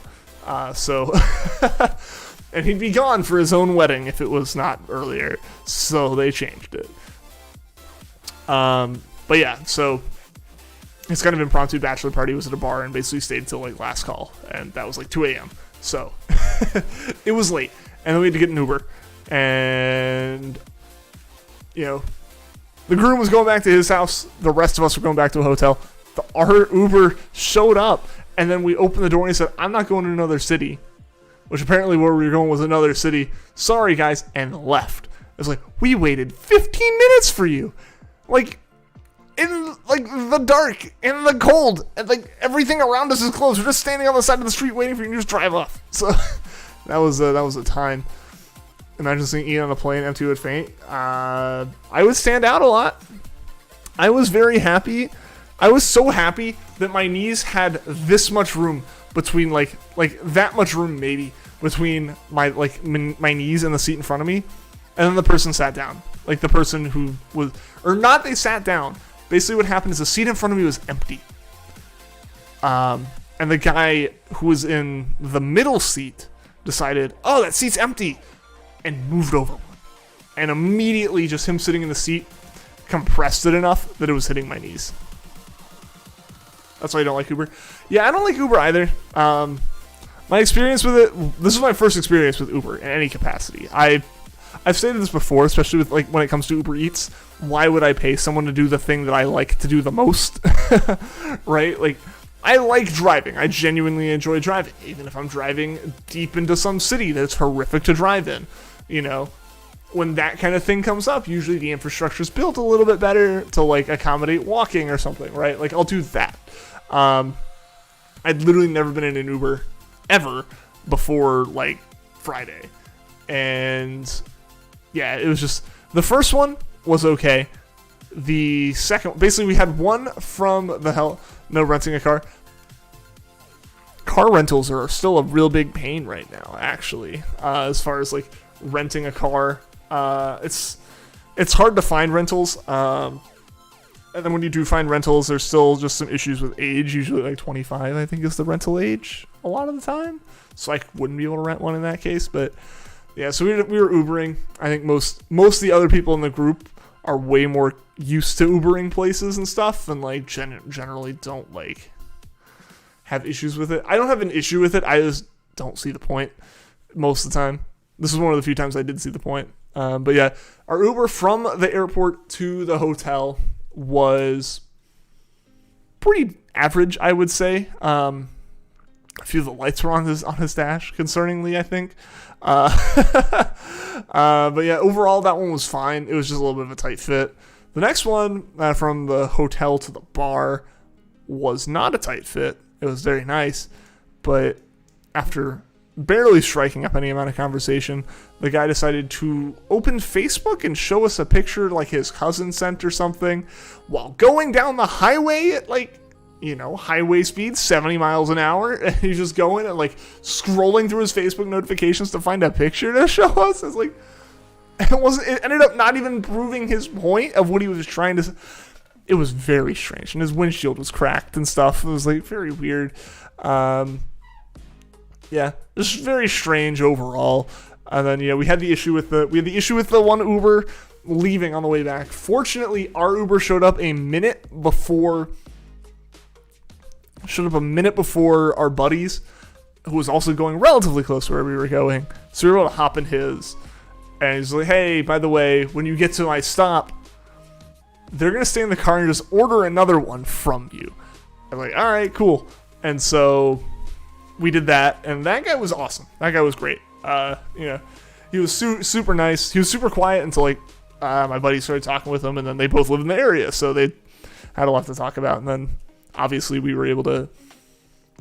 And he'd be gone for his own wedding if it was not earlier, so they changed it. But yeah, so his kind of impromptu bachelor party was at a bar and basically stayed till, like, last call, and that was, like, 2 a.m. So it was late, and then we had to get an Uber, and the groom was going back to his house, the rest of us were going back to a hotel. Our Uber showed up, and then we opened the door and he said, "I'm not going to another city," which apparently where we were going was another city. "Sorry, guys," and left. It was like, we waited 15 minutes for you, like, in, like, the dark, in the cold, and, like, everything around us is closed. We're just standing on the side of the street waiting for you to just drive off. So that was a time. Imagine seeing Ian on a plane, M2 would faint. I would stand out a lot. I was very happy. I was so happy that my knees had this much room between, like that much room maybe between my knees and the seat in front of me, and then the person sat down. Like, the person who was, or not, they sat down. Basically what happened is the seat in front of me was empty. And the guy who was in the middle seat decided, "Oh, that seat's empty," and moved over one. And immediately, just him sitting in the seat compressed it enough that it was hitting my knees. That's why I don't like Uber. Yeah, I don't like Uber either. My experience with it, this is my first experience with Uber in any capacity. I've stated this before, especially with, like, when it comes to Uber Eats. Why would I pay someone to do the thing that I like to do the most? Right? Like, I like driving. I genuinely enjoy driving, even if I'm driving deep into some city that's horrific to drive in. When that kind of thing comes up, usually the infrastructure's built a little bit better to, like, accommodate walking or something, right? Like, I'll do that. I'd literally never been in an Uber ever before, like, Friday. And yeah, it was just, the first one was okay. The second, basically we had one from no renting a car. Car rentals are still a real big pain right now, actually, as far as, like, renting a car. It's hard to find rentals. And then when you do find rentals, there's still just some issues with age. Usually, like, 25, I think, is the rental age a lot of the time. So I wouldn't be able to rent one in that case. But yeah, so we were Ubering. I think most of the other people in the group are way more used to Ubering places and stuff, and, like, generally don't, like, have issues with it. I don't have an issue with it. I just don't see the point most of the time. This is one of the few times I did see the point. But yeah, our Uber from the airport to the hotel was pretty average, I would say. A few of the lights were on his dash, concerningly, I think. But yeah, overall, that one was fine. It was just a little bit of a tight fit. The next one, from the hotel to the bar, was not a tight fit. It was very nice, but after barely striking up any amount of conversation, the guy decided to open Facebook and show us a picture like his cousin sent or something while going down the highway at highway speed, 70 miles an hour. And he's just going and scrolling through his Facebook notifications to find a picture to show us. It's like, it ended up not even proving his point of what he was trying to. It was very strange, and his windshield was cracked and stuff. It was very weird. Yeah, just very strange overall. And then we had the issue with the one Uber leaving on the way back. Fortunately, our Uber showed up a minute before our buddies, who was also going relatively close to where we were going. So we were able to hop in his, and he's like, "Hey, by the way, when you get to my stop, they're gonna stay in the car and just order another one from you." I'm like, "All right, cool." And so we did that, and that guy was awesome. That guy was great. He was super nice. He was super quiet until my buddy started talking with him, and then they both lived in the area, so they had a lot to talk about. And then obviously we were able to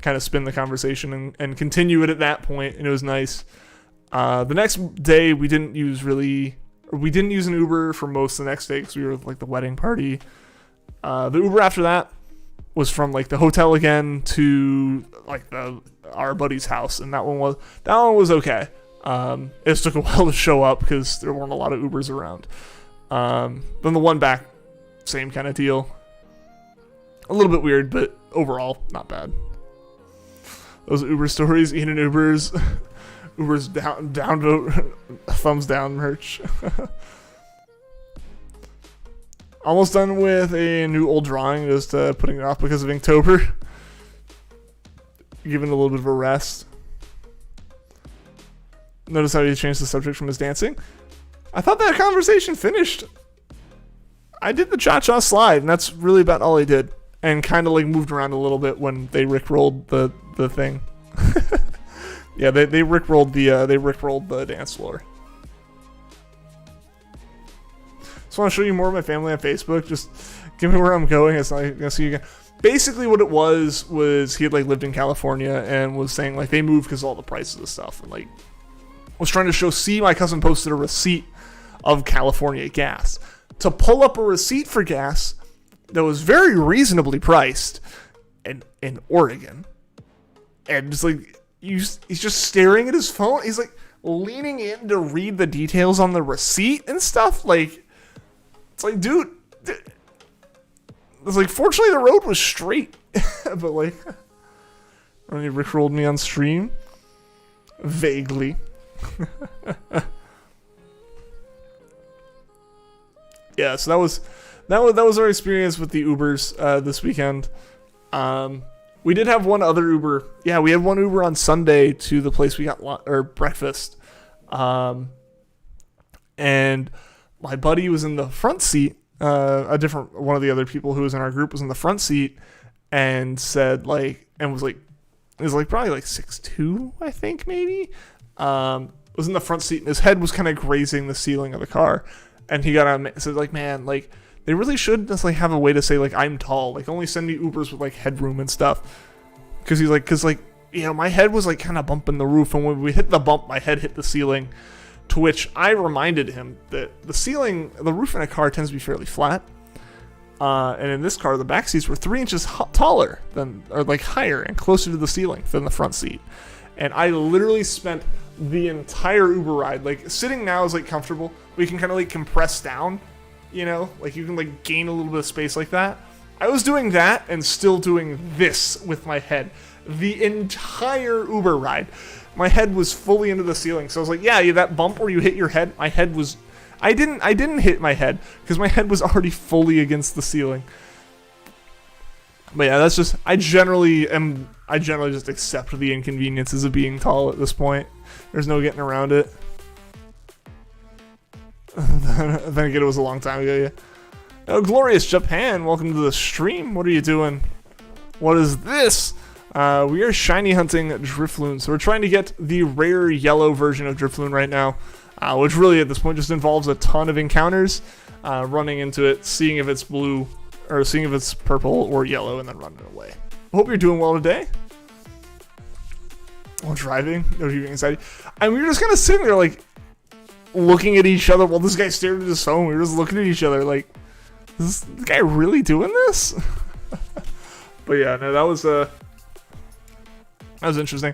kind of spin the conversation and continue it at that point, and it was nice. The next day we didn't use an Uber for most of the next day because we were at the wedding party. The Uber after that was from the hotel again to our buddy's house, and that one was okay. It just took a while to show up because there weren't a lot of Ubers around. Then the one back, same kind of deal. A little bit weird, but overall not bad. Those Uber stories, Ian and Uber's down vote, thumbs down merch. Almost done with a new old drawing, just putting it off because of Inktober. Giving it a little bit of a rest. Notice how he changed the subject from his dancing. I thought that conversation finished. I did the cha-cha slide, and that's really about all I did. And kind of moved around a little bit when they rickrolled the thing. Yeah, they rickrolled the dance floor. Just want to show you more of my family on Facebook. Just give me where I'm going. It's not gonna see you again. Basically, what it was he had lived in California and was saying they moved because of all the prices of stuff, and was trying to see my cousin posted a receipt of California gas. To pull up a receipt for gas that was very reasonably priced in Oregon, and just he's just staring at his phone. He's leaning in to read the details on the receipt and stuff. It's dude. It's fortunately the road was straight, but when he rickrolled me on stream, vaguely. Yeah, so that was our experience with the Ubers this weekend. We did have one other Uber. Yeah, we had one Uber on Sunday to the place we got breakfast. And my buddy was in the front seat. One of the other people who was in our group was in the front seat and said was probably 6'2", I think, maybe. Was in the front seat and his head was kind of grazing the ceiling of the car. And he got on and said, man, they really should just have a way to say I'm tall. Only send me Ubers with headroom and stuff. Because he's my head was kind of bumping the roof, and when we hit the bump, my head hit the ceiling. To which I reminded him that the roof in a car tends to be fairly flat. And in this car, the back seats were 3 inches taller higher and closer to the ceiling than the front seat. And I literally spent the entire Uber ride, sitting now is comfortable. We can kind of compress down, you can gain a little bit of space like that. I was doing that and still doing this with my head. The entire Uber ride. My head was fully into the ceiling. So I was yeah, that bump where you hit your head, my head was... I didn't hit my head because my head was already fully against the ceiling. But yeah, that's just I generally just accept the inconveniences of being tall at this point. There's no getting around it. Then again, it was a long time ago, yeah. Oh, glorious Japan, welcome to the stream. What are you doing? What is this? We are shiny hunting Drifloon. So we're trying to get the rare yellow version of Drifloon right now, which really at this point just involves a ton of encounters, running into it, seeing if it's blue, or seeing if it's purple or yellow, and then running away. Hope you're doing well today. While driving, no being excited. And we were just kind of sitting there, like, looking at each other while this guy stared at his phone. We were just looking at each other, like, is this guy really doing this? But yeah, no, that was interesting.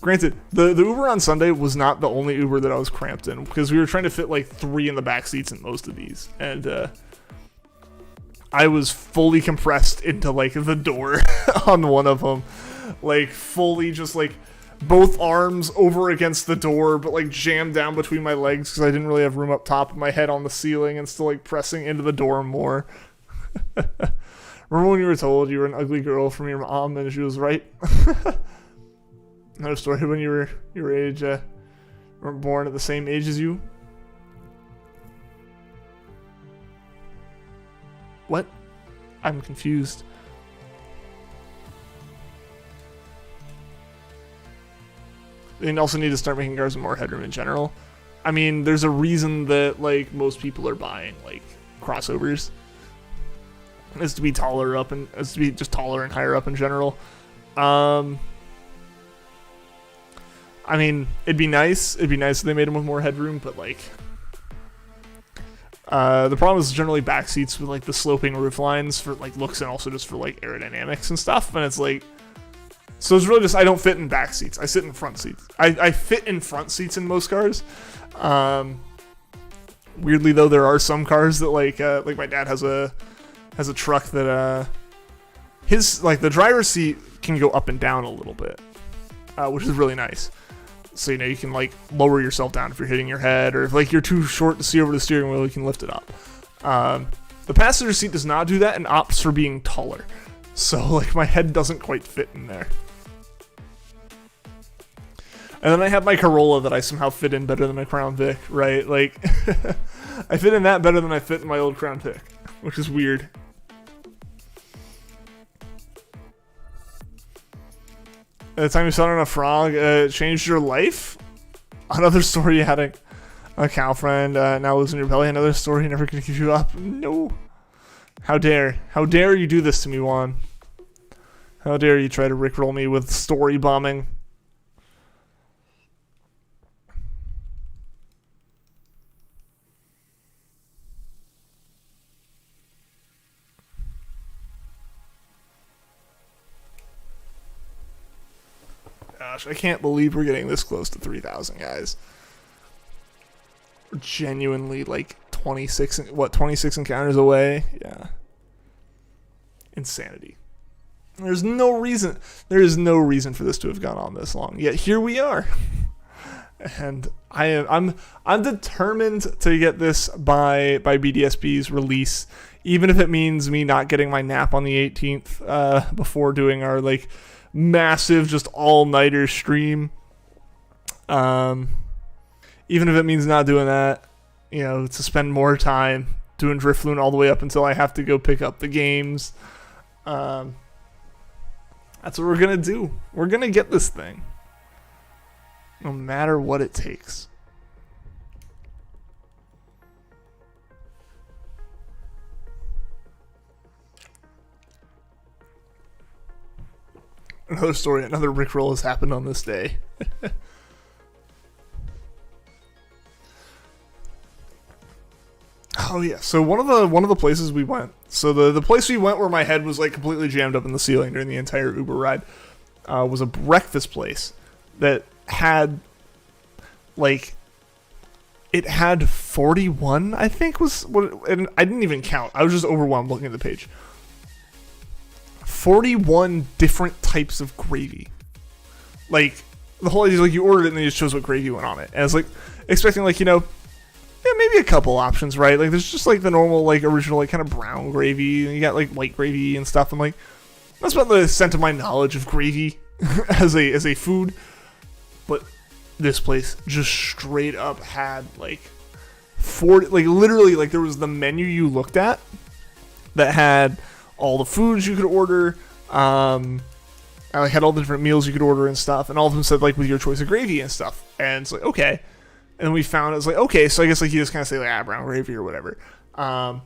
Granted, the Uber on Sunday was not the only Uber that I was cramped in, because we were trying to fit like 3 in the back seats in most of these, and I was fully compressed into like the door on one of them, like fully just like both arms over against the door, but like jammed down between my legs because I didn't really have room up top, my head on the ceiling, and still like pressing into the door more. Remember when you were told you were an ugly girl from your mom, and she was right? Another story when you were your age, were born at the same age as you. What? I'm confused. They also need to start making cars with more headroom in general. I mean, there's a reason that like most people are buying like crossovers. It's to be taller up, and it's to be just taller and higher up in general. I mean, it'd be nice. It'd be nice if they made them with more headroom, but like, the problem is generally back seats with like the sloping roof lines for like looks and also just for like aerodynamics and stuff. And it's like, so it's really just I don't fit in back seats. I sit in front seats. I fit in front seats in most cars. Weirdly though, there are some cars that like my dad has a truck that his like the driver's seat can go up and down a little bit, which is really nice. So you know you can like lower yourself down if you're hitting your head, or if like you're too short to see over the steering wheel, you can lift it up. The passenger seat does not do that and opts for being taller, so like my head doesn't quite fit in there. And then I have my Corolla that I somehow fit in better than my Crown Vic, right? Like I fit in that better than I fit in my old Crown Vic, which is weird. At the time you sat on a frog, it changed your life? Another story, you had a cow friend, now lives in your belly. Another story, never gonna give you up. No. How dare you do this to me, Juan? How dare you try to rickroll me with story bombing? Gosh, I can't believe we're getting this close to 3,000, guys. We're genuinely like 26 encounters away. Yeah. Insanity. There is no reason for this to have gone on this long. Yet here we are. And I'm determined to get this by BDSB's release, even if it means me not getting my nap on the 18th before doing our like massive just all-nighter stream. Even if it means not doing that, you know, to spend more time doing Drifloon all the way up until I have to go pick up the games. That's what we're gonna do. We're gonna get this thing, no matter what it takes. Another story, another rickroll has happened on this day. Oh yeah, so one of the places we went. So the place we went where my head was like completely jammed up in the ceiling during the entire Uber ride was a breakfast place that had like it had 41, I think was what, and I didn't even count. I was just overwhelmed looking at the page. 41 different types of gravy. Like, the whole idea is like you ordered it and then it just shows what gravy went on it. And it's like expecting like, you know, yeah, maybe a couple options, right? Like there's just like the normal like original like kind of brown gravy, and you got like white gravy and stuff. I'm like, That's about the extent of my knowledge of gravy as a food. But this place just straight up had like 40, like literally, like there was the menu you looked at that had all the foods you could order. I had all the different meals you could order and stuff, and all of them said like with your choice of gravy and stuff. And it's like, okay. And we found it was like, okay, so I guess like you just kind of say like brown gravy or whatever. But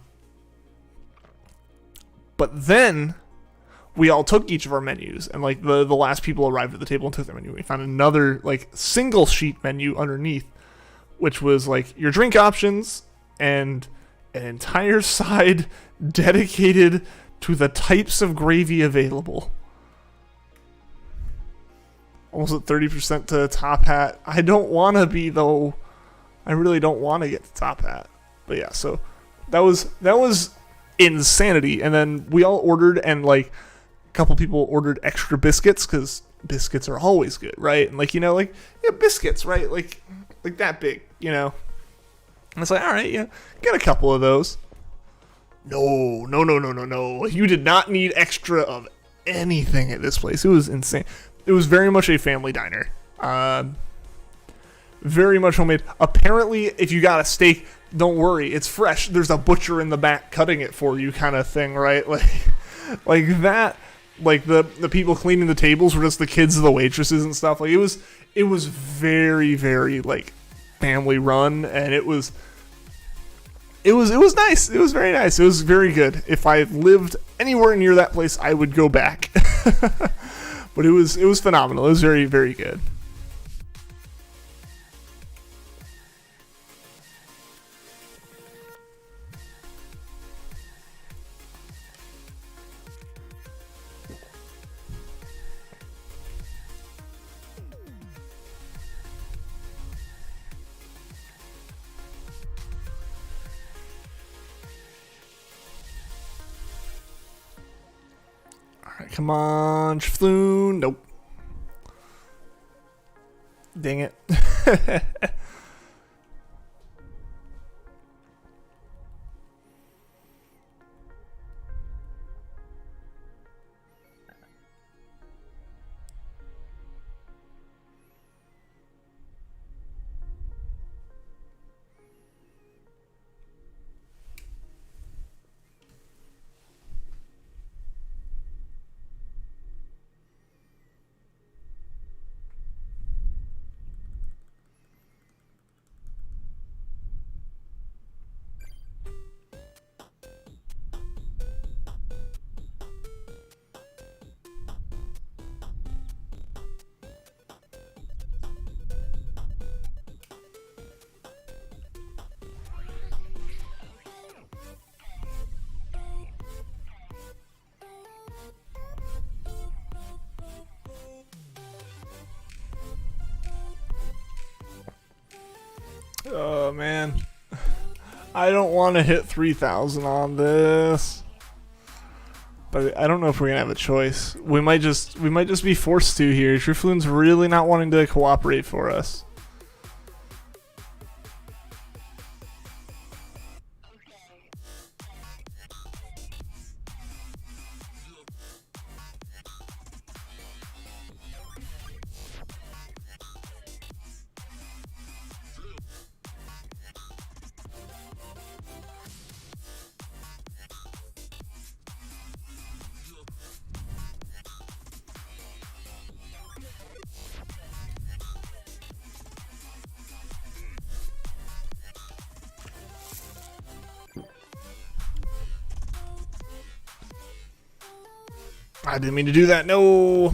then we all took each of our menus, and like the last people arrived at the table and took their menu. We found another like single sheet menu underneath, which was like your drink options and an entire side dedicated to the types of gravy available. Almost at 30% to top hat. I don't want to be though. I really don't want to get to top hat. But yeah, so that was insanity. And then we all ordered, and like a couple people ordered extra biscuits because biscuits are always good, right? And like, you know, like yeah, biscuits, right? Like that big, you know. And it's like, all right, yeah, get a couple of those. No. You did not need extra of anything at this place. It was insane. It was very much a family diner. Very much homemade. Apparently, if you got a steak, don't worry, it's fresh. There's a butcher in the back cutting it for you, kind of thing, right? Like that. Like the people cleaning the tables were just the kids of the waitresses and stuff. Like it was very, very like family run, and it was nice. It was very nice. It was very good. If I lived anywhere near that place, I would go back. But it was phenomenal. It was very, very good. Alright, come on, Drifloon. Nope. Dang it. Oh man, I don't want to hit 3,000 on this, but I don't know if we're gonna have a choice. We might just be forced to here. Drifloon's really not wanting to cooperate for us. I didn't mean to do that. No.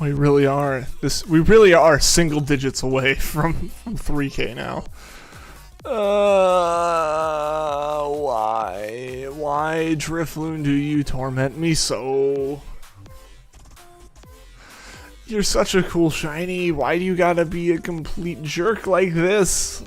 We really are. We really are single digits away from 3K now. Why, Drifloon, do you torment me so? You're such a cool shiny. Why do you gotta be a complete jerk like this?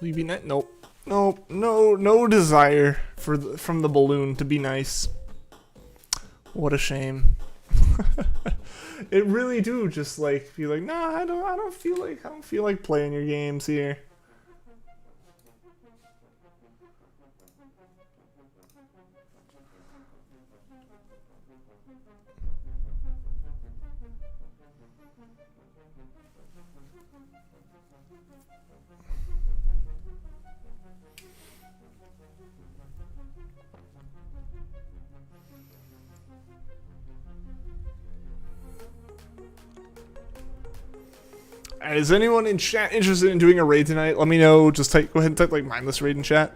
Will you be nice? Nope. Nope. No desire from the balloon to be nice. What a shame. It really do just like feel like, nah, I don't feel like playing your games here. Is anyone in chat interested in doing a raid tonight? Let me know. Just go ahead and type like mindless raid in chat.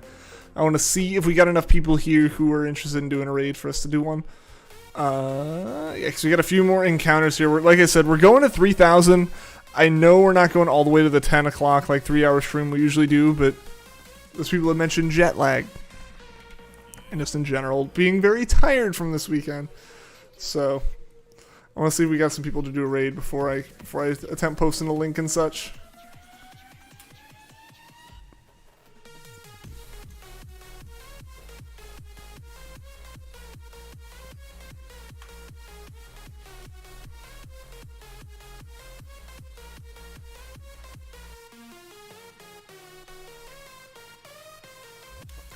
I want to see if we got enough people here who are interested in doing a raid for us to do one. Yeah, because we got a few more encounters here. Like I said, we're going to 3,000. I know we're not going all the way to the 10 o'clock, like 3-hour stream we usually do, but those people have mentioned jet lag. And just in general, being very tired from this weekend. So I want to see if we got some people to do a raid before I attempt posting a link and such.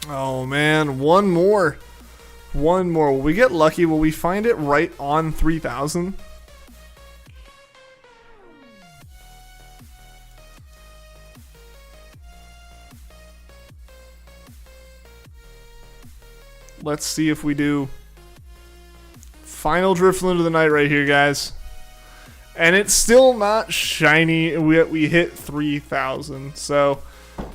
Oh man, one more. One more. Will we get lucky? Will we find it right on 3,000? Let's see if we do. Final Drifloon of the night right here, guys. And it's still not shiny. We hit 3,000. So,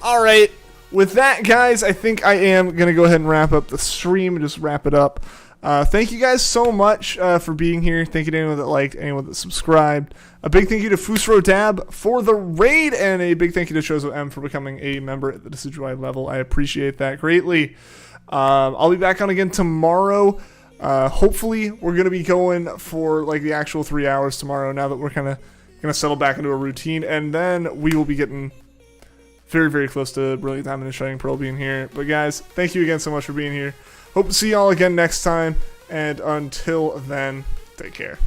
alright. With that, guys, I think I am going to go ahead and wrap up the stream and just wrap it up. Thank you guys so much for being here. Thank you to anyone that liked, anyone that subscribed. A big thank you to Fusro Dab for the raid, and a big thank you to Chozo M for becoming a member at the Decidueye level. I appreciate that greatly. I'll be back on again tomorrow. Hopefully, we're going to be going for like the actual 3 hours tomorrow now that we're kind of going to settle back into a routine, and then we will be getting very, very close to Brilliant Diamond and Shining Pearl being here. But guys, thank you again so much for being here. Hope to see y'all again next time. And until then, take care.